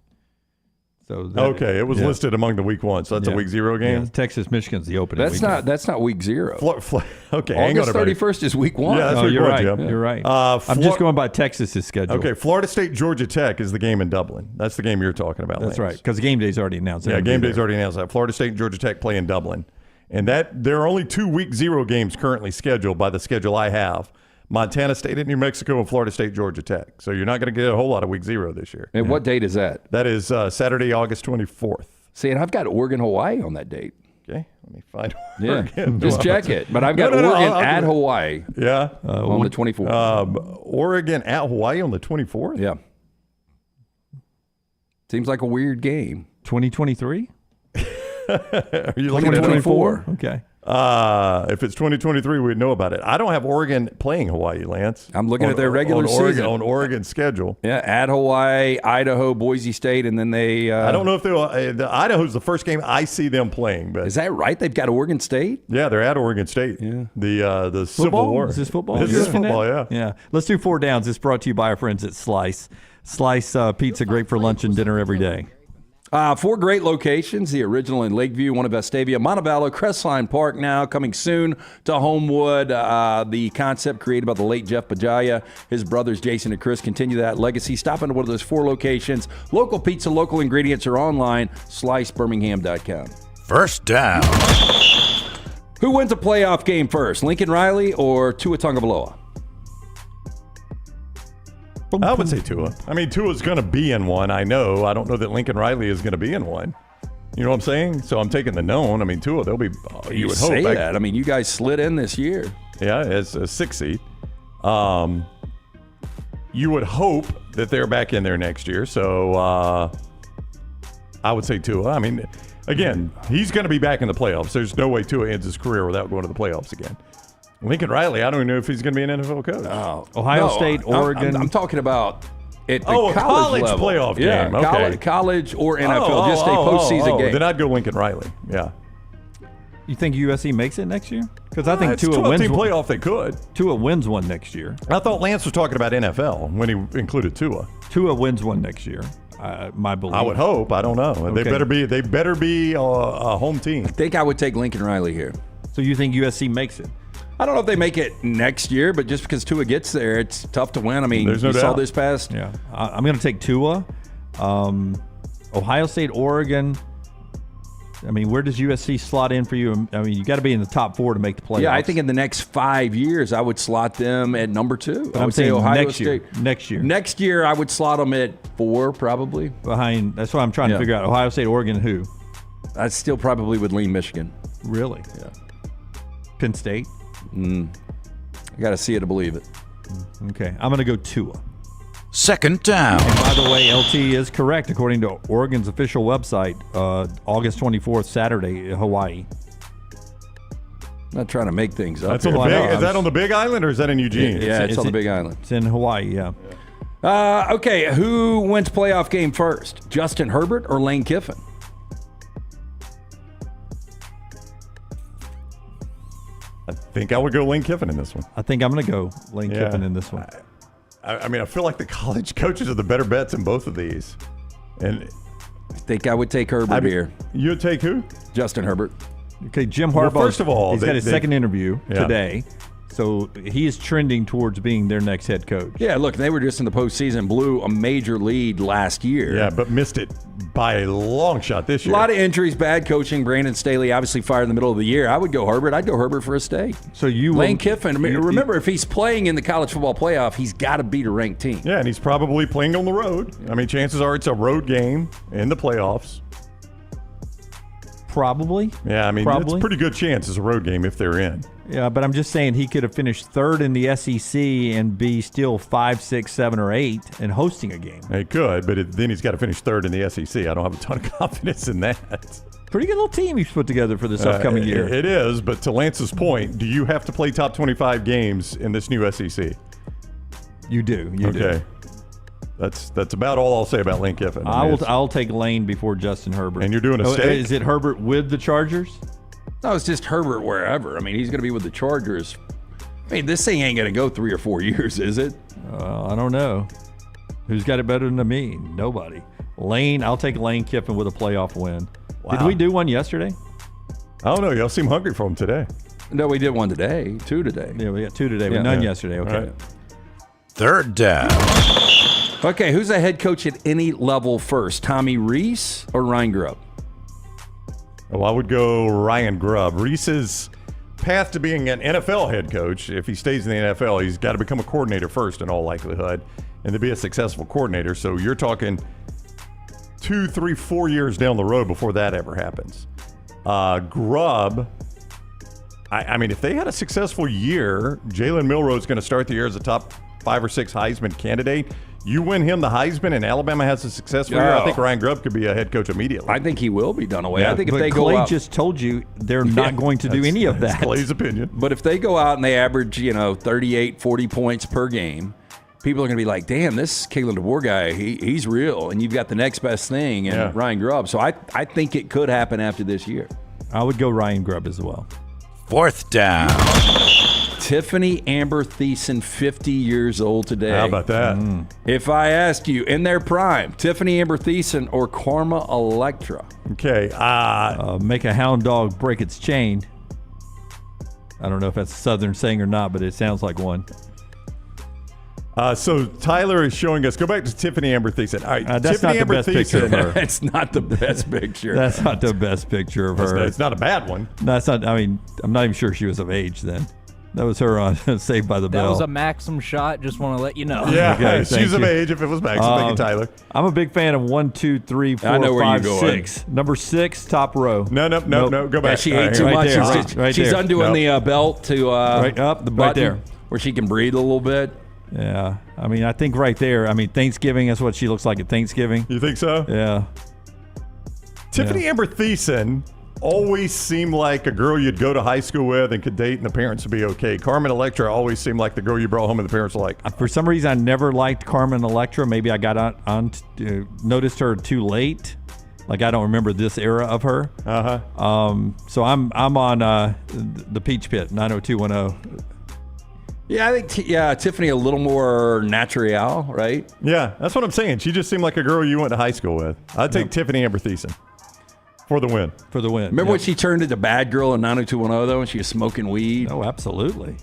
S1: So
S8: it was listed among the Week 1, so that's a Week 0 game.
S1: Yeah, Texas, Michigan's the opening.
S2: That's not Week 0.
S8: Okay,
S2: August 31st is Week 1.
S8: Yeah, that's
S1: you're right.
S8: Jim.
S1: You're right. I'm just going by Texas's schedule.
S8: Okay, Florida State, Georgia Tech is the game in Dublin. That's the game you're talking about.
S1: That's right, because game day's already announced.
S8: Yeah, game day's already announced. Florida State and Georgia Tech play in Dublin, and there are only 2 Week 0 games currently scheduled by the schedule I have. Montana State at New Mexico and Florida State, Georgia Tech. So you're not going to get a whole lot of Week 0 this year.
S2: And what date is that?
S8: That is Saturday, August 24th.
S2: See, and I've got Oregon, Hawaii on that date.
S8: Okay, let me find
S2: Oregon. Just check it. But I've got Oregon at Hawaii.
S8: Yeah.
S2: On the 24th.
S8: Oregon at Hawaii on the 24th?
S2: Yeah.
S1: Seems like a weird game. 2023?
S8: Are you looking at
S1: 2024? Okay.
S8: If it's 2023, we'd know about it. I don't have Oregon playing Hawaii, Lance.
S2: I'm looking at their regular season.
S8: On Oregon's schedule.
S2: Yeah, at Hawaii, Idaho, Boise State, and then they...
S8: I don't know if the Idaho's the first game I see them playing. But
S2: is that right? They've got Oregon State?
S8: Yeah, they're at Oregon State.
S2: Yeah.
S8: The
S1: football?
S8: Civil War.
S1: Is this football?
S8: This is football, yeah.
S1: Yeah. Let's do 4 downs. It's brought to you by our friends at Slice. Slice pizza, great for lunch and dinner every day.
S2: 4 great locations, the original in Lakeview, one in Vestavia, Montevallo, Crestline Park now, coming soon to Homewood. The concept created by the late Jeff Bajaya. His brothers Jason and Chris continue that legacy. Stop into one of those 4 locations. Local pizza, local ingredients are online, slicebirmingham.com.
S7: First down.
S2: Who wins a playoff game first, Lincoln Riley or Tua Tagovailoa?
S8: I would say Tua. I mean, Tua's going to be in one. I know. I don't know that Lincoln Riley is going to be in one. You know what I'm saying? So I'm taking the known. I mean, Tua, they'll be.
S2: You would say hope that. I mean, you guys slid in this year.
S8: Yeah, as a 6 seed. You would hope that they're back in there next year. So I would say Tua. I mean, again, he's going to be back in the playoffs. There's no way Tua ends his career without going to the playoffs again. Lincoln Riley, I don't even know if he's going to be an NFL coach.
S1: Ohio State, Oregon.
S2: I'm talking about at the
S8: college
S2: level.
S8: Playoff game.
S2: Yeah,
S8: Okay.
S2: college or NFL, just a postseason game.
S8: Then I'd go Lincoln Riley. Yeah.
S1: You think USC makes it next year? Because I think
S8: it's
S1: Tua wins one.
S8: playoff. They could.
S1: Tua wins one next year.
S8: I thought Lance was talking about NFL when he included Tua.
S1: Tua wins one next year. My belief.
S8: I would hope. I don't know.
S1: Okay.
S8: They better be a home team.
S2: I think I would take Lincoln Riley here.
S1: So you think USC makes it?
S2: I don't know if they make it next year, but just because Tua gets there, it's tough to win. I mean,
S8: There's no
S2: you saw
S8: doubt.
S2: this past.
S1: Yeah. I'm going to take Tua. Ohio State, Oregon. I mean, where does USC slot in for you? I mean, you got to be in the top 4 to make the playoffs.
S2: Yeah, I think in the next 5 years, I would slot them at number 2.
S1: But
S2: I would say Ohio State.
S1: Next year.
S2: Next year, I would slot them at 4, probably.
S1: Behind. That's what I'm trying to figure out. Ohio State, Oregon, who?
S2: I still probably would lean Michigan.
S1: Really?
S2: Yeah.
S1: Penn State?
S2: I got to see it to believe it.
S1: Okay. I'm going to go Tua.
S7: Second down.
S1: And by the way, LT is correct. According to Oregon's official website, August 24th, Saturday, Hawaii.
S2: Not trying to make things up.
S8: That's on the big, is that on the Big Island or is that in Eugene?
S2: Yeah, it's on the Big Island.
S1: It's in Hawaii, yeah.
S2: Okay, who wins playoff game first? Justin Herbert or Lane Kiffin?
S8: I think I would go Lane Kiffin in this one.
S1: I think I'm going to go Lane Kiffin in this one.
S8: I mean, I feel like the college coaches are the better bets in both of these. And
S2: I think I would take Herbert here.
S8: You would take who?
S2: Justin Herbert.
S1: Okay, Jim Harbaugh.
S8: Well, first of all,
S1: he's got his second interview
S8: Yeah.
S1: today. So he is trending towards being their next head coach.
S2: Yeah, look, they were just in the postseason, blew a major lead last year.
S8: Yeah, but missed it by a long shot this year.
S2: A lot of injuries, bad coaching. Brandon Staley obviously fired in the middle of the year. I would go Herbert. I'd go Herbert for a stake.
S1: So you
S2: Lane Kiffin. I mean, remember, if he's playing in the college football playoff, he's got to beat a ranked team.
S8: Yeah, and he's probably playing on the road. I mean, chances are it's a road game in the playoffs.
S1: Probably.
S8: Yeah, I mean, it's a pretty good chance it's a road game if they're in.
S1: Yeah, but I'm just saying he could have finished third in the SEC and be still 5, 6, 7, or 8 and hosting a game.
S8: He could, but then he's got to finish third in the SEC. I don't have a ton of confidence in that.
S1: Pretty good little team he's put together for this upcoming year.
S8: It is, but to Lance's point, do you have to play top 25 games in this new SEC?
S1: You do. You do.
S8: That's about all I'll say about Lane Kiffin.
S1: I'll take Lane before Justin Herbert.
S8: And you're doing a stake?
S1: Is it Herbert with the Chargers?
S2: No, it's just Herbert wherever. I mean, he's going to be with the Chargers. I mean, this thing ain't going to go 3 or 4 years, is it?
S1: I don't know. Who's got it better than me? Nobody. Lane, I'll take Lane Kiffin with a playoff win.
S8: Wow.
S1: Did we do one yesterday?
S8: I don't know. Y'all seem hungry for him today.
S2: No, we did one today. 2 today.
S1: Yeah, we got 2 today. Yeah, none yesterday. Okay.
S8: Right.
S7: Third down.
S2: Okay, who's the head coach at any level first? Tommy Rees or Ryan Grubb?
S8: Well, I would go Ryan Grubb. Reese's path to being an NFL head coach, if he stays in the NFL, he's got to become a coordinator first in all likelihood and to be a successful coordinator. So you're talking 2, 3, 4 years down the road before that ever happens. Grubb, I mean, if they had a successful year, Jalen Milroe is going to start the year as a top 5 or 6 Heisman candidate. You win him the Heisman and Alabama has a successful year, I think Ryan Grubb could be a head coach immediately.
S2: I think he will be done away.
S1: Yeah,
S2: I think if
S1: but
S2: they
S1: Clay
S2: go out,
S1: just told you they're not going to do any of that.
S8: That's Clay's opinion.
S2: But if they go out and they average, 38, 40 points per game, people are going to be like, damn, this Kalen DeBoer guy, he's real. And you've got the next best thing in Ryan Grubb. So I think it could happen after this year.
S1: I would go Ryan Grubb as well.
S7: 4th down.
S2: Tiffany Amber Thiessen, 50 years old today.
S8: How about that?
S2: If I asked you, in their prime, Tiffany Amber Thiessen or Karma Electra?
S8: Okay.
S1: Make a hound dog break its chain. I don't know if that's a Southern saying or not, but it sounds like one.
S8: So Tyler is showing us. Go back to Tiffany Amber Thiessen. All right,
S1: that's
S8: Tiffany
S1: not the best picture of her.
S2: It's not the best picture.
S1: That's not the best picture of her.
S8: It's not a bad one.
S1: No, it's not. I mean, I'm not even sure she was of age then. That was her on Saved by the Bell.
S18: That was a Maxim shot. Just want to let you know.
S8: Yeah,
S1: okay,
S8: she's of age if it was Maxim. Thank you, Tyler.
S1: I'm a big fan of 1, 2, 3, 4,
S2: I know where
S1: 5,
S2: you're going.
S1: 6. Number 6. Top row.
S8: No. Go back.
S2: Yeah, she ate too much. She's
S1: there.
S2: undoing the belt to
S1: right up the
S2: button
S1: right there,
S2: where she can breathe a little bit.
S1: Yeah, I mean, I think right there. I mean, Thanksgiving is what she looks like at Thanksgiving.
S8: You think so?
S1: Yeah.
S8: Tiffany Amber Thiessen always seemed like a girl you'd go to high school with and could date, and the parents would be okay. Carmen Electra always seemed like the girl you brought home and the parents were like.
S1: For some reason, I never liked Carmen Electra. Maybe I got noticed her too late. Like, I don't remember this era of her. So I'm on the Peach Pit 90210.
S2: Yeah, I think Tiffany a little more natural, right?
S8: Yeah, that's what I'm saying. She just seemed like a girl you went to high school with. I'd take Tiffany Amber Thiessen for the win.
S1: For the win.
S2: Remember when she turned into bad girl in 90210 though, when she was smoking weed?
S1: Oh, absolutely.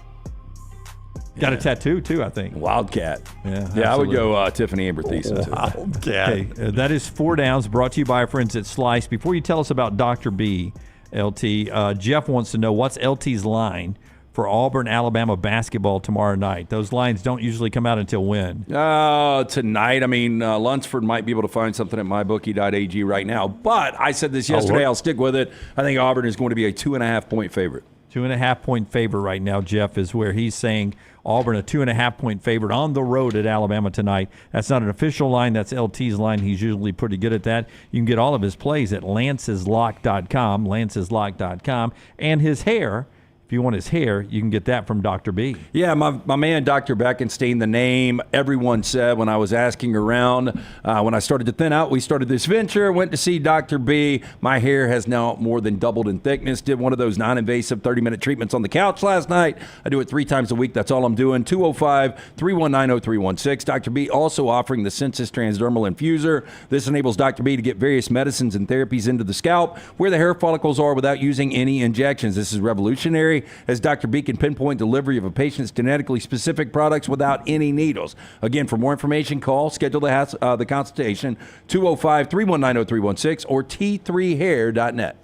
S1: Got a tattoo too, I think.
S2: Wildcat.
S1: Yeah,
S2: I would go Tiffany Amber Thiessen too.
S8: Wildcat.
S1: Okay, that is 4 downs brought to you by our friends at Slice. Before you tell us about Dr. B, LT, Jeff wants to know what's LT's line for Auburn, Alabama basketball tomorrow night. Those lines don't usually come out until when?
S2: Tonight. I mean, Lunsford might be able to find something at mybookie.ag right now. But I said this yesterday. I'll stick with it. I think Auburn is going to be a 2.5-point favorite.
S1: 2.5-point favorite right now, Jeff, is where he's saying Auburn a 2.5-point favorite on the road at Alabama tonight. That's not an official line. That's LT's line. He's usually pretty good at that. You can get all of his plays at lanceslock.com, lanceslock.com, and his hair. If you want his hair, you can get that from Dr. B.
S2: Yeah, my man, Dr. Beckenstein, the name everyone said when I was asking around. When I started to thin out, we started this venture, went to see Dr. B. My hair has now more than doubled in thickness. Did one of those non-invasive 30-minute treatments on the couch last night. I do it 3 times a week. That's all I'm doing. 205-319-0316. Dr. B also offering the Sensus Transdermal Infuser. This enables Dr. B to get various medicines and therapies into the scalp where the hair follicles are without using any injections. This is revolutionary, as Dr. B can pinpoint delivery of a patient's genetically specific products without any needles. Again, for more information, call, schedule the consultation, 205-319-0316 or t3hair.net.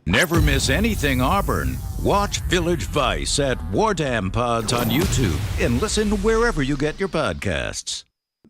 S7: Never miss anything Auburn. Watch Village Vice at Wardam Pods on YouTube and listen wherever you get your podcasts.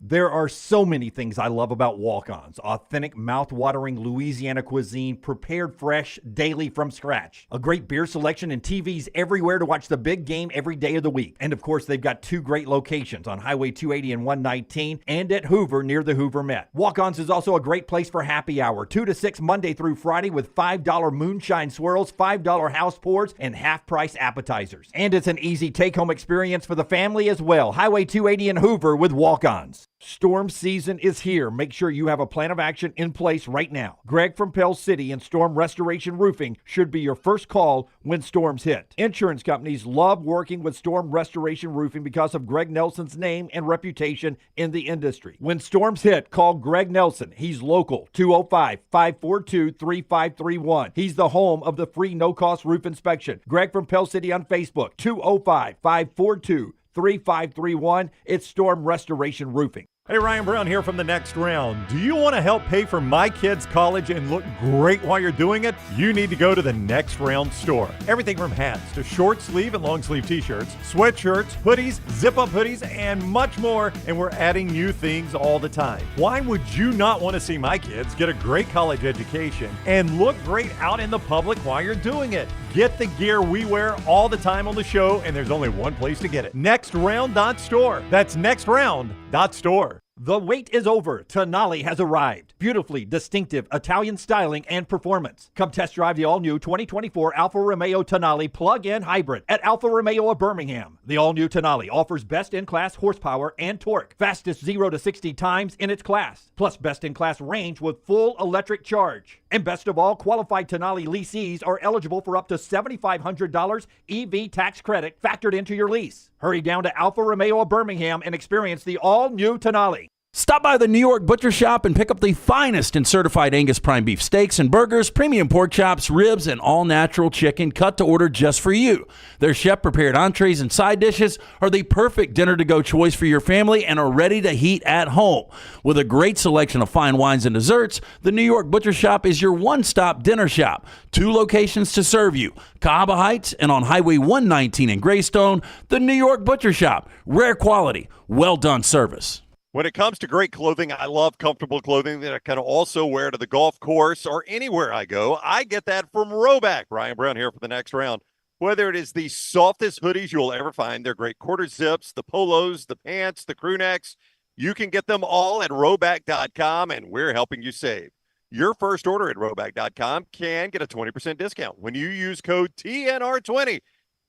S9: There are so many things I love about walk-ons. Authentic, mouth-watering Louisiana cuisine prepared fresh daily from scratch. A great beer selection and TVs everywhere to watch the big game every day of the week. And of course, they've got 2 great locations on Highway 280 and 119 and at Hoover near the Hoover Met. Walk-ons is also a great place for happy hour, 2 to 6 Monday through Friday with $5 moonshine swirls, $5 house pours, and half-price appetizers. And it's an easy take-home experience for the family as well. Highway 280 and Hoover with walk-ons. Storm season is here. Make sure you have a plan of action in place right now. Greg from Pell City and Storm Restoration Roofing should be your first call when storms hit. Insurance companies love working with Storm Restoration Roofing because of Greg Nelson's name and reputation in the industry. When storms hit, call Greg Nelson. He's local, 205-542-3531. He's the home of the free no-cost roof inspection. Greg from Pell City on Facebook, 205-542-3531. It's Storm Restoration Roofing.
S17: Hey, Ryan Brown here from The Next Round. Do you want to help pay for my kids' college and look great while you're doing it? You need to go to The Next Round store. Everything from hats to short sleeve and long sleeve t-shirts, sweatshirts, hoodies, zip-up hoodies, and much more. And we're adding new things all the time. Why would you not want to see my kids get a great college education and look great out in the public while you're doing it? Get the gear we wear all the time on the show, and there's only one place to get it. NextRound.store. That's NextRound.store.
S9: The wait is over. Tonali has arrived. Beautifully distinctive Italian styling and performance. Come test drive the all-new 2024 Alfa Romeo Tonali plug-in hybrid at Alfa Romeo of Birmingham. The all-new Tonali offers best-in-class horsepower and torque, fastest 0 to 60 times in its class, plus best-in-class range with full electric charge. And best of all, qualified Tonali leasees are eligible for up to $7,500 EV tax credit factored into your lease. Hurry down to Alfa Romeo of Birmingham and experience the all-new Tonali.
S14: Stop by the New York Butcher Shop and pick up the finest in certified Angus prime beef steaks and burgers, premium pork chops, ribs, and all-natural chicken cut to order just for you. Their chef-prepared entrees and side dishes are the perfect dinner-to-go choice for your family and are ready to heat at home. With a great selection of fine wines and desserts, the New York Butcher Shop is your one-stop dinner shop. 2 locations to serve you, Cahaba Heights and on Highway 119 in Greystone. The New York Butcher Shop. Rare quality, well-done service.
S10: When it comes to great clothing, I love comfortable clothing that I can also wear to the golf course or anywhere I go. I get that from Roback. Ryan Brown here for The Next Round. Whether it is the softest hoodies you'll ever find, they're great quarter zips, the polos, the pants, the crew necks, you can get them all at Roback.com, and we're helping you save. Your first order at Roback.com can get a 20% discount when you use code TNR20.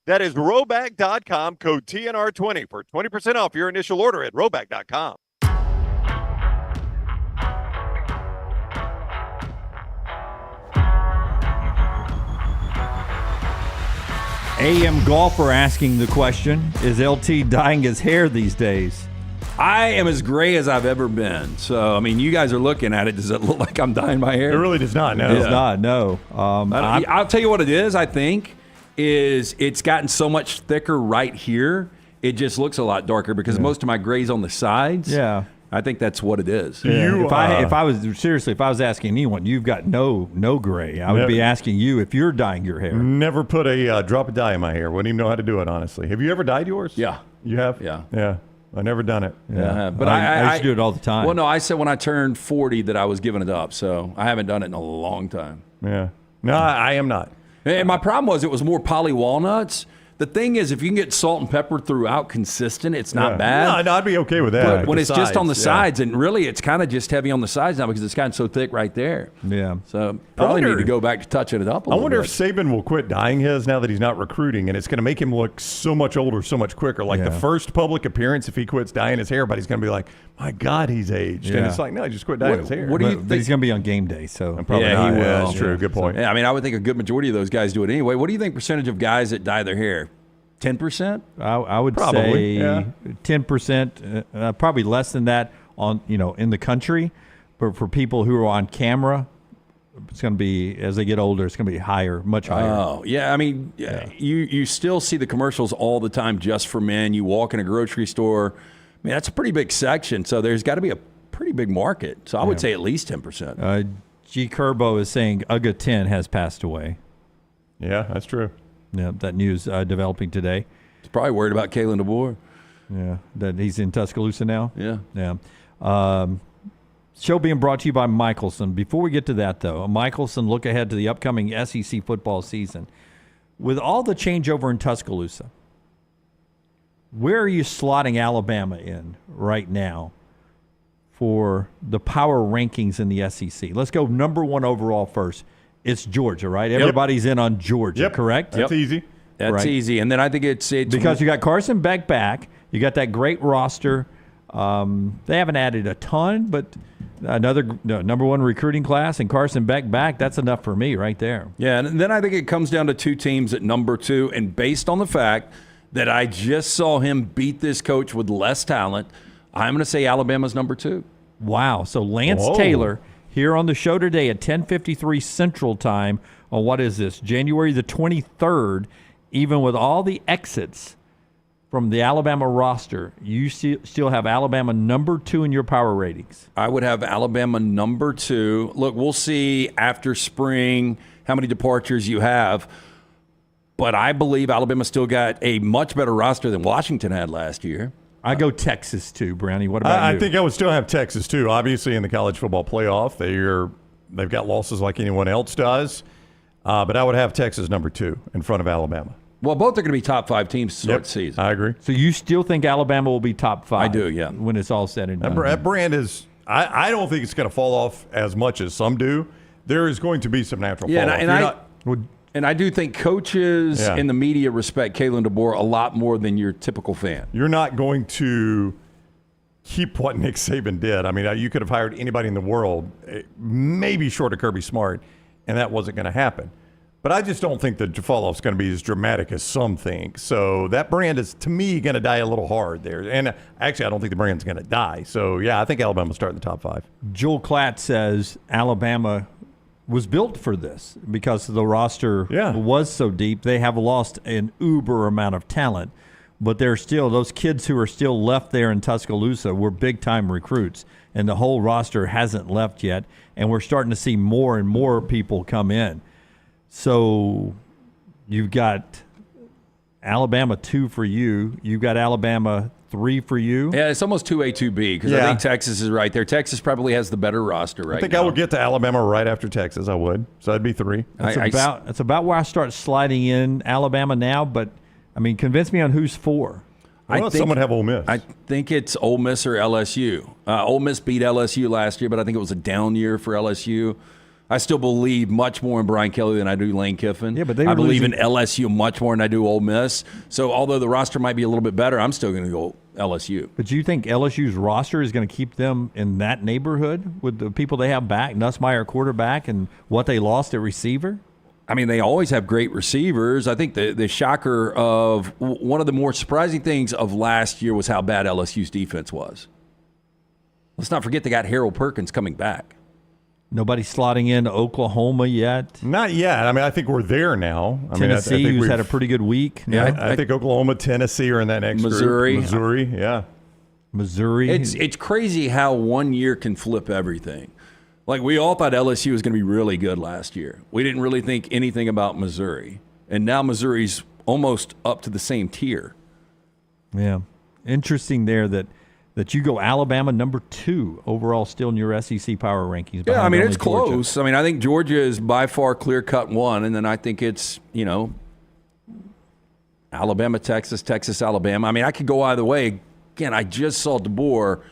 S10: That is Roback.com, code TNR20 for 20% off your initial order at Roback.com.
S1: AM Golfer asking the question, is LT dyeing his hair these days?
S2: I am as gray as I've ever been. So, I mean, you guys are looking at it. Does it look like I'm dyeing my hair?
S17: It really does not, no.
S1: It does not, no.
S2: I'll tell you what it is, I think, is it's gotten so much thicker right here, it just looks a lot darker because most of my gray's on the sides.
S1: Yeah.
S2: I think that's what it is.
S1: Yeah. If I was asking anyone, you've got no gray. I would be asking you if you're dyeing your hair.
S17: Never put a drop of dye in my hair. Wouldn't even know how to do it, honestly. Have you ever dyed yours?
S2: Yeah.
S17: You have?
S2: Yeah.
S17: Yeah. I've never done it.
S2: Yeah. But
S1: I used to do it all the time.
S2: Well, no, I said when I turned 40 that I was giving it up, so I haven't done it in a long time.
S17: Yeah. No, I am not.
S2: And my problem was it was more poly walnuts. The thing is, if you can get salt and pepper throughout consistent, it's not bad.
S17: No, I'd be okay with that.
S2: But when it's just on the sides, and really it's kind of just heavy on the sides now because it's gotten so thick right there.
S1: Yeah.
S2: So probably need to go back to touching it up a little bit.
S17: I wonder if Sabin will quit dyeing his now that he's not recruiting, and it's going to make him look so much older, so much quicker. Like the first public appearance, if he quits dyeing his hair, everybody's going to be like, my God, he's aged.
S1: Yeah.
S17: And it's like, no, he just quit dyeing his hair.
S1: What do you think? But he's going to be on game day, so.
S17: Probably not.
S2: He will.
S17: That's true. Good point.
S2: So, I mean, I would think a good majority of those guys do it anyway. What do you think percentage of guys that dye their hair? 10%?
S1: I would
S17: Probably,
S1: say 10%, probably less than that in the country. But for people who are on camera, it's going to be, as they get older, it's going to be higher, much higher.
S2: Oh, yeah. I mean, you still see the commercials all the time just for men. You walk in a grocery store. I mean, that's a pretty big section. So there's got to be a pretty big market. So I would say at least 10%.
S1: G. Curbo is saying Uga 10 has passed away.
S17: Yeah, that's true.
S1: Yeah, that news developing today.
S2: He's probably worried about Kalen DeBoer.
S1: Yeah, that he's in Tuscaloosa now.
S2: Yeah.
S1: Yeah. Show being brought to you by Michelson. Before we get to that, though, Michelson look ahead to the upcoming SEC football season. With all the changeover in Tuscaloosa, where are you slotting Alabama in right now for the power rankings in the SEC? Let's go number 1 overall first. It's Georgia, right? Everybody's in on Georgia, correct?
S17: That's easy.
S2: That's easy. And then I think it's
S1: because you got Carson Beck back. You got that great roster. They haven't added a ton, but another number 1 recruiting class and Carson Beck back, that's enough for me right there.
S2: Yeah, and then I think it comes down to 2 teams at number 2. And based on the fact that I just saw him beat this coach with less talent, I'm going to say Alabama's number 2.
S1: Wow. So Lance Taylor here on the show today at 10:53 Central Time on what is this, January the 23rd, even with all the exits, from the Alabama roster, you still have Alabama number 2 in your power ratings.
S2: I would have Alabama number 2. Look, we'll see after spring how many departures you have. But I believe Alabama still got a much better roster than Washington had last year.
S1: I go Texas too, Brownie. What about you?
S8: I think I would still have Texas too. Obviously, in the college football playoff, they've got losses like anyone else does. But I would have Texas number 2 in front of Alabama.
S2: Well, both are going to be top 5 teams to start the season.
S8: I agree.
S1: So you still think Alabama will be top 5?
S2: I do, yeah.
S1: When it's all said and done.
S8: That brand is – I don't think it's going to fall off as much as some do. There is going to be some natural fall off.
S2: And I do think coaches in the media respect Kalen DeBoer a lot more than your typical fan.
S8: You're not going to keep what Nick Saban did. I mean, you could have hired anybody in the world, maybe short of Kirby Smart, and that wasn't going to happen. But I just don't think the fall off is going to be as dramatic as some think. So that brand is, to me, going to die a little hard there. And actually, I don't think the brand's going to die. So, yeah, I think Alabama will start in the top 5.
S1: Joel Klatt says Alabama was built for this because the roster was so deep. They have lost an uber amount of talent, but they're still, those kids who are still left there in Tuscaloosa were big-time recruits, and the whole roster hasn't left yet, and we're starting to see more and more people come in. So you've got Alabama 2 for you. You've got Alabama 3 for you.
S2: Yeah, it's almost 2A, 2B because I think Texas is right there. Texas probably has the better roster right now.
S8: I think I would get to Alabama right after Texas. I would. So that'd be 3.
S1: That's about where I start sliding in Alabama now, but, I mean, convince me on who's 4.
S8: I think someone have Ole Miss.
S2: I think it's Ole Miss or LSU. Ole Miss beat LSU last year, but I think it was a down year for LSU. I still believe much more in Brian Kelly than I do Lane Kiffin.
S1: Yeah, but
S2: I believe in LSU much more than I do Ole Miss. So although the roster might be a little bit better, I'm still going to go LSU.
S1: But do you think LSU's roster is going to keep them in that neighborhood with the people they have back, Nussmeier quarterback, and what they lost at receiver?
S2: I mean, they always have great receivers. I think the shocker of one of the more surprising things of last year was how bad LSU's defense was. Let's not forget they got Harold Perkins coming back.
S1: Nobody slotting in Oklahoma yet?
S8: Not yet. I mean, I think we're there now.
S1: Tennessee, who's had a pretty good week.
S8: Yeah, I think Oklahoma, Tennessee are in that next
S2: Missouri.
S8: group. Missouri, yeah.
S1: Missouri.
S2: It's crazy how 1 year can flip everything. Like, we all thought LSU was going to be really good last year. We didn't really think anything about Missouri. And now Missouri's almost up to the same tier.
S1: Yeah. Interesting there that you go Alabama number 2 overall still in your SEC power rankings.
S2: Yeah, I mean, it's
S1: Georgia.
S2: close. I mean, I think Georgia is by far clear-cut 1, and then I think it's, Alabama, Texas, Texas, Alabama. I mean, I could go either way. Again, I just saw DeBoer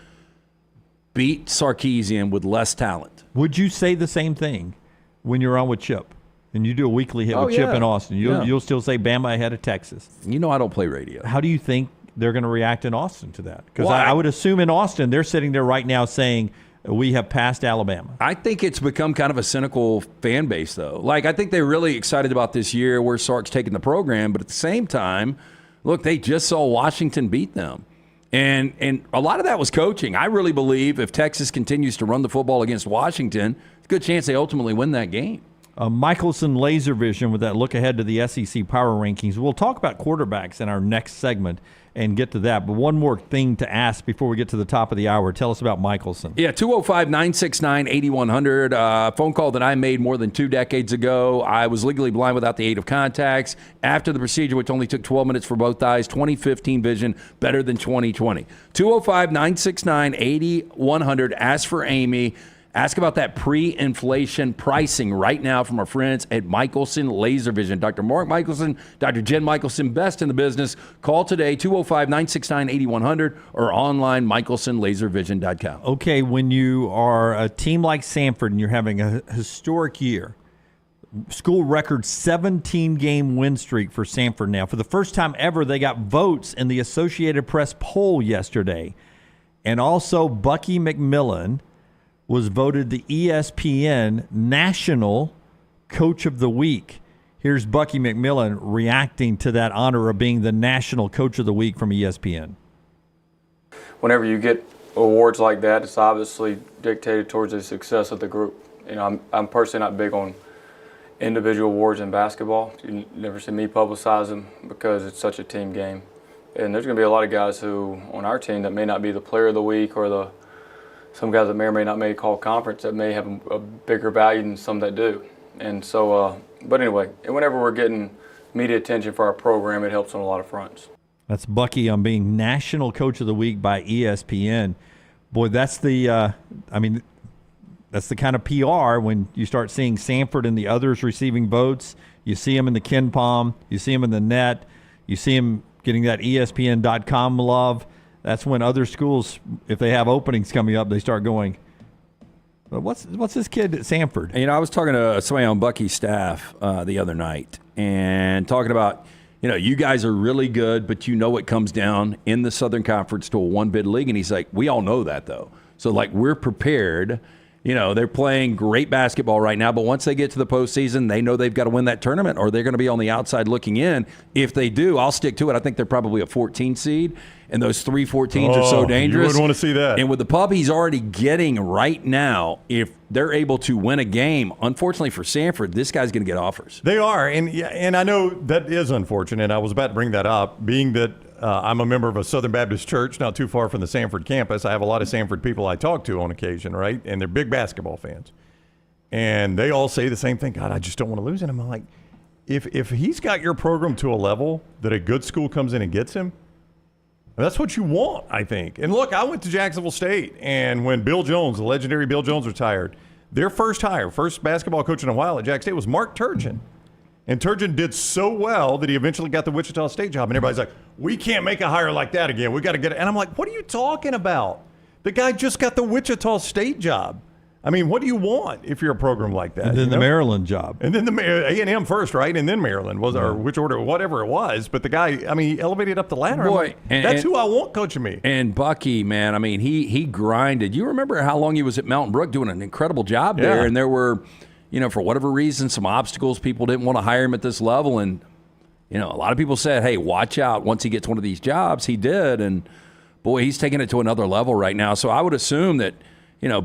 S2: beat Sarkisian with less talent.
S1: Would you say the same thing when you're on with Chip? And you do a weekly hit with Chip in Austin. You'll still say Bama ahead of Texas.
S2: I don't play radio.
S1: How do you think they're going to react in Austin to that? Because I would assume in Austin they're sitting there right now saying we have passed Alabama.
S2: I think it's become kind of a cynical fan base, though. Like, I think they're really excited about this year where Sark's taking the program, but at the same time, look, they just saw Washington beat them. And a lot of that was coaching. I really believe if Texas continues to run the football against Washington, it's a good chance they ultimately win that game.
S1: Michelson Laser Vision with that look ahead to the SEC power rankings. We'll talk about quarterbacks in our next segment and get to that. But one more thing to ask before we get to the top of the hour. Tell us about Michelson.
S2: Yeah, 205-969-8100. Phone call that I made more than 2 decades ago. I was legally blind without the aid of contacts. After the procedure, which only took 12 minutes for both eyes, 2015 vision, better than 2020. 205-969-8100. Ask for Amy. Ask about that pre-inflation pricing right now from our friends at Michelson Laser Vision. Dr. Mark Michelson, Dr. Jen Michelson, best in the business. Call today, 205-969-8100 or online, michelsonlaservision.com.
S1: Okay, when you are a team like Sanford and you're having a historic year, school record 17-game win streak for Sanford now. For the first time ever, they got votes in the Associated Press poll yesterday. And also Bucky McMillan was voted the ESPN National Coach of the Week. Here's Bucky McMillan reacting to that honor of being the National Coach of the Week from ESPN.
S19: Whenever you get awards like that, it's obviously dictated towards the success of the group. I'm personally not big on individual awards in basketball. You never see me publicize them because it's such a team game. And there's going to be a lot of guys who on our team that may not be the player of the week or some guys that may or may not make all conference that may have a bigger value than some that do. And so, but anyway, whenever we're getting media attention for our program, it helps on a lot of fronts.
S1: That's Bucky on being National Coach of the Week by ESPN. Boy, that's the that's the kind of PR when you start seeing Sanford and the others receiving votes. You see them in the Ken Palm. You see them in the net. You see them getting that ESPN.com love. That's when other schools, if they have openings coming up, they start going, well, what's this kid at Sanford?
S2: I was talking to somebody on Bucky's staff the other night and talking about, you guys are really good, but it comes down in the Southern Conference to a one-bid league. And he's like, we all know that, though. So, we're prepared. They're playing great basketball right now, but once they get to the postseason, they know they've got to win that tournament or they're going to be on the outside looking in. If they do, I'll stick to it. I think they're probably a 14 seed, and those 3 14s are so dangerous.
S8: You wouldn't want to see that.
S2: And with the pub he's already getting right now, if they're able to win a game, unfortunately for Sanford, this guy's going to get offers.
S8: They are, and I know that is unfortunate. I was about to bring that up, being that I'm a member of a Southern Baptist church not too far from the Sanford campus. I have a lot of Sanford people I talk to on occasion, right? And they're big basketball fans. And they all say the same thing. God, I just don't want to lose him. I'm like, if he's got your program to a level that a good school comes in and gets him, that's what you want, I think. And look, I went to Jacksonville State, and when Bill Jones, the legendary Bill Jones, retired, their first basketball coach in a while at Jack State was Mark Turgeon. And Turgeon did so well that he eventually got the Wichita State job. And everybody's like, we can't make a hire like that again. We got to get it. And I'm like, what are you talking about? The guy just got the Wichita State job. I mean, what do you want if you're a program like that?
S1: And then the Maryland job.
S8: And then the A&M first, right? And then Maryland, or which order, whatever it was. But the guy, he elevated up the ladder.
S2: Boy,
S8: that's who I want coaching me.
S2: And Bucky, man, he grinded. You remember how long he was at Mountain Brook doing an incredible job there. And there were, for whatever reason, some obstacles. People didn't want to hire him at this level. And, a lot of people said, hey, watch out. Once he gets one of these jobs, he did. And, boy, he's taking it to another level right now. So I would assume that,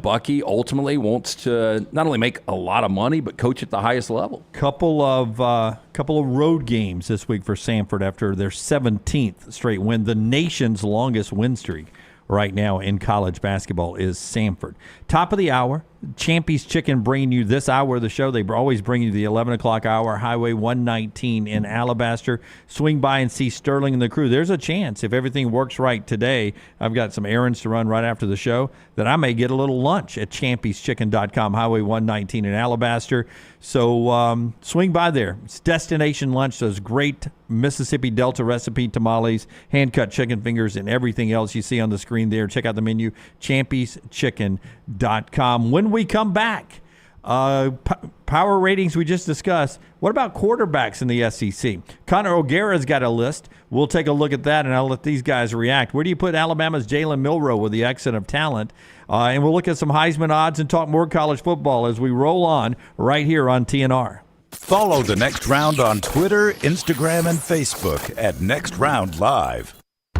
S2: Bucky ultimately wants to not only make a lot of money, but coach at the highest level.
S1: Couple of road games this week for Sanford after their 17th straight win. The nation's longest win streak right now in college basketball is Sanford. Top of the hour, Champy's Chicken bringing you this hour of the show. They always bring you the 11 o'clock hour, Highway 119 in Alabaster. Swing by and see Sterling and the crew. There's a chance, if everything works right today, I've got some errands to run right after the show, that I may get a little lunch at champyschicken.com, Highway 119 in Alabaster. So swing by there. It's destination lunch, those great Mississippi Delta recipe tamales, hand-cut chicken fingers, and everything else you see on the screen there. Check out the menu, champyschicken.com. When we come back, power ratings we just discussed. What about quarterbacks in the SEC? Connor O'Gara's got a list. We'll take a look at that, and I'll let these guys react. Where do you put Alabama's Jalen Milroe with the exit of talent? And we'll look at some Heisman odds and talk more college football as we roll on right here on TNR.
S7: Follow The Next Round on Twitter, Instagram, and Facebook at Next Round Live.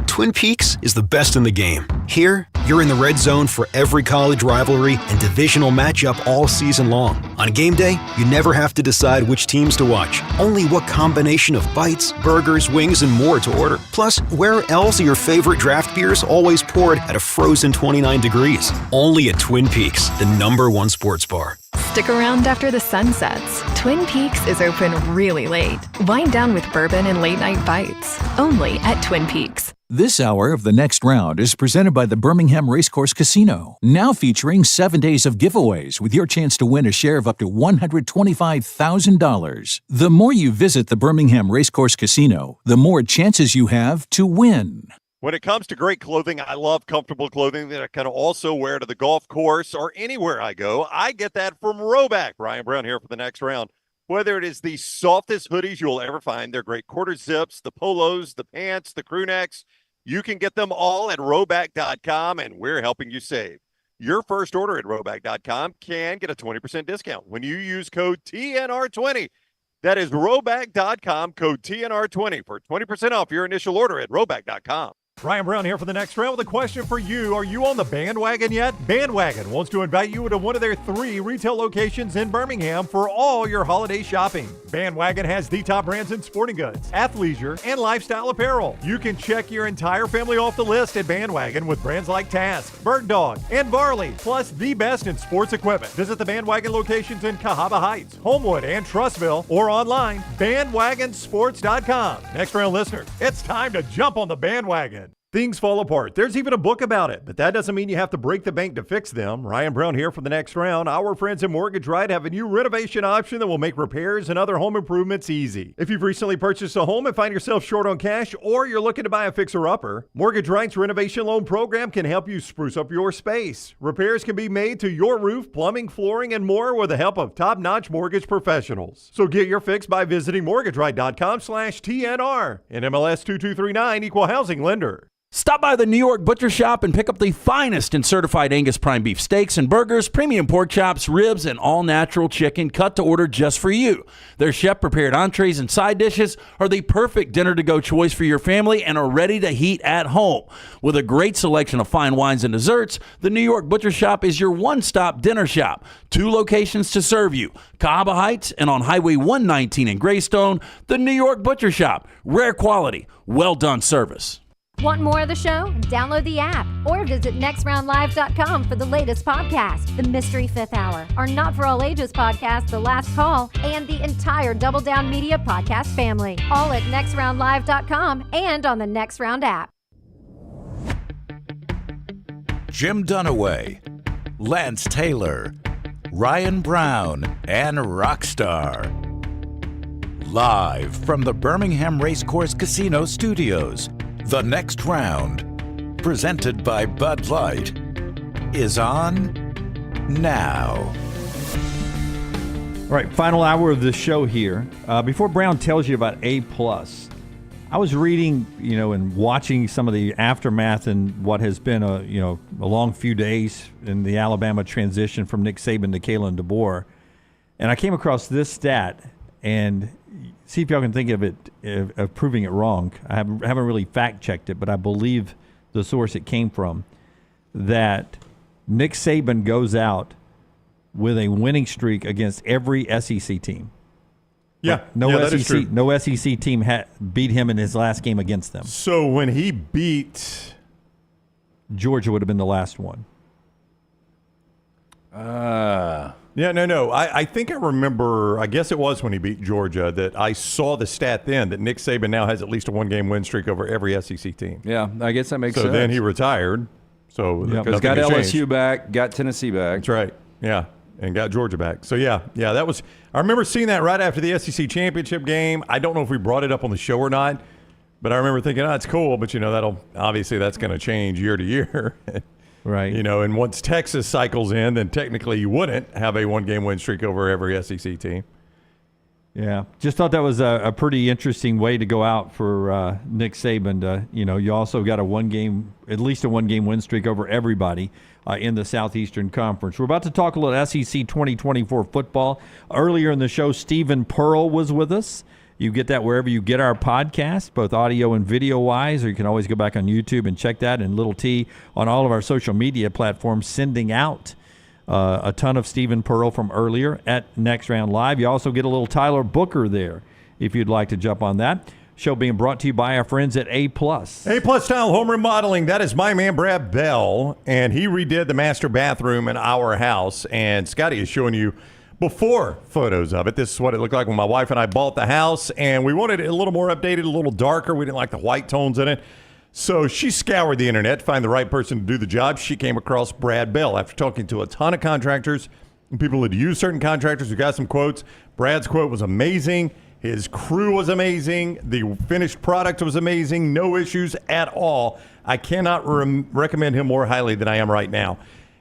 S15: Twin Peaks is the best in the game. Here, you're in the red zone for every college rivalry and divisional matchup all season long. On game day, you never have to decide which teams to watch, only what combination of bites, burgers, wings, and more to order. Plus, where else are your favorite draft beers always poured at a frozen 29 degrees? Only at Twin Peaks, the #1 sports bar.
S20: Stick around after the sun sets. Twin Peaks is open really late. Wind down with bourbon and late night bites. Only at Twin Peaks.
S12: This hour of The Next Round is presented by the Birmingham Racecourse Casino, now featuring 7 days of giveaways with your chance to win a share of up to $125,000. The more you visit the Birmingham Racecourse Casino, the more chances you have to win.
S10: When it comes to great clothing, I love comfortable clothing that I can also wear to the golf course or anywhere I go. I get that from Roback. Brian Brown here for The Next Round. Whether it is the softest hoodies you'll ever find, they're great quarter zips, the polos, the pants, the crew necks, you can get them all at Roback.com, and we're helping you save. Your first order at Roback.com can get a 20% discount when you use code TNR20. That is Roback.com, code TNR20 for 20% off your initial order at Roback.com.
S17: Ryan Brown here for the next round with a question for you. Are you on the bandwagon yet? Bandwagon wants to invite you to one of their 3 retail locations in Birmingham for all your holiday shopping. Bandwagon has the top brands in sporting goods, athleisure, and lifestyle apparel. You can check your entire family off the list at Bandwagon with brands like Task, Bird Dog, and Varley, plus the best in sports equipment. Visit the Bandwagon locations in Cahaba Heights, Homewood, and Trussville, or online, bandwagonsports.com. Next round listeners, it's time to jump on the bandwagon. Things fall apart. There's even a book about it, but that doesn't mean you have to break the bank to fix them. Ryan Brown here for the next round. Our friends at Mortgage Right have a new renovation option that will make repairs and other home improvements easy. If you've recently purchased a home and find yourself short on cash, or you're looking to buy a fixer-upper, Mortgage Right's renovation loan program can help you spruce up your space. Repairs can be made to your roof, plumbing, flooring, and more with the help of top-notch mortgage professionals. So get your fix by visiting mortgageright.com/TNR. And MLS 2239, Equal Housing Lender.
S14: Stop by the New York Butcher Shop and pick up the finest in certified Angus prime beef steaks and burgers, premium pork chops, ribs, and all-natural chicken cut to order just for you. Their chef-prepared entrees and side dishes are the perfect dinner-to-go choice for your family and are ready to heat at home. With a great selection of fine wines and desserts, the New York Butcher Shop is your one-stop dinner shop. 2 locations to serve you, Cahaba Heights and on Highway 119 in Greystone. The New York Butcher Shop. Rare quality, well-done service.
S13: Want more of the show? Download the app or visit nextroundlive.com for the latest podcast, The Mystery Fifth Hour, our Not For All Ages podcast, The Last Call, and the entire Double Down Media podcast family. All at nextroundlive.com and on the Next Round app.
S7: Jim Dunaway, Lance Taylor, Ryan Brown, and Rockstar. Live from the Birmingham Racecourse Casino Studios. The Next Round, presented by Bud Light, is on now.
S1: All right, final hour of the show here. Before Brown tells you about A+, I was reading, and watching some of the aftermath and what has been a long few days in the Alabama transition from Nick Saban to Kalen DeBoer, and I came across this stat, and see if y'all can think of it, of proving it wrong. I haven't really fact-checked it, but I believe the source it came from, that Nick Saban goes out with a winning streak against every SEC team.
S8: Yeah,
S1: no
S8: SEC
S1: team beat him in his last game against them.
S8: So when he beat
S1: Georgia, would have been the last one.
S8: No. I think I remember, I guess it was when he beat Georgia, that I saw the stat then that Nick Saban now has at least a 1-game win streak over every SEC team.
S2: Yeah, I guess that makes sense.
S8: So then he retired. So
S2: because got LSU back, got Tennessee back.
S8: That's right. Yeah, and got Georgia back. So yeah, that was. I remember seeing that right after the SEC championship game. I don't know if we brought it up on the show or not, but I remember thinking, it's cool, but that's going to change year to year.
S1: Right.
S8: And once Texas cycles in, then technically you wouldn't have a 1-game win streak over every SEC team.
S1: Yeah. Just thought that was a pretty interesting way to go out for Nick Saban. You also got at least a 1-game win streak over everybody in the Southeastern Conference. We're about to talk a little SEC 2024 football. Earlier in the show, Stephen Pearl was with us. You get that wherever you get our podcast, both audio and video-wise, or you can always go back on YouTube and check that, and Little T on all of our social media platforms, sending out a ton of Stephen Pearl from earlier at Next Round Live. You also get a little Tyler Booker there if you'd like to jump on that. Show being brought to you by our friends at A+.
S8: A+ Style Home Remodeling. That is my man, Brad Bell, and he redid the master bathroom in our house, and Scotty is showing you before photos of it. This is what it looked like when my wife and I bought the house, and we wanted it a little more updated, a little darker. We didn't like the white tones in it. So she scoured the internet to find the right person to do the job. She came across Brad Bell after talking to a ton of contractors and people who had used certain contractors who got some quotes. Brad's quote was amazing. His crew was amazing. The finished product was amazing. No issues at all. I cannot recommend him more highly than I am right now.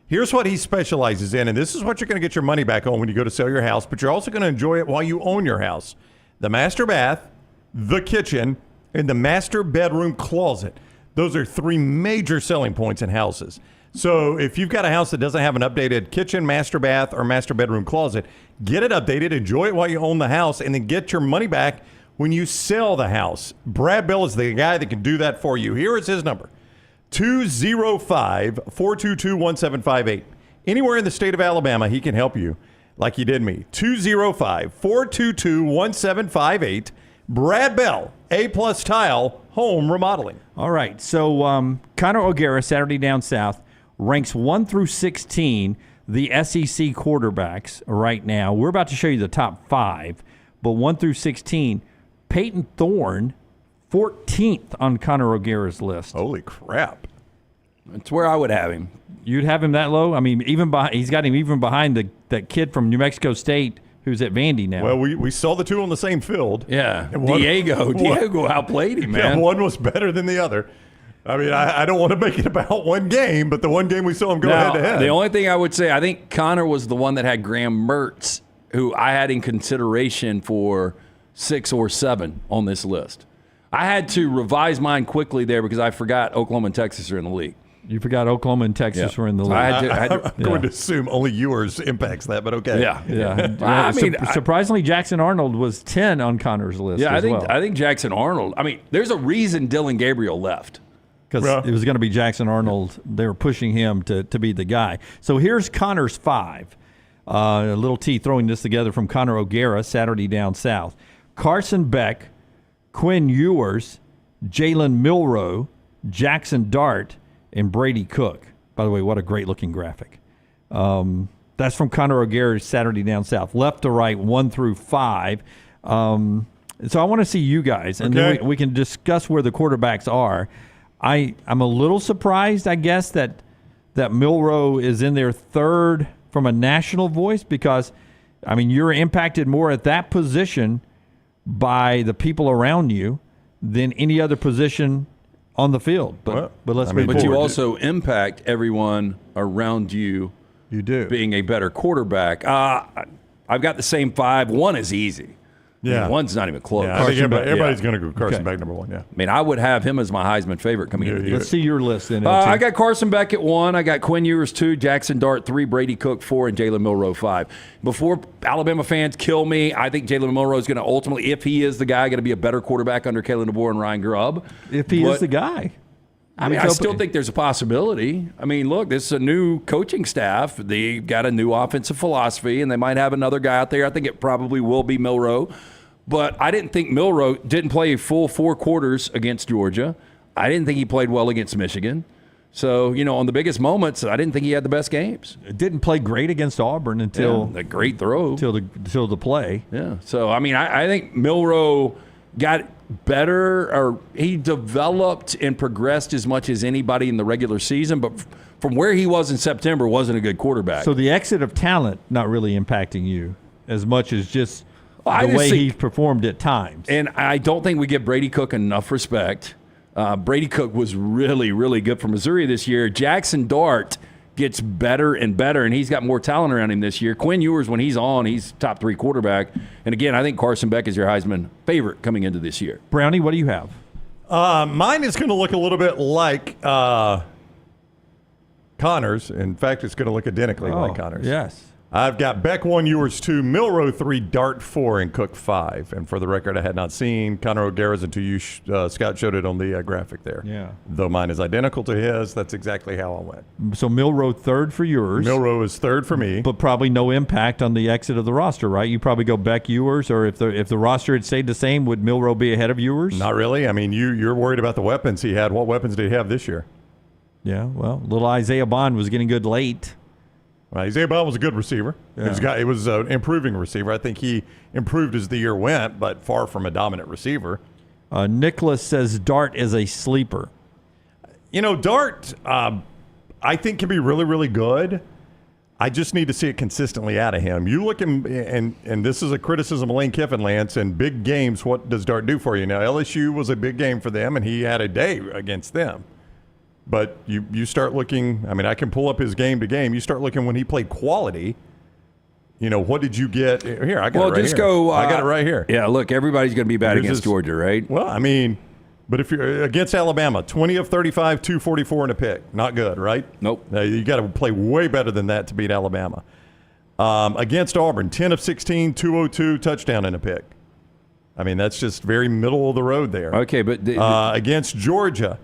S8: Here's what he specializes in, and this is what you're going to get your money back on when you go to sell your house, but you're also going to enjoy it while you own your house. The master bath, the kitchen, and the master bedroom closet. Those are 3 major selling points in houses. So if you've got a house that doesn't have an updated kitchen, master bath, or master bedroom closet, get it updated, enjoy it while you own the house, and then get your money back when you sell the house. Brad Bell is the guy that can do that for you. Here is his number, 205-422-1758. Anywhere in the state of Alabama, he can help you like he did me. 205-422-1758. Brad Bell, A-Plus Tile, Home Remodeling.
S9: All right, so Connor O'Gara, Saturday Down South, ranks 1 through 16, the SEC quarterbacks right now. We're about to show you the top 5, but 1 through 16, Peyton Thorne, 14th on Connor O'Gara's list.
S8: Holy crap.
S2: That's where I would have him.
S9: You'd have him that low? I mean, he's got him even behind that kid from New Mexico State who's at Vandy now.
S8: Well, we saw the two on the same field.
S2: Yeah, Diego outplayed him, man.
S8: Yeah, one was better than the other. I mean, I don't want to make it about one game, but the one game we saw him go head-to-head.
S2: The only thing I would say, I think Connor was the one that had Graham Mertz, who I had in consideration for 6 or 7 on this list. I had to revise mine quickly there because I forgot Oklahoma and Texas are in the league.
S9: You forgot Oklahoma and Texas were in the league.
S8: I'm going to assume only yours impacts that, but okay.
S9: Yeah. I mean, surprisingly, Jackson Arnold was 10 on Connor's list.
S2: Yeah,
S9: as
S2: I think Jackson Arnold. I mean, there's a reason Dylan Gabriel left.
S9: Because it was going to be Jackson Arnold. They were pushing him to be the guy. So here's Connor's 5. A little T throwing this together from Connor O'Gara, Saturday Down South. Carson Beck, Quinn Ewers, Jalen Milroe, Jackson Dart, and Brady Cook. By the way, what a great-looking graphic. That's from Connor O'Gara's Saturday Down South. Left to right, 1 through 5. So I want to see you guys, and then we can discuss where the quarterbacks are. I'm a little surprised, I guess, that Milroe is in there 3rd from a national voice because, I mean, you're impacted more at that position by the people around you than any other position on the field, but let's move forward.
S2: But you also impact everyone around you.
S8: You do.
S2: Being a better quarterback. I've got the same 5. 1 is easy.
S8: Yeah.
S2: I mean, 1's not even close.
S8: Yeah, I think everybody's going to go Carson Beck number 1, yeah.
S2: I mean, I would have him as my Heisman favorite coming into the year.
S9: Let's see your list then.
S2: I got Carson Beck at 1. I got Quinn Ewers 2, Jackson Dart 3, Brady Cook 4, and Jalen Milroe 5. Before Alabama fans kill me, I think Jalen Milroe is going to ultimately, if he is the guy, going to be a better quarterback under Kalen DeBoer and Ryan Grubb.
S9: If he is the guy.
S2: I mean, I still think there's a possibility. I mean, look, this is a new coaching staff. They've got a new offensive philosophy, and they might have another guy out there. I think it probably will be Milroe. But I didn't think Milroe didn't play a full 4 quarters against Georgia. I didn't think he played well against Michigan. So, on the biggest moments, I didn't think he had the best games.
S9: It didn't play great against Auburn until
S2: the great throw.
S9: Until the play.
S2: Yeah. So, I mean, I think Milroe got better, or he developed and progressed as much as anybody in the regular season, but from where he was in September, wasn't a good quarterback.
S9: So the exit of talent not really impacting you as much as just the way he performed at times.
S2: And I don't think we give Brady Cook enough respect. Brady Cook was really, really good for Missouri this year. Jackson Dart gets better and better, and he's got more talent around him this year. Quinn Ewers, when he's on, he's top 3 quarterback. And again, I think Carson Beck is your Heisman favorite coming into this year.
S9: Brownie, what do you have?
S8: Mine is going to look a little bit like Connor's. In fact, it's going to look identically like Connor's.
S9: Yes.
S8: I've got Beck 1, Ewers 2, Milroe 3, Dart 4, and Cook 5. And for the record, I had not seen Connor O'Gara's until you, Scott, showed it on the graphic there.
S9: Yeah.
S8: Though mine is identical to his, that's exactly how I went.
S9: So Milroe 3rd for yours.
S8: Milroe is 3rd for me.
S9: But probably no impact on the exit of the roster, right? You probably go Beck Ewers, or if the roster had stayed the same, would Milroe be ahead of Ewers?
S8: Not really. I mean, you're worried about the weapons he had. What weapons did he have this year?
S9: Yeah, well, little Isaiah Bond was getting good late.
S8: Isaiah Bond was a good receiver.
S9: Yeah.
S8: He was an improving receiver. I think he improved as the year went, but far from a dominant receiver.
S9: Nicholas says Dart is a sleeper.
S8: Dart, I think can be really, really good. I just need to see it consistently out of him. You look and this is a criticism of Lane Kiffin, Lance, in big games, what does Dart do for you? Now, LSU was a big game for them, and he had a day against them. But you start looking, I mean, I can pull up his game to game. You start looking when he played quality, what did you get? Here, I got it right
S2: just
S8: here.
S2: go.
S8: I got it right here.
S2: Yeah, look, everybody's going to be bad against Georgia, right?
S8: Well, I mean, but if you're against Alabama, 20 of 35, 244 and a pick. Not good, right?
S2: Nope.
S8: You got to play way better than that to beat Alabama. Against Auburn, 10 of 16, 202, touchdown and a pick. I mean, that's just very middle of the road there.
S2: Okay, but
S8: against Georgia,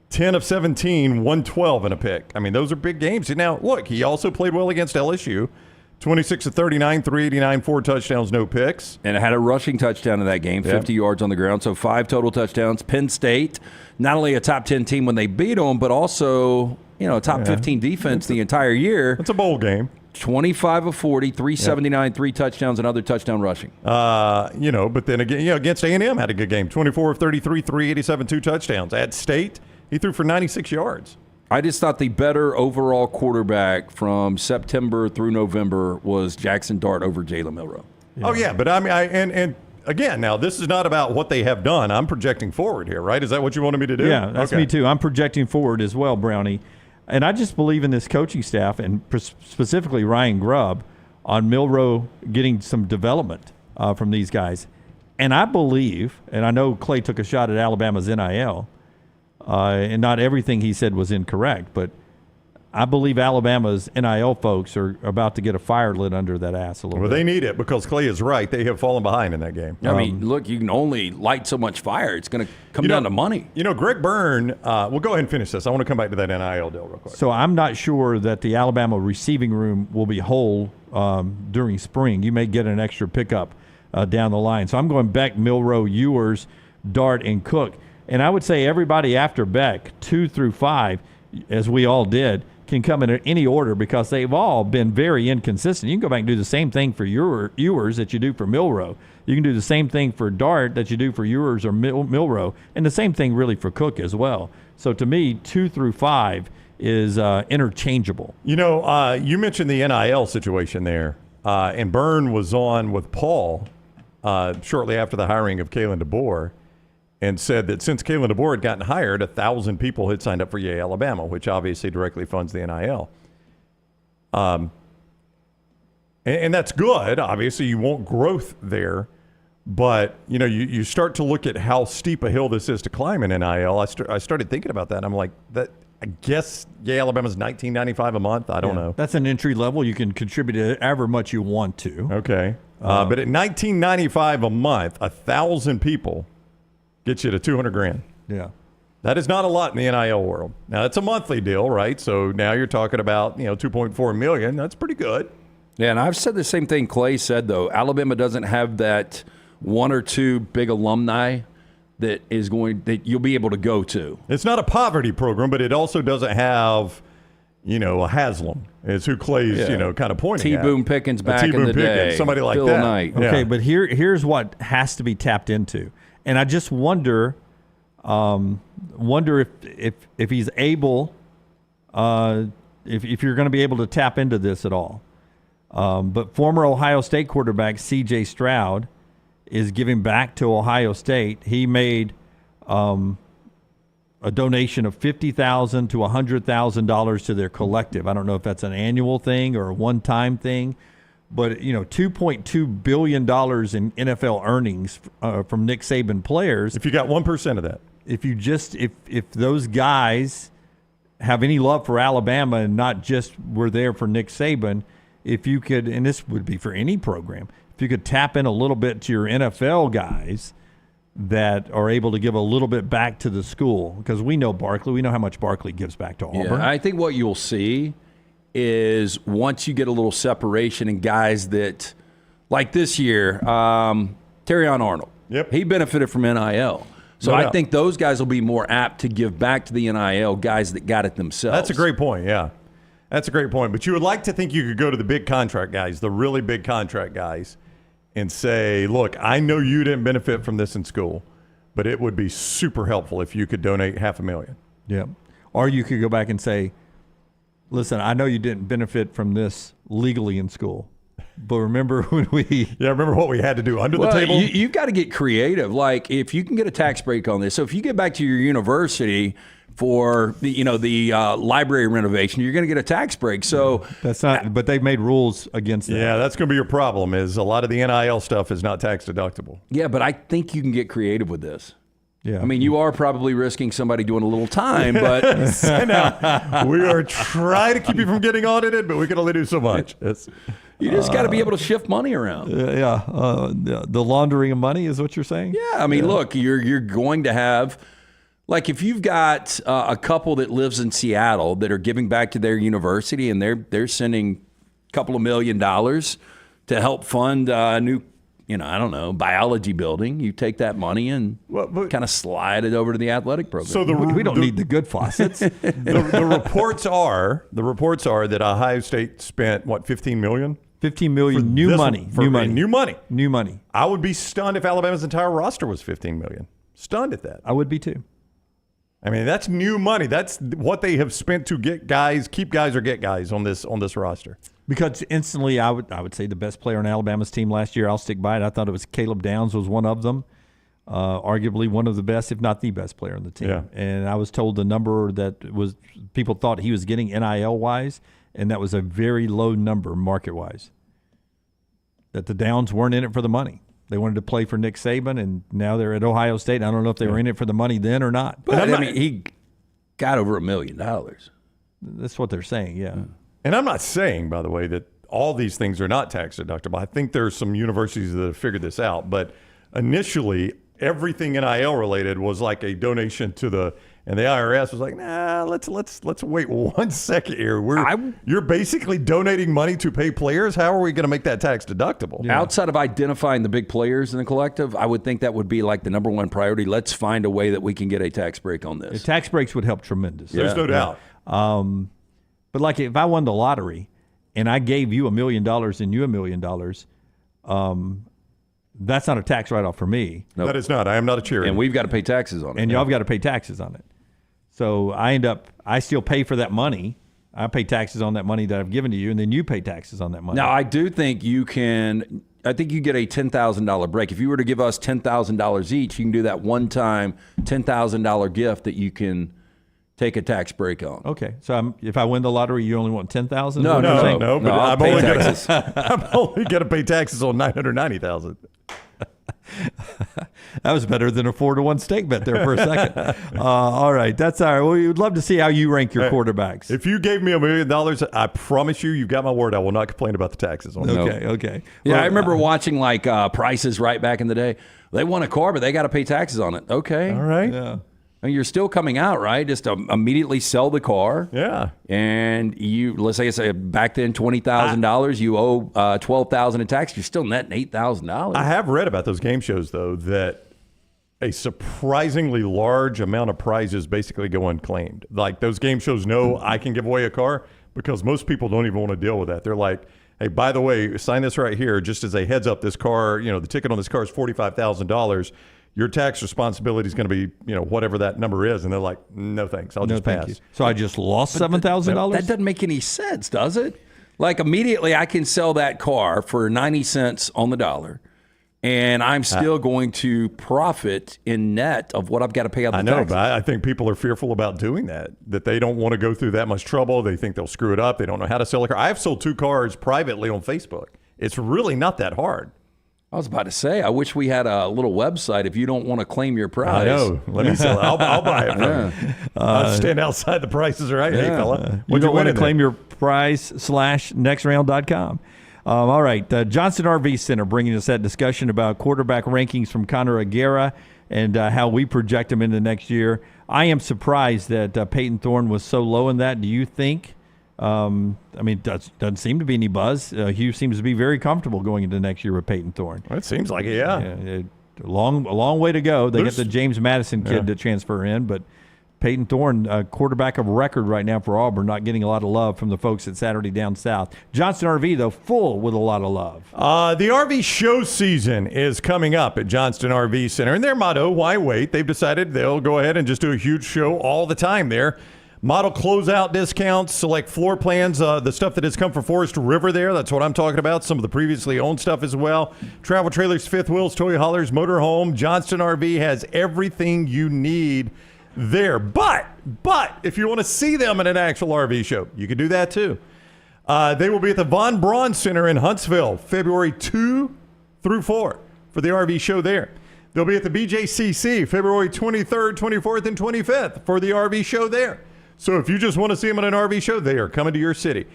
S8: 10 of 17, 112 and a pick. I mean, those are big games. And now, look, he also played well against LSU. 26 of 39, 389, 4 touchdowns, no picks.
S2: And had a rushing touchdown in that game, 50 yards on the ground, so 5 total touchdowns. Penn State, not only a top 10 team when they beat them, but also, a top 15 defense the entire year.
S8: It's a bowl game.
S2: 25 of 40, 379, 3 touchdowns, another touchdown rushing.
S8: But then again, against A&M had a good game. 24 of 33, 387, 2 touchdowns. At State, he threw for 96 yards.
S2: I just thought the better overall quarterback from September through November was Jackson Dart over Jalen Milroe.
S8: Yeah. Oh, yeah, but I mean, and again, now this is not about what they have done. I'm projecting forward here, right? Is that what you wanted me to do?
S1: Yeah, that's me too. I'm projecting forward as well, Brownie. And I just believe in this coaching staff, and specifically Ryan Grubb, on Milroe getting some development from these guys. And I believe, and I know Clay took a shot at Alabama's NIL, and not everything he said was incorrect, but I believe Alabama's NIL folks are about to get a fire lit under that ass a little bit.
S8: Well, they need it because Clay is right. They have fallen behind in that game.
S2: I mean, look, you can only light so much fire. It's going to come down to money.
S8: Greg Byrne, we'll go ahead and finish this. I want to come back to that NIL deal real quick.
S1: So I'm not sure that the Alabama receiving room will be whole during spring. You may get an extra pickup down the line. So I'm going Beck, Milroe, Ewers, Dart, and Cook. And I would say everybody after Beck, 2 through 5, as we all did, can come in any order because they've all been very inconsistent. You can go back and do the same thing for Ewers that you do for Milroe. You can do the same thing for Dart that you do for Ewers or Milroe, and the same thing really for Cook as well. So to me, 2 through 5 is interchangeable.
S8: You mentioned the NIL situation there, and Byrne was on with Paul shortly after the hiring of Kalen DeBoer, and said that since Kalen DeBoer had gotten hired, 1,000 people had signed up for Yay Alabama, which obviously directly funds the NIL. And that's good. Obviously, you want growth there. But, you start to look at how steep a hill this is to climb in NIL. I started thinking about that, and I'm like, I guess Yay Alabama's $19.95 a month. I don't know.
S1: That's an entry level. You can contribute however much you want to.
S8: Okay. But at $19.95 a month, 1,000 people gets you to $200,000.
S1: Yeah.
S8: That is not a lot in the NIL world. Now, it's a monthly deal, right? So now you're talking about, $2.4 million. That's pretty good.
S2: Yeah, and I've said the same thing Clay said, though. Alabama doesn't have that 1 or 2 big alumni that you'll be able to go to.
S8: It's not a poverty program, but it also doesn't have, a Haslam is who Clay's, kind of pointing at.
S2: T. Boone Pickens back in the day.
S8: Somebody like
S2: Bill
S8: that.
S2: Knight.
S1: Okay, but here's what has to be tapped into. And I just wonder if he's able, if you're going to be able to tap into this at all. But former Ohio State quarterback C.J. Stroud is giving back to Ohio State. He made a donation of $50,000 to $100,000 to their collective. I don't know if that's an annual thing or a one-time thing. But, $2.2 billion in NFL earnings from Nick Saban players.
S8: If you got 1% of that.
S1: If those guys have any love for Alabama and not just were there for Nick Saban, if you could, and this would be for any program, if you could tap in a little bit to your NFL guys that are able to give a little bit back to the school. Because we know Barkley. We know how much Barkley gives back to Auburn.
S2: Yeah, I think what you'll see is once you get a little separation in guys that, like this year, Terrion Arnold.
S8: Yep.
S2: He benefited from NIL. So I think those guys will be more apt to give back to the NIL guys that got it themselves.
S8: That's a great point, yeah. That's a great point. But you would like to think you could go to the big contract guys, the really big contract guys, and say, look, I know you didn't benefit from this in school, but it would be super helpful if you could donate $500,000.
S1: Yeah. Or you could go back and say, listen, I know you didn't benefit from this legally in school, but remember when
S8: remember what we had to do under the table?
S2: You've got to get creative. Like, if you can get a tax break on this. So if you get back to your university for the library renovation, you're going to get a tax break. So
S1: that's not, but they've made rules against that.
S8: Yeah, that's going to be your problem is a lot of the NIL stuff is not tax deductible.
S2: Yeah, but I think you can get creative with this.
S1: Yeah.
S2: I mean, you are probably risking somebody doing a little time, but
S8: now, we are trying to keep you from getting audited, but we can only do so much.
S2: You just got to be able to shift money around.
S1: The laundering of money is what you're saying?
S2: Yeah, I mean, look, you're going to have, like, if you've got a couple that lives in Seattle that are giving back to their university and they're sending a couple of $1 million to help fund a new, I don't know, biology building. You take that money and kind of slide it over to the athletic program.
S8: So
S1: we don't need the good faucets.
S8: the reports are that Ohio State spent $15 million?
S1: $15 million new money.
S8: I would be stunned if Alabama's entire roster was $15 million. Stunned at that.
S1: I would be too.
S8: I mean, that's new money. That's what they have spent to get guys, keep guys, or get guys on this roster.
S1: Because instantly, I would say the best player on Alabama's team last year. I'll stick by it. I thought it was Caleb Downs was one of them, arguably one of the best, if not the best player on the team.
S8: Yeah.
S1: And I was told the number that was people thought he was getting NIL wise, and that was a very low number market wise. That the Downs weren't in it for the money. They wanted to play for Nick Sabin, and now they're at Ohio State. I don't know if they were in it for the money then or not.
S2: But I mean, he got over $1 million.
S1: That's what they're saying, yeah.
S8: And I'm not saying, by the way, that all these things are not tax deductible. I think there are some universities that have figured this out. But initially, everything NIL related was like a donation to and the IRS was like, nah, let's wait 1 second here. You're basically donating money to pay players. How are we going to make that tax deductible?
S2: Yeah. Outside of identifying the big players in the collective, I would think that would be like the number one priority. Let's find a way that we can get a tax break on this.
S1: The tax breaks would help tremendously.
S8: There's no doubt.
S1: But like if I won the lottery and I gave you $1 million and you $1 million, that's not a tax write-off for me.
S8: Nope. That is not. I am not a charity.
S2: And we've got to pay taxes on it.
S1: And y'all have got to pay taxes on it. So I still pay for that money. I pay taxes on that money that I've given to you, and then you pay taxes on that money.
S2: Now, I do think you get a $10,000 break. If you were to give us $10,000 each, you can do that one-time $10,000 gift that you can take a tax break on.
S1: Okay. So if I win the lottery, you only want $10,000?
S8: No. But
S2: I'm
S8: only going to pay taxes on $990,000.
S1: That was better than a 4-1 stake bet there for a second. All right, that's all right. Well, we would love to see how you rank your quarterbacks.
S8: If you gave me $1 million, I promise you've got my word. I will not complain about the taxes on it.
S1: Okay.
S2: Yeah, well, I remember watching like Prices Right back in the day. They won a car, but they got to pay taxes on it. Okay,
S8: all right.
S1: Yeah.
S2: I mean, you're still coming out, right? Just to immediately sell the car.
S8: Yeah.
S2: And let's say it's back then $20,000. You owe $12,000 in tax. You're still netting $8,000.
S8: I have read about those game shows though that a surprisingly large amount of prizes basically go unclaimed. Like those game shows know I can give away a car because most people don't even want to deal with that. They're like, hey, by the way, sign this right here. Just as a heads up, this car, the ticket on this car is $45,000. Your tax responsibility is going to be, whatever that number is. And they're like, no, thanks. I'll just pass.
S1: So I just lost $7,000?
S2: That doesn't make any sense, does it? Like immediately I can sell that car for 90 cents on the dollar. And I'm still going to profit in net of what I've got to pay out the taxes.
S8: I know, but I think people are fearful about doing that they don't want to go through that much trouble. They think they'll screw it up. They don't know how to sell a car. I've sold 2 cars privately on Facebook. It's really not that hard.
S2: I was about to say, I wish we had a little website if you don't want to claim your prize.
S8: I know. Let me sell it. I'll buy it from you. I'll stand outside the prices are right. Hey, fella.
S1: You don't want to claim your prize /nextround.com. All right. Johnston RV Center bringing us that discussion about quarterback rankings from Conor Aguirre and how we project him into next year. I am surprised that Peyton Thorne was so low in that. Do you think? Doesn't seem to be any buzz. Hugh seems to be very comfortable going into next year with Peyton Thorne.
S8: Well, it seems like it, yeah.
S1: A long way to go. They get the James Madison kid to transfer in, but Peyton Thorne, quarterback of record right now for Auburn, not getting a lot of love from the folks at Saturday Down South. Johnston RV, though, full with a lot of love.
S8: The RV show season is coming up at Johnston RV Center, and their motto, why wait? They've decided they'll go ahead and just do a huge show all the time there. Model closeout discounts, select floor plans, the stuff that has come from Forest River there. That's what I'm talking about. Some of the previously owned stuff as well. Travel trailers, fifth wheels, toy haulers, motorhome. Johnston RV has everything you need there. But if you want to see them at an actual RV show, you can do that too. They will be at the Von Braun Center in Huntsville, February 2 through 4 for the RV show there. They'll be at the BJCC, February 23rd, 24th, and 25th for the RV show there. So if you just want to see them at an RV show, they are coming to your city.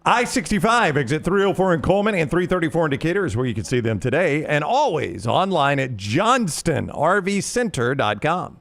S8: I-65, exit 304 in Coleman and 334 in Decatur is where you can see them today. And always online at johnstonrvcenter.com.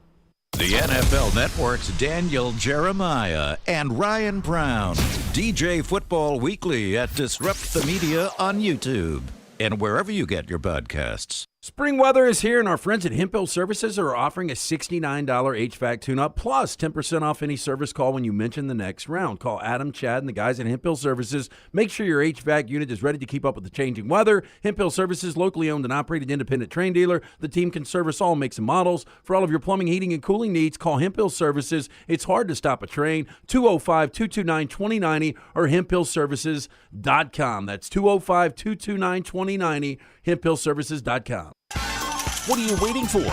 S7: The NFL Network's Daniel Jeremiah and Ryan Brown. DJ Football Weekly at Disrupt the Media on YouTube and wherever you get your podcasts.
S14: Spring weather is here, and our friends at Hemp Hill Services are offering a $69 HVAC tune-up plus 10% off any service call when you mention the next round. Call Adam, Chad, and the guys at Hemp Hill Services. Make sure your HVAC unit is ready to keep up with the changing weather. Hemp Hill Services, locally owned and operated independent train dealer. The team can service all makes and models. For all of your plumbing, heating, and cooling needs, call Hemp Hill Services. It's hard to stop a train. 205-229-2090 or hemphillservices.com. That's 205-229-2090, hemphillservices.com.
S19: What are you waiting for?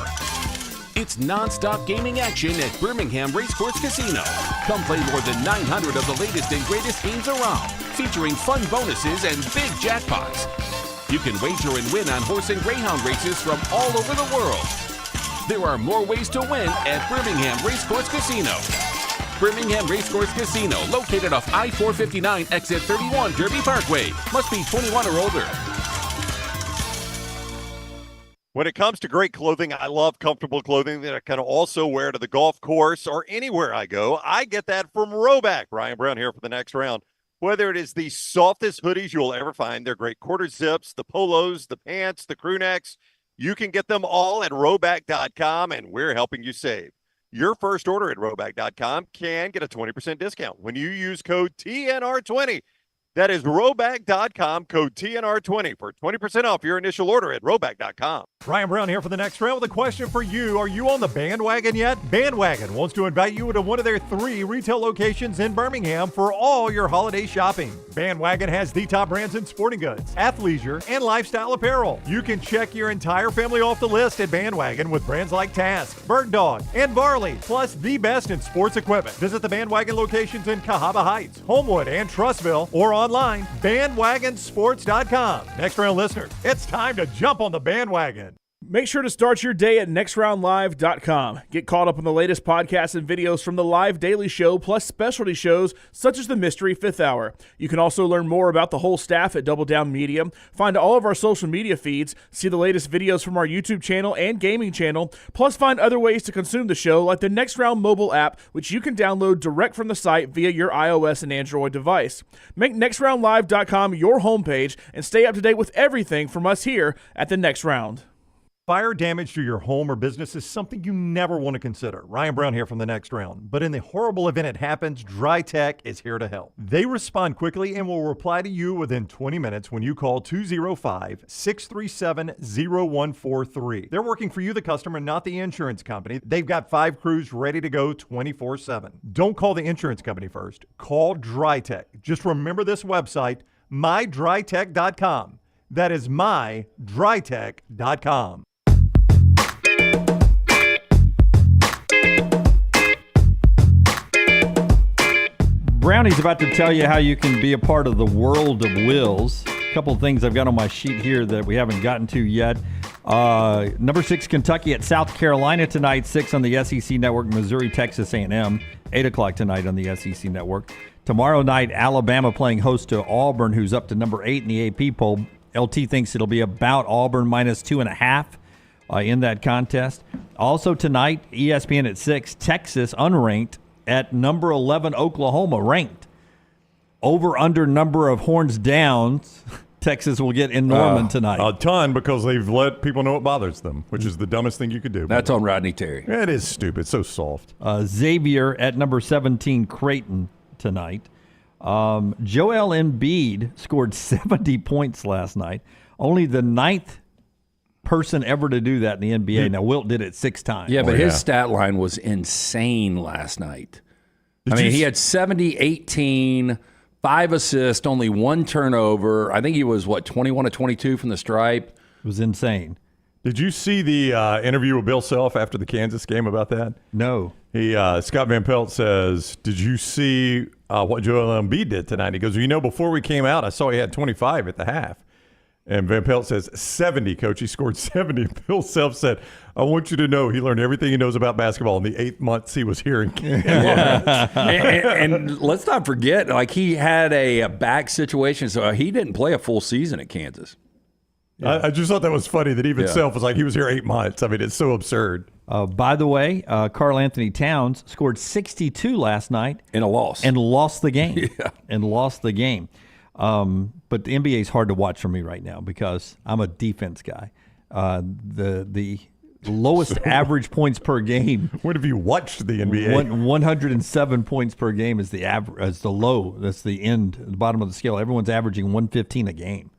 S19: It's non-stop gaming action at Birmingham Racecourse Casino. Come play more than 900 of the latest and greatest games around, featuring fun bonuses and big jackpots. You can wager and win on horse and greyhound races from all over the world. There are more ways to win at Birmingham Racecourse Casino. Birmingham Racecourse Casino, located off I-459, exit 31, Derby Parkway. Must be 21 or older.
S10: When it comes to great clothing, I love comfortable clothing that I can also wear to the golf course or anywhere I go. I get that from Roback. Ryan Brown here for the next round. Whether it is the softest hoodies you'll ever find, they're great quarter zips, the polos, the pants, the crew necks, you can get them all at Roback.com, and we're helping you save. Your first order at Roback.com can get a 20% discount when you use code TNR20. That is Roback.com, code TNR20 for 20% off your initial order at Roback.com.
S17: Ryan Brown here for the next round with a question for you. Are you on the bandwagon yet? Bandwagon wants to invite you to one of their 3 retail locations in Birmingham for all your holiday shopping. Bandwagon has the top brands in sporting goods, athleisure, and lifestyle apparel. You can check your entire family off the list at Bandwagon with brands like Task, Bird Dog, and Varley, plus the best in sports equipment. Visit the Bandwagon locations in Cahaba Heights, Homewood, and Trussville, or online, bandwagonsports.com. Next round listeners, it's time to jump on the bandwagon.
S6: Make sure to start your day at nextroundlive.com. Get caught up on the latest podcasts and videos from the live daily show, plus specialty shows such as the Mystery Fifth Hour. You can also learn more about the whole staff at Double Down Media, find all of our social media feeds, see the latest videos from our YouTube channel and gaming channel, plus find other ways to consume the show like the Next Round mobile app, which you can download direct from the site via your iOS and Android device. Make nextroundlive.com your homepage and stay up to date with everything from us here at the Next Round.
S17: Fire damage to your home or business is something you never want to consider. Ryan Brown here from the next round. But in the horrible event it happens, Dry Tech is here to help. They respond quickly and will reply to you within 20 minutes when you call 205-637-0143. They're working for you, the customer, not the insurance company. They've got 5 crews ready to go 24/7. Don't call the insurance company first. Call Dry Tech. Just remember this website, mydrytech.com. That is mydrytech.com.
S1: Brownie's about to tell you how you can be a part of the world of wills. A couple of things I've got on my sheet here that we haven't gotten to yet. Number 6, Kentucky at South Carolina tonight, 6 on the SEC Network. Missouri, Texas A&M, 8 o'clock tonight on the SEC Network. Tomorrow night, Alabama playing host to Auburn, who's up to number 8 in the AP poll. LT thinks it'll be about Auburn minus 2.5 in that contest. Also tonight, ESPN at 6, Texas unranked at number 11, Oklahoma ranked. Over under number of horns downs, Texas will get in Norman tonight.
S8: A ton, because they've let people know it bothers them, which is the dumbest thing you could do.
S2: That's on Rodney Terry.
S8: It is stupid. It's so soft.
S1: Xavier at number 17, Creighton tonight. Joel Embiid scored 70 points last night. Only the 9th person ever to do that in the NBA. Now, Wilt did it 6 times.
S2: Yeah, but his stat line was insane last night. He had 70, 18, 5 assists, only 1 turnover. I think he was, 21 of 22 from the stripe.
S1: It was insane.
S8: Did you see the interview with Bill Self after the Kansas game about that?
S1: No.
S8: Scott Van Pelt says, did you see what Joel Embiid did tonight? He goes, before we came out, I saw he had 25 at the half. And Van Pelt says 70, Coach. He scored 70. Bill Self said, I want you to know he learned everything he knows about basketball in the 8 months he was here in Kansas.
S2: and let's not forget, like, he had a back situation, so he didn't play a full season at Kansas.
S8: Yeah. I just thought that was funny that even Self was like, he was here 8 months. I mean, it's so absurd.
S1: By the way, Karl Anthony Towns scored 62 last night.
S2: In a loss.
S1: And lost the game.
S2: Yeah.
S1: And lost the game. But the NBA is hard to watch for me right now because I'm a defense guy. The lowest average points per game.
S8: When have you watched the NBA?
S1: 107 points per game is the low. That's the end, the bottom of the scale. Everyone's averaging 115 a game.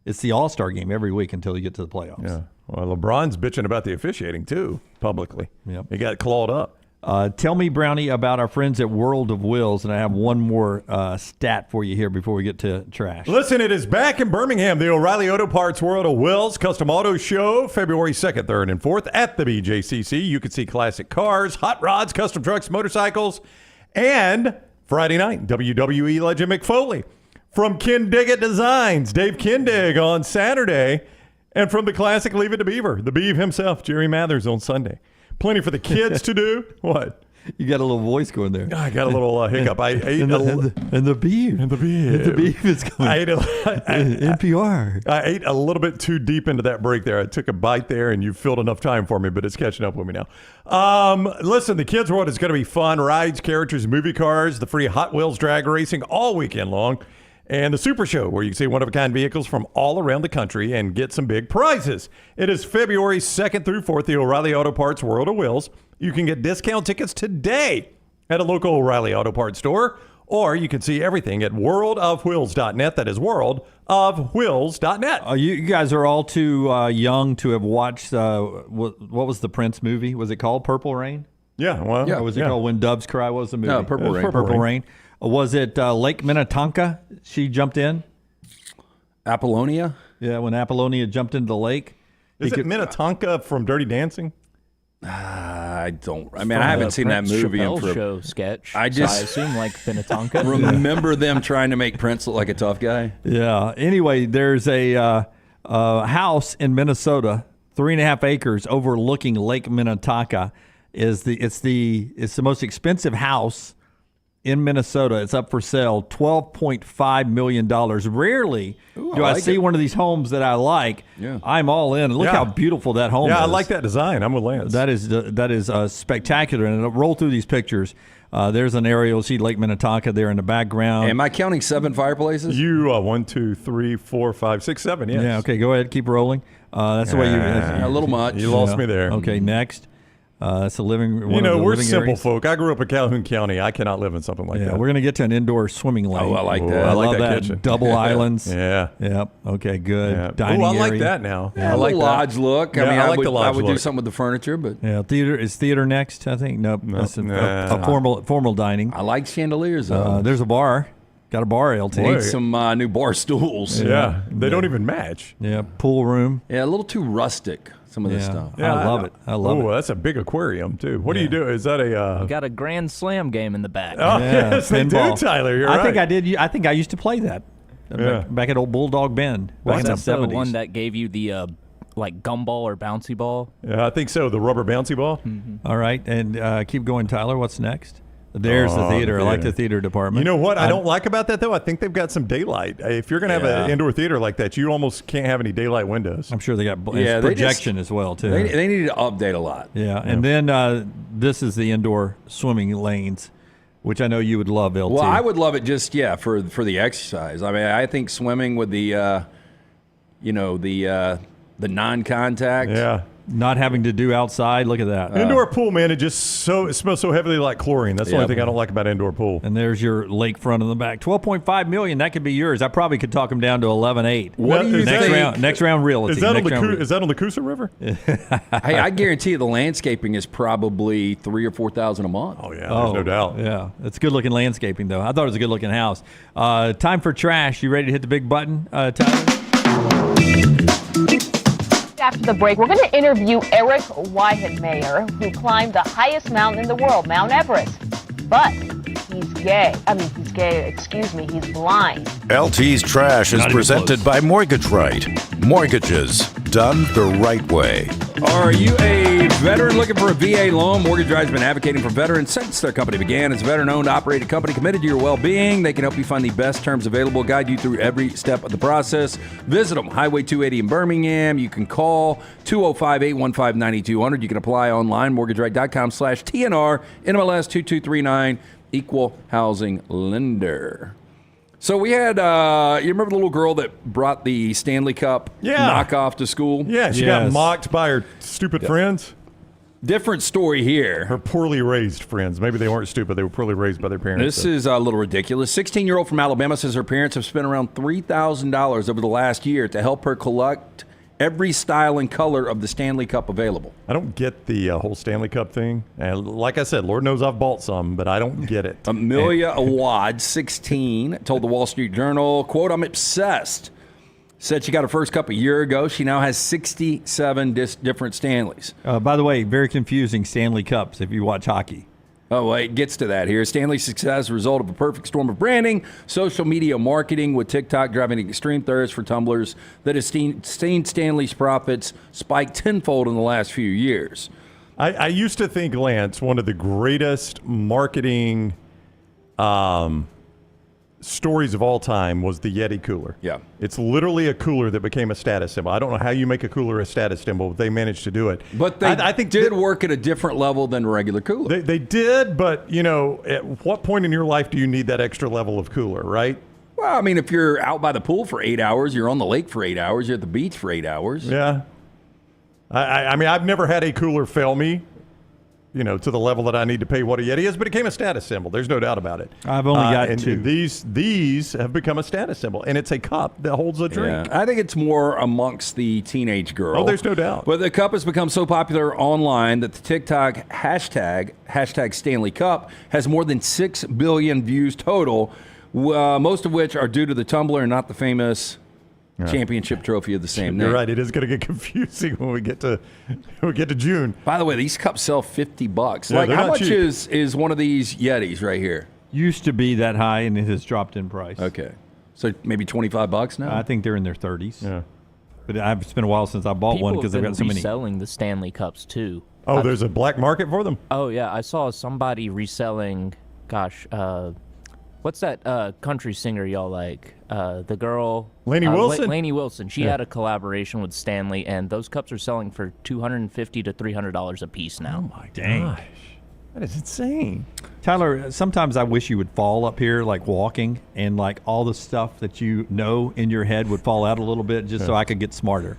S1: It's the All-Star game every week until you get to the playoffs.
S8: Yeah. Well, LeBron's bitching about the officiating, too, publicly.
S1: Yep.
S8: He got clawed up.
S1: Tell me, Brownie, about our friends at World of Wills, and I have one more stat for you here before we get to trash.
S8: Listen, it is back in Birmingham, the O'Reilly Auto Parts World of Wills Custom Auto Show, February 2nd, 3rd, and 4th at the BJCC. You can see classic cars, hot rods, custom trucks, motorcycles, and Friday night, WWE legend Mick Foley. From Ken Diggett Designs, Dave Kindig on Saturday, and from the classic Leave It to Beaver, the Beav himself, Jerry Mathers on Sunday. Plenty for the kids to do. What?
S1: You got a little voice going there.
S8: I got a little hiccup. I ate
S1: and the beef.
S8: And the beef.
S1: And the beef is coming. NPR.
S8: I ate a little bit too deep into that break there. I took a bite there, and you filled enough time for me, but it's catching up with me now. Listen, the Kids World is going to be fun. Rides, characters, movie cars, the free Hot Wheels drag racing all weekend long. And the Super Show, where you can see one-of-a-kind vehicles from all around the country and get some big prizes. It is February 2nd through 4th, the O'Reilly Auto Parts World of Wills. You can get discount tickets today at a local O'Reilly Auto Parts store, or you can see everything at worldofwills.net. That is worldofwills.net.
S1: You guys are all too young to have watched, what was the Prince movie? Was it called Purple Rain?
S8: Yeah. Well,
S1: or was it called When Doves Cry? What was the movie?
S2: No, Purple Rain.
S1: Purple Rain. Was it Lake Minnetonka? She jumped in?
S2: Apollonia?
S1: Yeah, when Apollonia jumped into the lake.
S8: Is it Minnetonka from Dirty Dancing?
S2: I haven't seen that movie.
S18: Chappelle Show sketch.
S2: I
S18: assume like Minnetonka.
S2: Remember them trying to make Prince look like a tough guy?
S1: Yeah. Anyway, there's a house in Minnesota, 3.5 acres overlooking Lake Minnetonka. It's the most expensive house in Minnesota. It's up for sale, $12.5 million. Rarely do I see one of these homes that I like.
S2: Yeah.
S1: I'm all in. Look how beautiful that home is.
S8: Yeah, I like that design. I'm with Lance.
S1: That is spectacular. And roll through these pictures. There's an aerial. See Lake Minnetonka there in the background.
S2: Am I counting 7 fireplaces?
S8: You 1, 2, 3, 4, 5, 6, 7. Yes.
S1: Yeah. Okay. Go ahead. Keep rolling. That's the way you.
S2: A little much.
S8: You lost me there.
S1: Okay. Next. That's a living.
S8: We're simple
S1: areas.
S8: folk. I grew up in Calhoun County. I cannot live in something like that.
S1: We're going to get to an indoor swimming lane.
S2: Oh, I like that.
S1: I
S8: like
S1: love
S8: that
S1: that.
S8: kitchen.
S1: Double islands.
S8: Yeah.
S1: Yep. Okay, good.
S8: Yeah.
S1: Dining
S8: I like
S1: area.
S8: that now.
S2: Yeah,
S8: I like
S2: the lodge look.
S8: Yeah, I like the lodge
S2: I would do
S8: look.
S2: something with the furniture, but
S1: Yeah, theater. Is theater next? I think. Nope. That's a formal dining.
S2: I like chandeliers, though.
S1: There's a bar. Got a bar, LT.
S2: Need some new bar stools.
S8: Yeah. They don't even match.
S1: Yeah, pool room.
S2: Yeah, a little too rustic, some of this stuff.
S1: Yeah, I love it. I love it.
S8: That's a big aquarium, too. What do you do? Is that a...
S18: Got a Grand Slam game in the back.
S8: Oh, yes, they do, Tyler. You're right.
S1: I think I did. I think I used to play that back at old Bulldog Bend back in the 70s.
S18: The one that gave you the like gumball or bouncy ball?
S8: Yeah, I think so. The rubber bouncy ball.
S18: Mm-hmm.
S1: All right, and keep going, Tyler. What's next? There's the theater. I like the theater department.
S8: You know what I don't like about that, though? I think they've got some daylight. If you're going to have an indoor theater like that, you almost can't have any daylight windows.
S1: I'm sure they got projection as well, too.
S2: They need to update a lot.
S1: Yeah, and then this is the indoor swimming lanes, which I know you would love, LT.
S2: Well, I would love it just, for the exercise. I mean, I think swimming with the, the non-contact.
S8: Yeah.
S1: Not having to do outside. Look at that.
S8: Indoor pool, man, it smells so heavily like chlorine. That's the only thing I don't like about indoor pool.
S1: And there's your lakefront in the back. $12.5 million. That could be yours. I probably could talk them down to 11.8.
S2: What do you think?
S1: Next round realty.
S8: Is that on the Coosa River?
S2: Hey, I guarantee you the landscaping is probably $3,000 or $4,000 a month.
S8: Oh, yeah, there's no doubt.
S1: Yeah, it's good looking landscaping, though. I thought it was a good looking house. Time for trash. You ready to hit the big button, Tyler?
S19: After the break, we're going to interview Eric Weihenmayer, who climbed the highest mountain in the world, Mount Everest. But he's
S21: gay. I mean, he's gay. Excuse me, he's blind.
S7: LT's Trash is presented by Mortgage Right. Mortgages done the right way.
S2: Are you a veteran looking for a VA loan? Mortgage Right has been advocating for veterans since their company began. It's a veteran-owned, operated company committed to your well-being. They can help you find the best terms available, guide you through every step of the process. Visit them, Highway 280 in Birmingham. You can call 205-815-9200. You can apply online, mortgageright.com/TNR, NMLS 2239, equal housing lender. So we had, you remember the little girl that brought the Stanley Cup knockoff to school?
S8: Yeah, she got mocked by her stupid friends.
S2: Different story here.
S8: Her poorly raised friends. Maybe they weren't stupid. They were poorly raised by their parents.
S2: This is a little ridiculous. 16-year-old from Alabama says her parents have spent around $3,000 over the last year to help her collect every style and color of the Stanley Cup available.
S8: I don't get the whole Stanley Cup thing. And like I said, Lord knows I've bought some, but I don't get it.
S2: Amelia Awad, 16, told the Wall Street Journal, quote, "I'm obsessed." Said she got her first cup a year ago. She now has 67 different Stanleys.
S1: By the way, very confusing Stanley Cups if you watch hockey.
S2: Oh, well, it gets to that here. Stanley's success is a result of a perfect storm of branding, social media marketing, with TikTok driving an extreme thirst for tumblers that has seen Stanley's profits spike tenfold in the last few years.
S8: I used to think, Lance, one of the greatest marketing stories of all time was the Yeti cooler.
S2: Yeah.
S8: It's literally a cooler that became a status symbol. I don't know how you make a cooler a status symbol, but they managed to do it.
S2: But I think did work at a different level than a regular cooler.
S8: They did, but, at what point in your life do you need that extra level of cooler, right?
S2: Well, I mean, if you're out by the pool for 8 hours, you're on the lake for 8 hours, you're at the beach for 8 hours.
S8: Yeah. I mean, I've never had a cooler fail me, to the level that I need to pay what a Yeti is, but it became a status symbol. There's no doubt about it.
S1: I've only got two.
S8: These have become a status symbol, and it's a cup that holds a drink.
S2: Yeah, I think it's more amongst the teenage girl.
S8: Oh, there's no doubt.
S2: But the cup has become so popular online that the TikTok hashtag Stanley Cup has more than 6 billion views total, most of which are due to the tumbler and not the famous championship trophy of the same name.
S8: You're right. It is going to get confusing when we get to June.
S2: By the way, these cups sell $50.
S8: Yeah,
S2: how much is one of these Yetis right here?
S1: Used to be that high, and it has dropped in price.
S2: Okay, so maybe $25 now.
S1: I think they're in their 30s. Yeah, but it's been a while since I bought one because I've got so many.
S18: People have been reselling the Stanley Cups too.
S8: Oh, there's a black market for them?
S18: Oh yeah, I saw somebody reselling. Gosh, what's that country singer y'all like? The girl
S8: Lainey Wilson.
S18: Lainey Wilson. She had a collaboration with Stanley, and those cups are selling for $250 to $300 a piece now.
S8: Oh my
S1: gosh,
S8: that is insane.
S1: Tyler, sometimes I wish you would fall up here like walking, and like all the stuff that you know in your head would fall out a little bit, just so I could get smarter.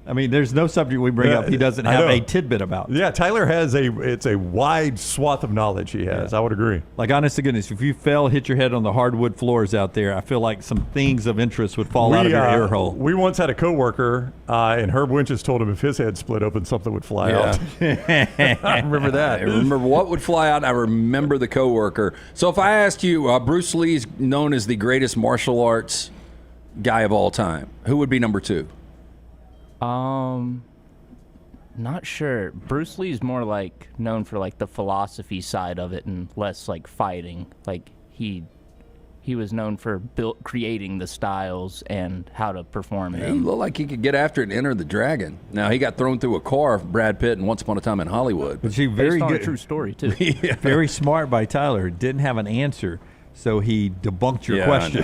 S1: I mean, there's no subject we bring up he doesn't have a tidbit about.
S8: Yeah, Tyler has it's a wide swath of knowledge he has. Yeah. I would agree.
S1: Like, honest to goodness, if you hit your head on the hardwood floors out there, I feel like some things of interest would fall out of your ear hole.
S8: We once had a coworker, and Herb Winches told him if his head split open, something would fly out. I remember that.
S2: I remember what would fly out. I remember the coworker. So if I asked you, Bruce Lee's known as the greatest martial arts guy of all time, who would be number 2?
S18: Not sure. Bruce Lee's more like known for like the philosophy side of it and less like fighting. Like he was known for creating the styles and how to perform
S2: It
S18: them.
S2: looked like he could get after it and enter the dragon. Now he got thrown through a car, Brad Pitt, and Once Upon a Time in Hollywood.
S1: But she very
S18: Based on
S1: good.
S18: a true story too.
S2: Yeah.
S1: Very smart by Tyler. Didn't have an answer, so he debunked your question.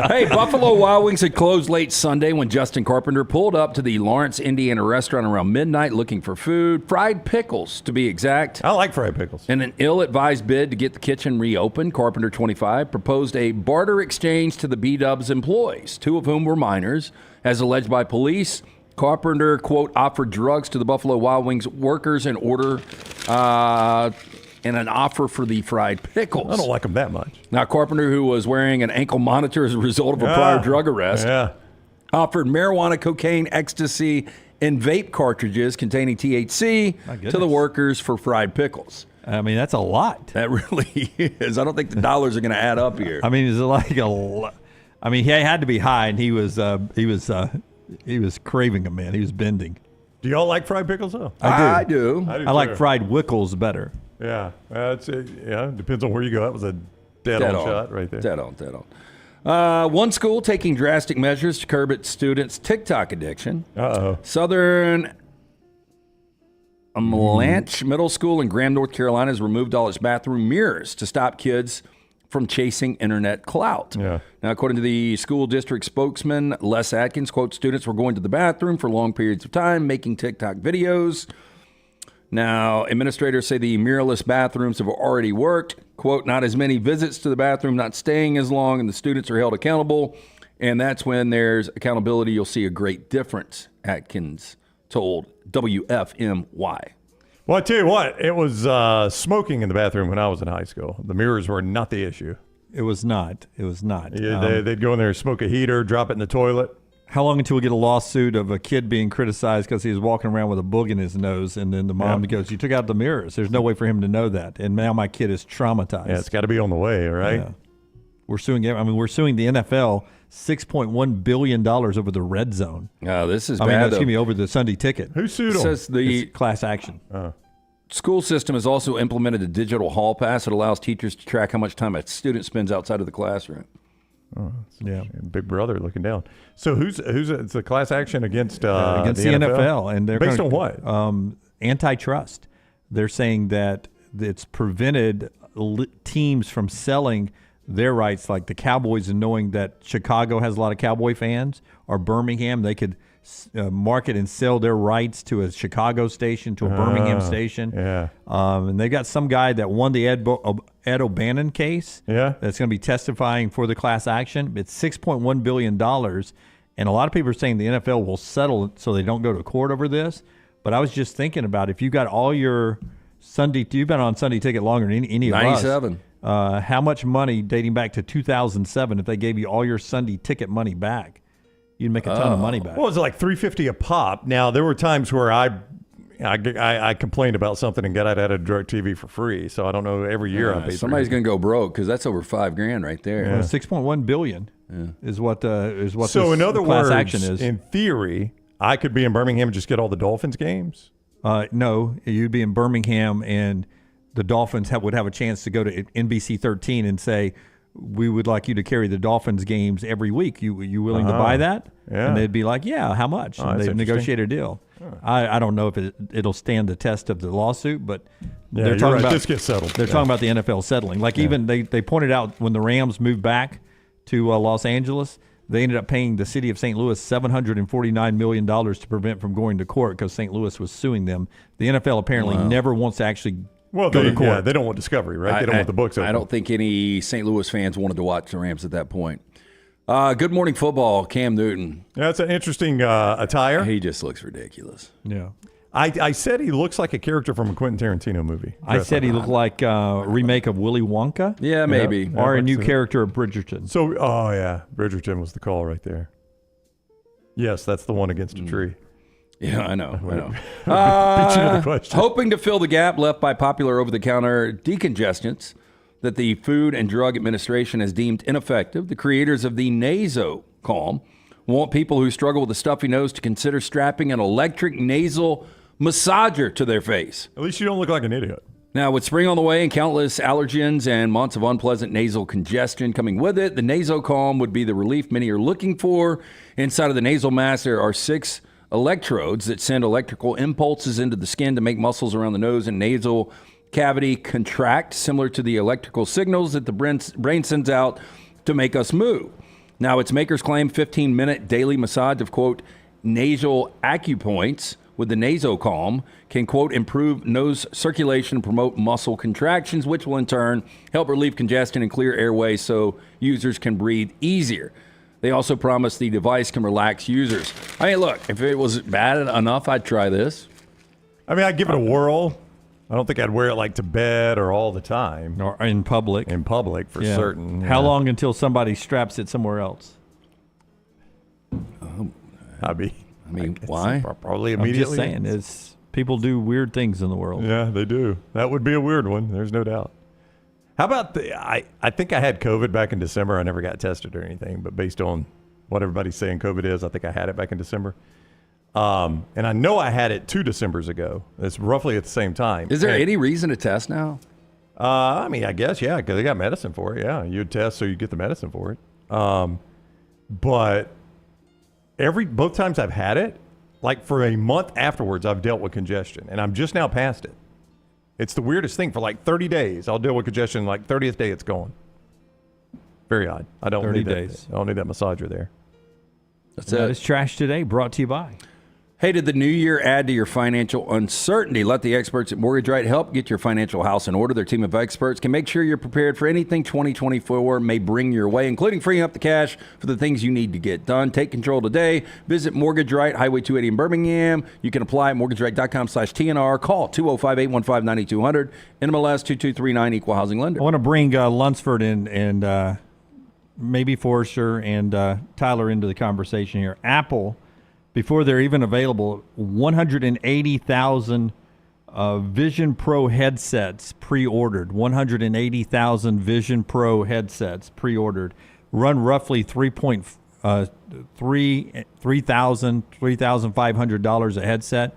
S2: Hey, Buffalo Wild Wings had closed late Sunday when Justin Carpenter pulled up to the Lawrence, Indiana restaurant around midnight looking for food. Fried pickles, to be exact.
S8: I like fried pickles.
S2: In an ill-advised bid to get the kitchen reopened, Carpenter, 25, proposed a barter exchange to the B-Dubs employees, 2 of whom were minors. As alleged by police, Carpenter, quote, offered drugs to the Buffalo Wild Wings workers in order and an offer for the fried pickles.
S8: I don't like them that much.
S2: Now, Carpenter, who was wearing an ankle monitor as a result of a prior drug arrest, offered marijuana, cocaine, ecstasy, and vape cartridges containing THC to the workers for fried pickles.
S1: I mean, that's a lot.
S2: That really is. I don't think the dollars are going to add up here.
S1: I mean, is it like a lot? I mean, he had to be high, and he was craving them, man. He was bending.
S8: Do y'all like fried pickles, though?
S1: I do.
S2: I do.
S1: I like fried wickles better.
S8: Yeah, depends on where you go. That was a dead-on shot right there.
S2: Dead on. One school taking drastic measures to curb its students' TikTok addiction. Southern Amalanche Middle School in Graham, North Carolina has removed all its bathroom mirrors to stop kids from chasing internet clout.
S8: Yeah.
S2: Now, according to the school district spokesman, Les Atkins, quote, students were going to the bathroom for long periods of time, making TikTok videos. Now, administrators say the mirrorless bathrooms have already worked. Quote, not as many visits to the bathroom, not staying as long, and the students are held accountable. And that's when there's accountability, you'll see a great difference, Atkins told WFMY.
S8: Well, I tell you what, it was smoking in the bathroom when I was in high school. The mirrors were not the issue.
S1: It was not.
S8: Yeah, they'd go in there, smoke a heater, drop it in the toilet.
S1: How long until we get a lawsuit of a kid being criticized because he was walking around with a boog in his nose, and then the mom goes, you took out the mirrors. There's no way for him to know that. And now my kid is traumatized.
S8: Yeah, it's got to be on the way, right?
S1: Yeah. We're suing the NFL $6.1 billion over the red zone.
S2: This is bad.
S1: Over the Sunday ticket.
S8: Who sued them?
S2: Says the
S1: class action.
S2: School system has also implemented a digital hall pass that allows teachers to track how much time a student spends outside of the classroom.
S1: Yeah,
S8: Big Brother looking down. So who's it's a class action against the
S1: NFL, and they're
S8: based on what?
S1: Antitrust. They're saying that it's prevented teams from selling their rights, like the Cowboys, and knowing that Chicago has a lot of Cowboy fans, or Birmingham, they could market and sell their rights to a Chicago station, to a Birmingham station.
S8: Yeah.
S1: And they got some guy that won the Ed O'Bannon case.
S8: Yeah.
S1: That's going to be testifying for the class action. It's $6.1 billion. And a lot of people are saying the NFL will settle so they don't go to court over this. But I was just thinking about if you got all your Sunday, you've been on Sunday ticket longer than any of us.
S2: 97.
S1: How much money dating back to 2007 if they gave you all your Sunday ticket money back? You'd make a ton of money back.
S8: Well, it was like $3.50 a pop. Now, there were times where I complained about something and got it out of DirecTV for free. So I don't know. Every year I pay.
S2: Somebody's going to go broke because that's over $5,000 right there.
S1: Yeah. $6.1 billion is what
S8: So in other
S1: class
S8: words,
S1: action is.
S8: In theory, I could be in Birmingham and just get all the Dolphins games.
S1: No, you'd be in Birmingham, and the Dolphins would have a chance to go to NBC 13 and say, we would like you to carry the Dolphins games every week. You willing to buy that?
S8: Yeah.
S1: And they'd be like, yeah, how much? And they'd negotiate a deal. I don't know if it'll stand the test of the lawsuit, but they're talking about
S8: this gets settled.
S1: They're talking about the NFL settling. Like even they pointed out when the Rams moved back to Los Angeles, they ended up paying the city of St. Louis $749 million to prevent from going to court because St. Louis was suing them. The NFL apparently never wants to actually go to court.
S8: Yeah, they don't want discovery, right? They don't want the books open.
S2: I don't think any St. Louis fans wanted to watch the Rams at that point. Good Morning Football, Cam Newton.
S8: Yeah, that's an interesting attire.
S2: He just looks ridiculous.
S1: Yeah.
S8: I said he looks like a character from a Quentin Tarantino movie.
S1: I said he looked like a remake of Willy Wonka.
S2: Yeah, maybe.
S1: Or a new character of Bridgerton.
S8: So, Bridgerton was the call right there. Yes, that's the one against a tree.
S2: Yeah, I know.
S8: Beat you to the question.
S2: Hoping to fill the gap left by popular over-the-counter decongestants that the Food and Drug Administration has deemed ineffective, the creators of the Naso Calm want people who struggle with a stuffy nose to consider strapping an electric nasal massager to their face.
S8: At least you don't look like an idiot.
S2: Now, with spring on the way and countless allergens and months of unpleasant nasal congestion coming with it, the Naso Calm would be the relief many are looking for. Inside of the nasal mask, there are 6 electrodes that send electrical impulses into the skin to make muscles around the nose and nasal cavity contract, similar to the electrical signals that the brain sends out to make us move. Now, its makers claim 15-minute daily massage of, quote, nasal acupoints with the Naso Calm can, quote, improve nose circulation and promote muscle contractions, which will in turn help relieve congestion and clear airways so users can breathe easier. They also promise the device can relax users. I mean, look, if it was bad enough, I'd try this.
S8: I mean, I'd give it a whirl. I don't think I'd wear it like to bed or all the time.
S1: Or in public.
S8: In public, for certain.
S1: How long until somebody straps it somewhere else?
S8: I
S2: mean, why?
S8: Probably immediately.
S1: I'm just saying, people do weird things in the world.
S8: Yeah, they do. That would be a weird one. There's no doubt. How about I think I had COVID back in December. I never got tested or anything, but based on what everybody's saying COVID is, I think I had it back in December. And I know I had it 2 Decembers ago. It's roughly at the same time.
S2: Is there any reason to test now?
S8: I mean, I guess, yeah, because they got medicine for it. Yeah, you'd test so you get the medicine for it. But both times I've had it, like for a month afterwards, I've dealt with congestion, and I'm just now past it. It's the weirdest thing. For like 30 days, I'll deal with congestion. Like 30th day, it's gone. Very odd. I don't
S1: 30
S8: need
S1: days.
S8: I don't need that massager there.
S1: That is Trash Today, brought to you by.
S2: Hey, did the new year add to your financial uncertainty? Let the experts at Mortgage Right help get your financial house in order. Their team of experts can make sure you're prepared for anything 2024 may bring your way, including freeing up the cash for the things you need to get done. Take control today. Visit Mortgage Right, Highway 280 in Birmingham. You can apply at mortgageright.com/TNR. Call 205-815-9200. NMLS 2239, Equal Housing Lender.
S1: I want to bring Lunsford and maybe Forrester and Tyler into the conversation here. Apple, before they're even available, 180,000 Vision Pro headsets pre-ordered. 180,000 Vision Pro headsets pre-ordered. Run roughly $3,500 a headset.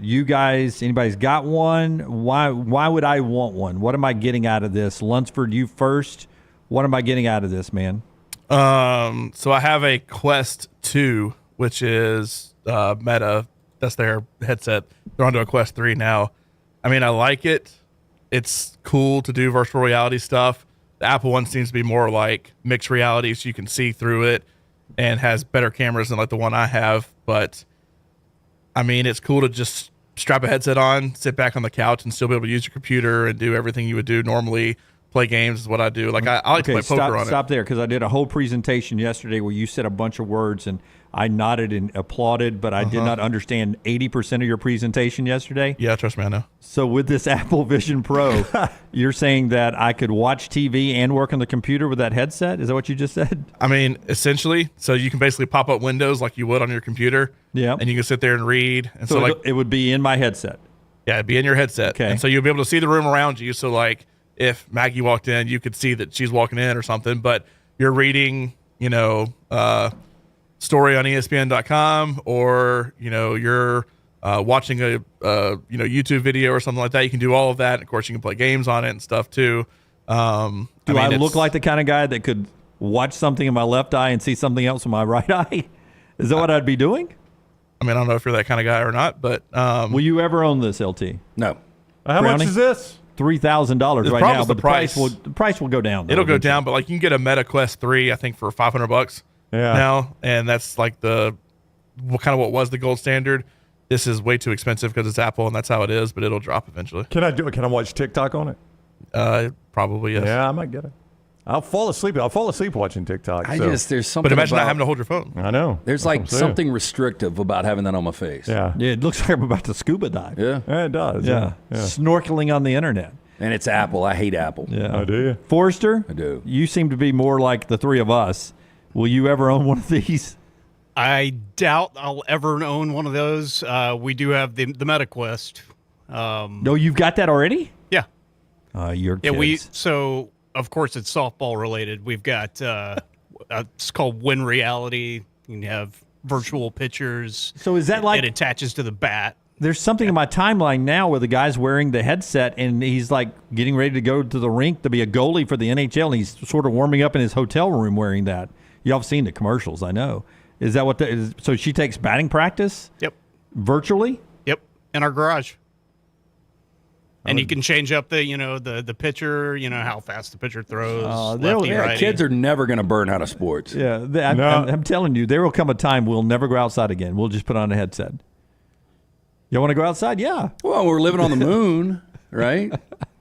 S1: You guys, anybody's got one? Why would I want one? What am I getting out of this? Lunsford, you first. What am I getting out of this, man?
S3: So I have a Quest 2, which is Meta. That's their headset. They're onto a Quest 3 now. I mean, I like it. It's cool to do virtual reality stuff. The Apple one seems to be more like mixed reality, so you can see through it and has better cameras than like the one I have. But, I mean, it's cool to just strap a headset on, sit back on the couch, and still be able to use your computer and do everything you would do normally. Play games is what I do. Like I like to play poker on it.
S1: Stop there, because I did a whole presentation yesterday where you said a bunch of words and I nodded and applauded, but I did not understand 80% of your presentation yesterday.
S3: Yeah, trust me, I know.
S1: So with this Apple Vision Pro, you're saying that I could watch TV and work on the computer with that headset? Is that what you just said?
S3: I mean, essentially. So you can basically pop up windows like you would on your computer.
S1: Yeah.
S3: And you can sit there and read. And
S1: so like it would be in my headset.
S3: Yeah, it'd be in your headset.
S1: Okay.
S3: And so you'll be able to see the room around you. So like, if Maggie walked in, you could see that she's walking in or something, but you're reading, story on ESPN.com, or, you're watching a YouTube video or something like that. You can do all of that. And of course, you can play games on it and stuff too.
S1: Do I look like the kind of guy that could watch something in my left eye and see something else in my right eye? Is that what I'd be doing?
S3: I mean, I don't know if you're that kind of guy or not, but
S1: will you ever own this, LT?
S2: No.
S8: How much is this?
S1: $3,000 right now, but the price will go down.
S3: It'll go down, but like you can get a Meta Quest 3, I think, for $500 now, and that's like what was the gold standard. This is way too expensive because it's Apple, and that's how it is. But it'll drop eventually.
S8: Can I watch TikTok on it?
S3: Probably, yes.
S8: Yeah, I might get it. I'll fall asleep watching TikTok.
S2: There's something.
S3: But imagine not having to hold your phone.
S8: I know.
S2: There's like something restrictive about having that on my face.
S8: Yeah.
S1: Yeah, it looks like I'm about to scuba dive.
S2: Yeah.
S8: It does.
S1: Yeah. Snorkeling on the internet.
S2: And it's Apple. I hate Apple.
S1: Yeah.
S8: I do.
S1: Forrester?
S2: I do.
S1: You seem to be more like the three of us. Will you ever own one of these?
S22: I doubt I'll ever own one of those. We do have the Meta Quest.
S1: No, you've got that already?
S22: Yeah.
S1: You're kids.
S22: So, of course, it's softball related. We've got it's called Win Reality. You can have virtual pitchers.
S1: So is that like
S22: it attaches to the bat?
S1: There's something in my timeline now where the guy's wearing the headset and he's like getting ready to go to the rink to be a goalie for the NHL, and he's sort of warming up in his hotel room wearing that. Y'all have seen the commercials, I know. Is that what that is? So she takes batting practice?
S22: Yep.
S1: Virtually?
S22: Yep. In our garage. And you can change up the pitcher, how fast the pitcher throws.
S2: Kids are never going to burn out of sports.
S1: Yeah, I'm telling you, there will come a time we'll never go outside again. We'll just put on a headset. You want to go outside? Yeah.
S2: Well, we're living on the moon, right?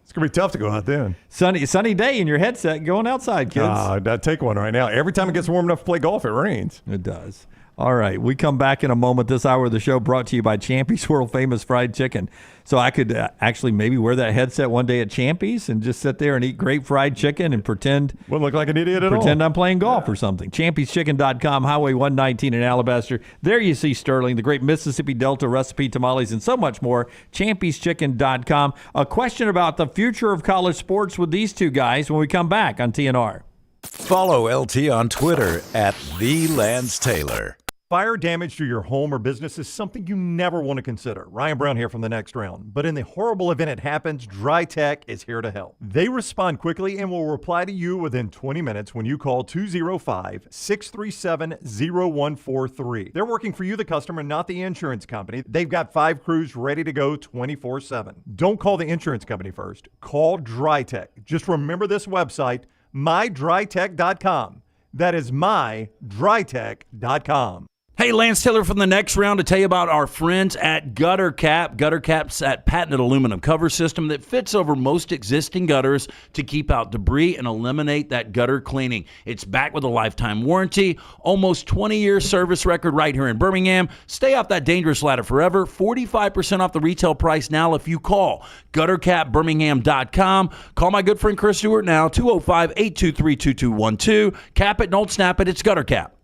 S8: It's going to be tough to go out then.
S1: Sunny day in your headset going outside, kids.
S8: I'd take one right now. Every time it gets warm enough to play golf, it rains.
S1: It does. All right, we come back in a moment. This hour of the show brought to you by Champy's World Famous Fried Chicken. So I could actually maybe wear that headset one day at Champy's and just sit there and eat great fried chicken and pretend.
S8: Wouldn't look like an idiot at all.
S1: Pretend I'm playing golf or something. Champy'sChicken.com, Highway 119 in Alabaster. There you see Sterling, the great Mississippi Delta recipe tamales, and so much more. Champy'sChicken.com. A question about the future of college sports with these two guys when we come back on TNR.
S7: Follow LT on Twitter @TheLanceTaylor.
S17: Fire damage to your home or business is something you never want to consider. Ryan Brown here from The Next Round. But in the horrible event it happens, Dry Tech is here to help. They respond quickly and will reply to you within 20 minutes when you call 205-637-0143. They're working for you, the customer, not the insurance company. They've got 5 crews ready to go 24/7. Don't call the insurance company first. Call Dry Tech. Just remember this website, mydrytech.com. That is mydrytech.com.
S14: Hey, Lance Taylor from The Next Round to tell you about our friends at Gutter Cap. Gutter Cap's that patented aluminum cover system that fits over most existing gutters to keep out debris and eliminate that gutter cleaning. It's backed with a lifetime warranty, almost 20-year service record right here in Birmingham. Stay off that dangerous ladder forever. 45% off the retail price now if you call guttercapbirmingham.com. Call my good friend Chris Stewart now, 205-823-2212. Cap it, don't snap it. It's Gutter Cap.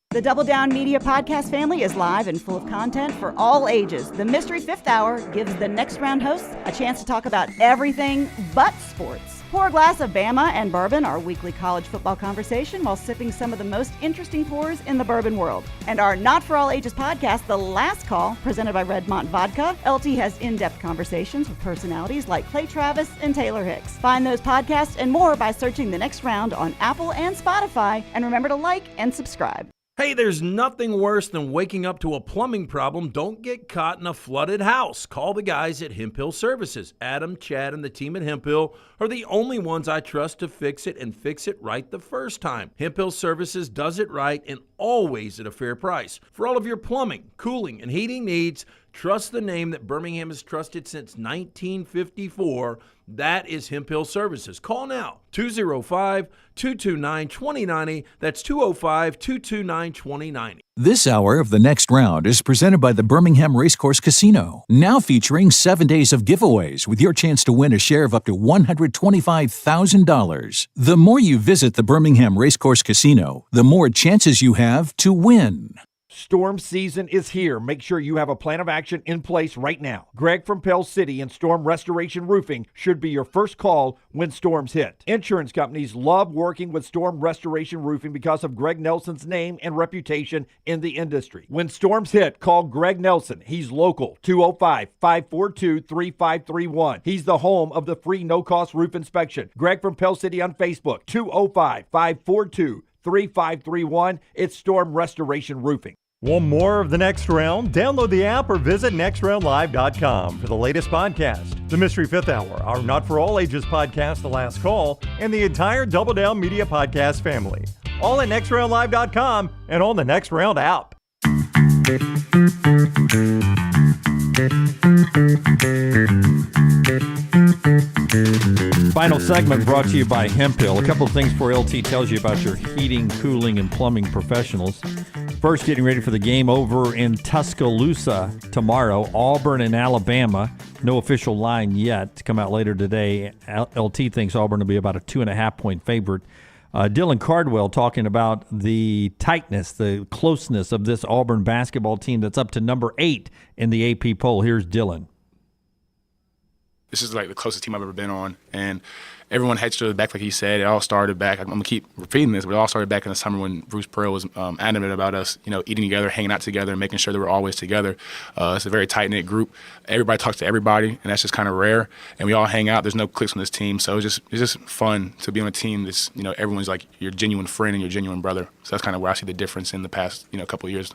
S4: The Double Down Media podcast family is live and full of content for all ages. The Mystery Fifth Hour gives the Next Round hosts a chance to talk about everything but sports. Pour a glass of Bama and bourbon, our weekly college football conversation, while sipping some of the most interesting pours in the bourbon world. And our Not For All Ages podcast, The Last Call, presented by Redmont Vodka. LT has in-depth conversations with personalities like Clay Travis and Taylor Hicks. Find those podcasts and more by searching The Next Round on Apple and Spotify. And remember to like and subscribe.
S14: Hey, there's nothing worse than waking up to a plumbing problem. Don't get caught in a flooded house. Call the guys at Hemp Hill Services. Adam, Chad, and the team at Hemp Hill are the only ones I trust to fix it and fix it right the first time. Hemp Hill Services does it right and always at a fair price. For all of your plumbing, cooling, and heating needs, trust the name that Birmingham has trusted since 1954. That is Hemp Hill Services. Call now, 205-229-2090. That's 205-229-2090.
S12: This hour of The Next Round is presented by the Birmingham Racecourse Casino, now featuring 7 days of giveaways with your chance to win a share of up to $125,000. The more you visit the Birmingham Racecourse Casino, the more chances you have to win.
S9: Storm season is here. Make sure you have a plan of action in place right now. Greg from Pell City and Storm Restoration Roofing should be your first call when storms hit. Insurance companies love working with Storm Restoration Roofing because of Greg Nelson's name and reputation in the industry. When storms hit, call Greg Nelson. He's local, 205-542-3531. He's the home of the free no-cost roof inspection. Greg from Pell City on Facebook, 205-542-3531. It's Storm Restoration Roofing.
S17: Want more of The Next Round? Download the app or visit nextroundlive.com for the latest podcast. The Mystery Fifth Hour, our Not For All Ages podcast, The Last Call, and the entire Double Down Media podcast family. All at nextroundlive.com and on the Next Round app.
S1: Final segment brought to you by Hemp Hill. A couple of things before LT tells you about your heating, cooling, and plumbing professionals. First, getting ready for the game over in Tuscaloosa tomorrow, Auburn and Alabama. No official line yet to come out later today. LT thinks Auburn will be about a 2.5-point favorite. Dylan Cardwell talking about the tightness, the closeness of this Auburn basketball team that's up to number 8 in the AP poll. Here's Dylan.
S5: This is like the closest team I've ever been on, and everyone had each other back, like he said. It all started back. I'm gonna keep repeating this, but it all started back in the summer when Bruce Pearl was adamant about us, eating together, hanging out together, and making sure that we're always together. It's a very tight knit group. Everybody talks to everybody, and that's just kind of rare. And we all hang out. There's no cliques on this team, so it's just fun to be on a team that's everyone's like your genuine friend and your genuine brother. So that's kind of where I see the difference in the past couple of years.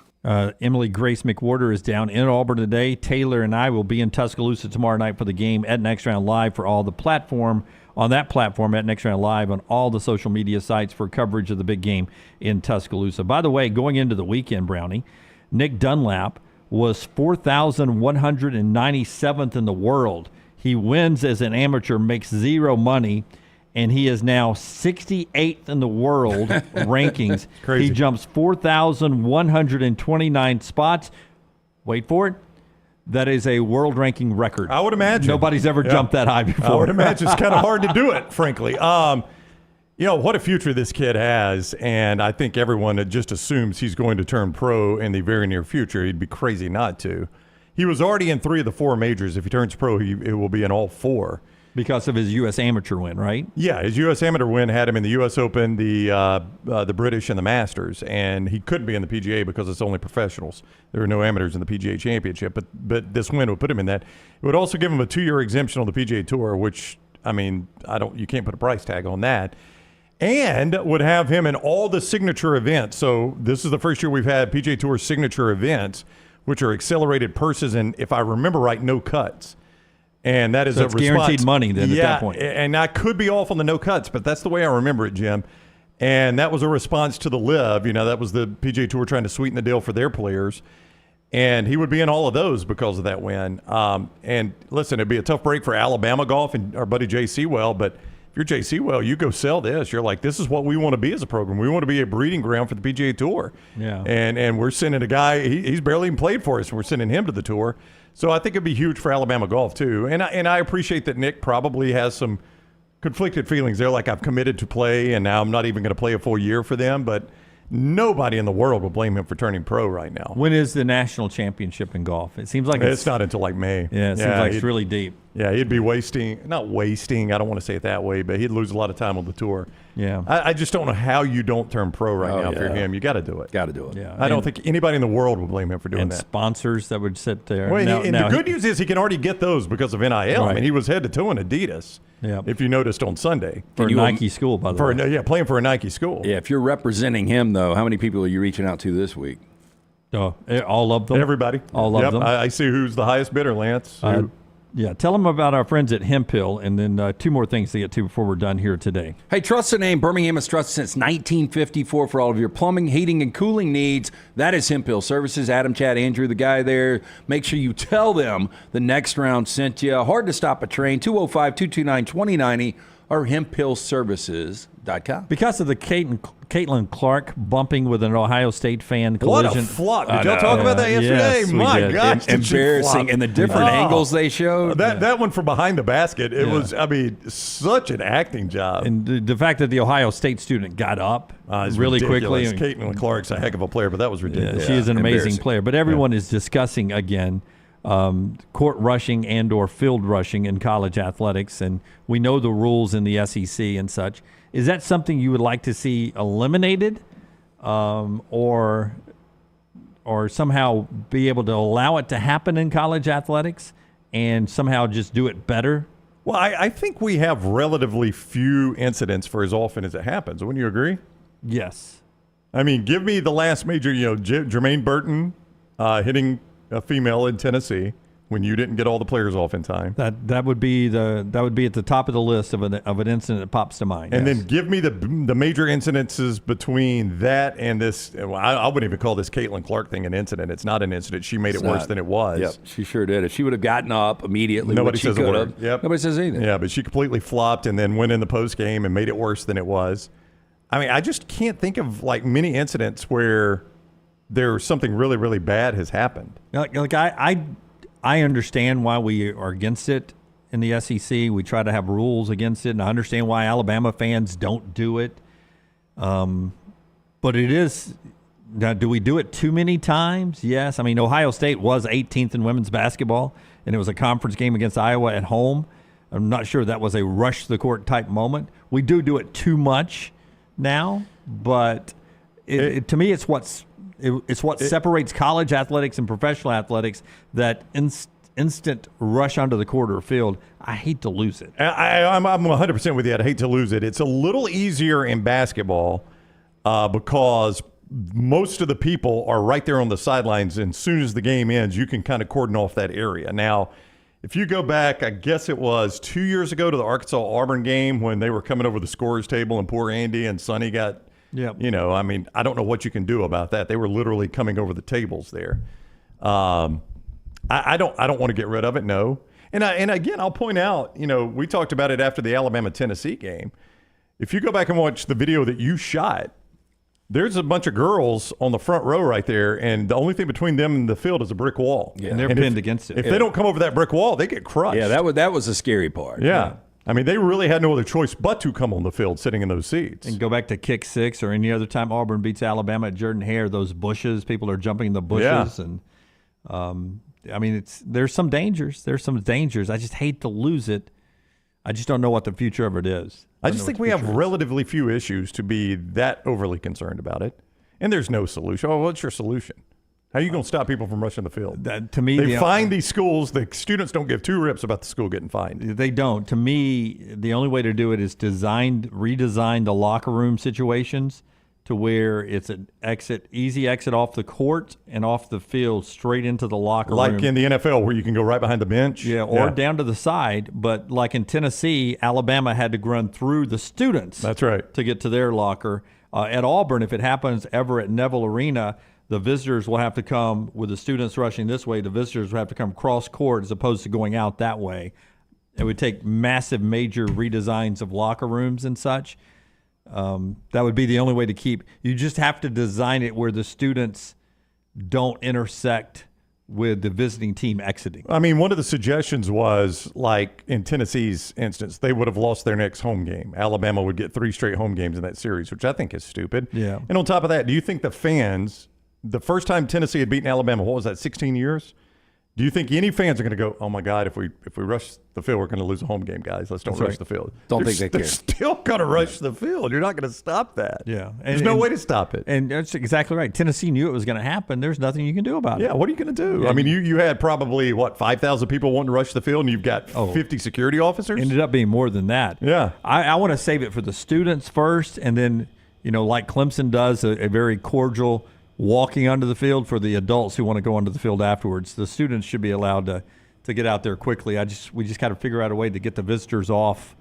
S1: Emily Grace McWhorter is down in Auburn today. Taylor and I will be in Tuscaloosa tomorrow night for the game at Next Round Live for all the platform. On that platform at Next Round Live on all the social media sites for coverage of the big game in Tuscaloosa. By the way, going into the weekend, Brownie, Nick Dunlap was 4,197th in the world. He wins as an amateur, makes zero money, and he is now 68th in the world rankings.
S8: Crazy.
S1: He jumps 4,129 spots. Wait for it. That is a world ranking record.
S8: I would imagine.
S1: Nobody's ever jumped that high before.
S8: I would imagine it's kind of hard to do it, frankly. What a future this kid has, and I think everyone just assumes he's going to turn pro in the very near future. He'd be crazy not to. He was already in 3 of the 4 majors. If he turns pro, it will be in all 4.
S1: Because of his U.S. Amateur win, right?
S8: Yeah, his U.S. Amateur win had him in the U.S. Open, the British, and the Masters, and he couldn't be in the PGA because it's only professionals. There are no amateurs in the PGA Championship, but this win would put him in that. It would also give him a 2-year exemption on the PGA Tour, which, I mean, you can't put a price tag on that, and would have him in all the signature events. So this is the first year we've had PGA Tour signature events, which are accelerated purses and, if I remember right, no cuts. And that is
S1: so it's guaranteed money then at that point.
S8: And I could be off on the no cuts, but that's the way I remember it, Jim. And that was a response to the LIV. That was the PGA Tour trying to sweeten the deal for their players. And he would be in all of those because of that win. And listen, it'd be a tough break for Alabama golf and our buddy Jay Sewell, but if you're Jay Sewell, you go sell this. You're like, this is what we want to be as a program. We want to be a breeding ground for the PGA Tour.
S1: Yeah.
S8: And we're sending a guy, he's barely even played for us, and we're sending him to the tour. So I think it'd be huge for Alabama golf, too. And I appreciate that Nick probably has some conflicted feelings there, like I've committed to play, and now I'm not even going to play a full year for them. But nobody in the world will blame him for turning pro right now.
S1: When is the national championship in golf? It seems like
S8: it's not until like May.
S1: Yeah, it seems like it's really deep.
S8: Yeah, he'd be not wasting, I don't want to say it that way, but he'd lose a lot of time on the tour.
S1: Yeah.
S8: I just don't know how you don't turn pro right now for him. You got to do it.
S2: Got to do it.
S1: Yeah.
S8: I don't think anybody in the world would blame him for doing that.
S1: Sponsors that would sit there.
S8: Well, the good news is he can already get those because of NIL. Right. I mean, he was head to toe in Adidas.
S1: Yeah.
S8: If you noticed on Sunday.
S1: For a Nike school, by the way.
S8: Yeah, playing for a Nike school.
S2: Yeah, if you're representing him, though, how many people are you reaching out to this week?
S1: All of them.
S8: Everybody.
S1: All of them.
S8: I see who's the highest bidder, Lance.
S1: Yeah, tell them about our friends at Hemp Hill, and then 2 more things to get to before we're done here today.
S2: Hey, trust the name. Birmingham has trusted since 1954 for all of your plumbing, heating, and cooling needs. That is Hemp Hill Services. Adam, Chad, Andrew, the guy there. Make sure you tell them the next round sent you. Hard to stop a train, 205-229-2090 or hemphillservices.com.
S1: Because of the Caitlin Clark bumping with an Ohio State fan collision.
S8: What a flop. Did y'all talk about that yesterday?
S1: Yes,
S8: My gosh.
S2: Embarrassing. And the different angles they showed.
S8: That one from behind the basket, it was, such an acting job.
S1: And the fact that the Ohio State student got up really quickly.
S8: Caitlin Clark's a heck of a player, but that was ridiculous.
S1: She is an amazing player. But everyone is discussing, again, court rushing and or field rushing in college athletics, and we know the rules in the SEC and such. Is that something you would like to see eliminated, or somehow be able to allow it to happen in college athletics and somehow just do it better?
S8: Well, I think we have relatively few incidents for as often as it happens. Wouldn't you agree?
S1: Yes.
S8: I mean, give me the last major, Jermaine Burton hitting a female in Tennessee when you didn't get all the players off in time.
S1: That would be at the top of the list of an incident that pops to mind.
S8: And then give me the major incidences between that and this. Well, I wouldn't even call this Caitlin Clark thing an incident. It's not an incident. She made it worse than it was.
S2: Yep, she sure did. If she would have gotten up immediately,
S8: nobody says a word.
S2: Yep. Nobody says anything.
S8: Yeah, but she completely flopped and then went in the post game and made it worse than it was. I mean, I just can't think of many incidents where there's something really, really bad has happened.
S1: I understand why we are against it in the SEC. We try to have rules against it, and I understand why Alabama fans don't do it. But it is now. Do we do it too many times? Yes. I mean, Ohio State was 18th in women's basketball, and it was a conference game against Iowa at home. I'm not sure that was a rush to the court type moment. We do it too much now, but to me, it's what separates college athletics and professional athletics, that instant rush onto the court or field. I hate to lose it.
S8: I'm 100% with you. I'd hate to lose it. It's a little easier in basketball because most of the people are right there on the sidelines, and as soon as the game ends, you can kind of cordon off that area. Now, if you go back, I guess it was 2 years ago to the Arkansas-Auburn game when they were coming over the scorer's table and poor Andy and Sonny got – I mean, I don't know what you can do about that. They were literally coming over the tables there. I don't want to get rid of it, no. And again, I'll point out, we talked about it after the Alabama-Tennessee game. If you go back and watch the video that you shot, there's a bunch of girls on the front row right there, and the only thing between them and the field is a brick wall.
S1: Yeah. And they're pinned against it.
S8: If they don't come over that brick wall, they get crushed.
S2: Yeah, that was the scary part.
S8: Yeah. I mean, they really had no other choice but to come on the field sitting in those seats.
S1: And go back to kick six or any other time Auburn beats Alabama at Jordan-Hare, those bushes, people are jumping in the bushes. Yeah. And, I mean, there's some dangers. I just hate to lose it. I just don't know what the future of it is.
S8: I just think we have relatively few issues to be that overly concerned about it. And there's no solution. Oh, what's your solution? How are you going to stop people from rushing the field?
S1: To me,
S8: they find these schools. The students don't give two rips about the school getting fined.
S1: They don't. To me, the only way to do it is redesign the locker room situations to where it's an easy exit off the court and off the field straight into the locker room.
S8: Like in the NFL where you can go right behind the bench?
S1: Yeah, or down to the side. But like in Tennessee, Alabama had to run through the students.
S8: That's right.
S1: To get to their locker. At Auburn, if it happens ever at Neville Arena, the visitors will have to come with the students rushing this way. The visitors will have to come cross court as opposed to going out that way. It would take massive, major redesigns of locker rooms and such. That would be the only way to keep. You just have to design it where the students don't intersect with the visiting team exiting.
S8: I mean, one of the suggestions was, like in Tennessee's instance, they would have lost their next home game. Alabama would get 3 straight home games in that series, which I think is stupid.
S1: Yeah.
S8: And on top of that, do you think the fans, the first time Tennessee had beaten Alabama, what was that, 16 years? Do you think any fans are going to go, oh, my God, if we rush the field, we're going to lose a home game, guys. Let's don't rush the field.
S2: Don't think they care.
S8: They're still going to rush the field. You're not going to stop that.
S1: Yeah.
S8: There's no way to stop it.
S1: And that's exactly right. Tennessee knew it was going to happen. There's nothing you can do about it.
S8: Yeah, what are you going to do?
S1: Yeah.
S8: I mean, you had probably, 5,000 people wanting to rush the field, and you've got 50 security officers?
S1: Ended up being more than that.
S8: Yeah.
S1: I want to save it for the students first, and then, like Clemson does, a very cordial walking onto the field for the adults who want to go onto the field afterwards. The students should be allowed to get out there quickly. We just got to figure out a way to get the visitors off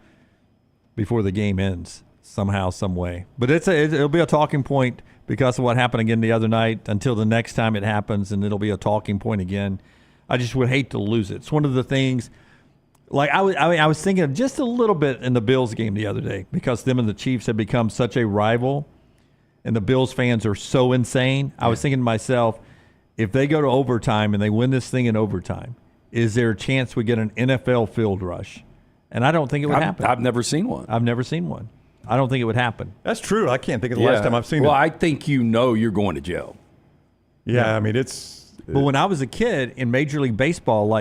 S1: before the game ends somehow, some way. But it'll be a talking point because of what happened again the other night until the next time it happens, and it'll be a talking point again. I just would hate to lose it. It's one of the things. Like I was thinking of just a little bit in the Bills game the other day because them and the Chiefs have become such a rival. And the Bills fans are so insane. I was thinking to myself, if they go to overtime and they win this thing in overtime, is there a chance we get an NFL field rush? And I don't think it would happen.
S2: I've never seen one.
S1: I've never seen one. I don't think it would happen.
S8: That's true. I can't think of the last time I've seen it.
S2: Well, I think you're going to jail.
S8: Yeah, I mean, it's...
S1: But when I was a kid in Major League Baseball,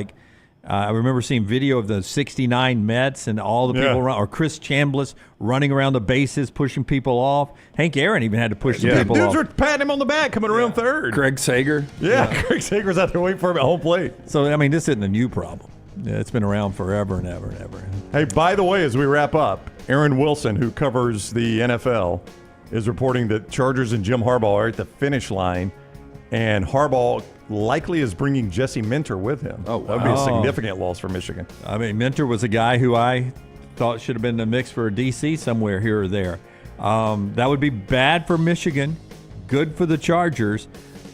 S1: I remember seeing video of the 69 Mets and all the people around, or Chris Chambliss running around the bases, pushing people off. Hank Aaron even had to push some people off.
S8: Dudes were patting him on the back coming around third.
S2: Greg Sager.
S8: Yeah, Greg Sager's out there waiting for him at home plate.
S1: So, I mean, this isn't a new problem. Yeah, it's been around forever and ever and ever.
S8: Hey, by the way, as we wrap up, Aaron Wilson, who covers the NFL, is reporting that Chargers and Jim Harbaugh are at the finish line, and Harbaugh likely is bringing Jesse Minter with him.
S1: Oh, wow.
S8: That would be a significant loss for Michigan.
S1: I mean, Minter was a guy who I thought should have been in the mix for a DC somewhere here or there. That would be bad for Michigan, good for the Chargers,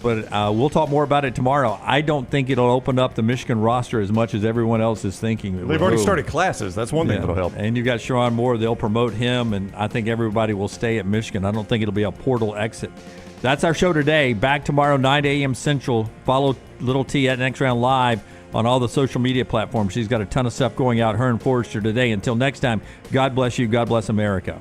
S1: but we'll talk more about it tomorrow. I don't think it'll open up the Michigan roster as much as everyone else is thinking.
S8: They've already started classes. That's one thing that'll help.
S1: And you've got Sherrone Moore. They'll promote him, and I think everybody will stay at Michigan. I don't think it'll be a portal exit. That's our show today. Back tomorrow, 9 a.m. Central. Follow Little T at Next Round Live on all the social media platforms. She's got a ton of stuff going out, her and Forrester today. Until next time, God bless you. God bless America.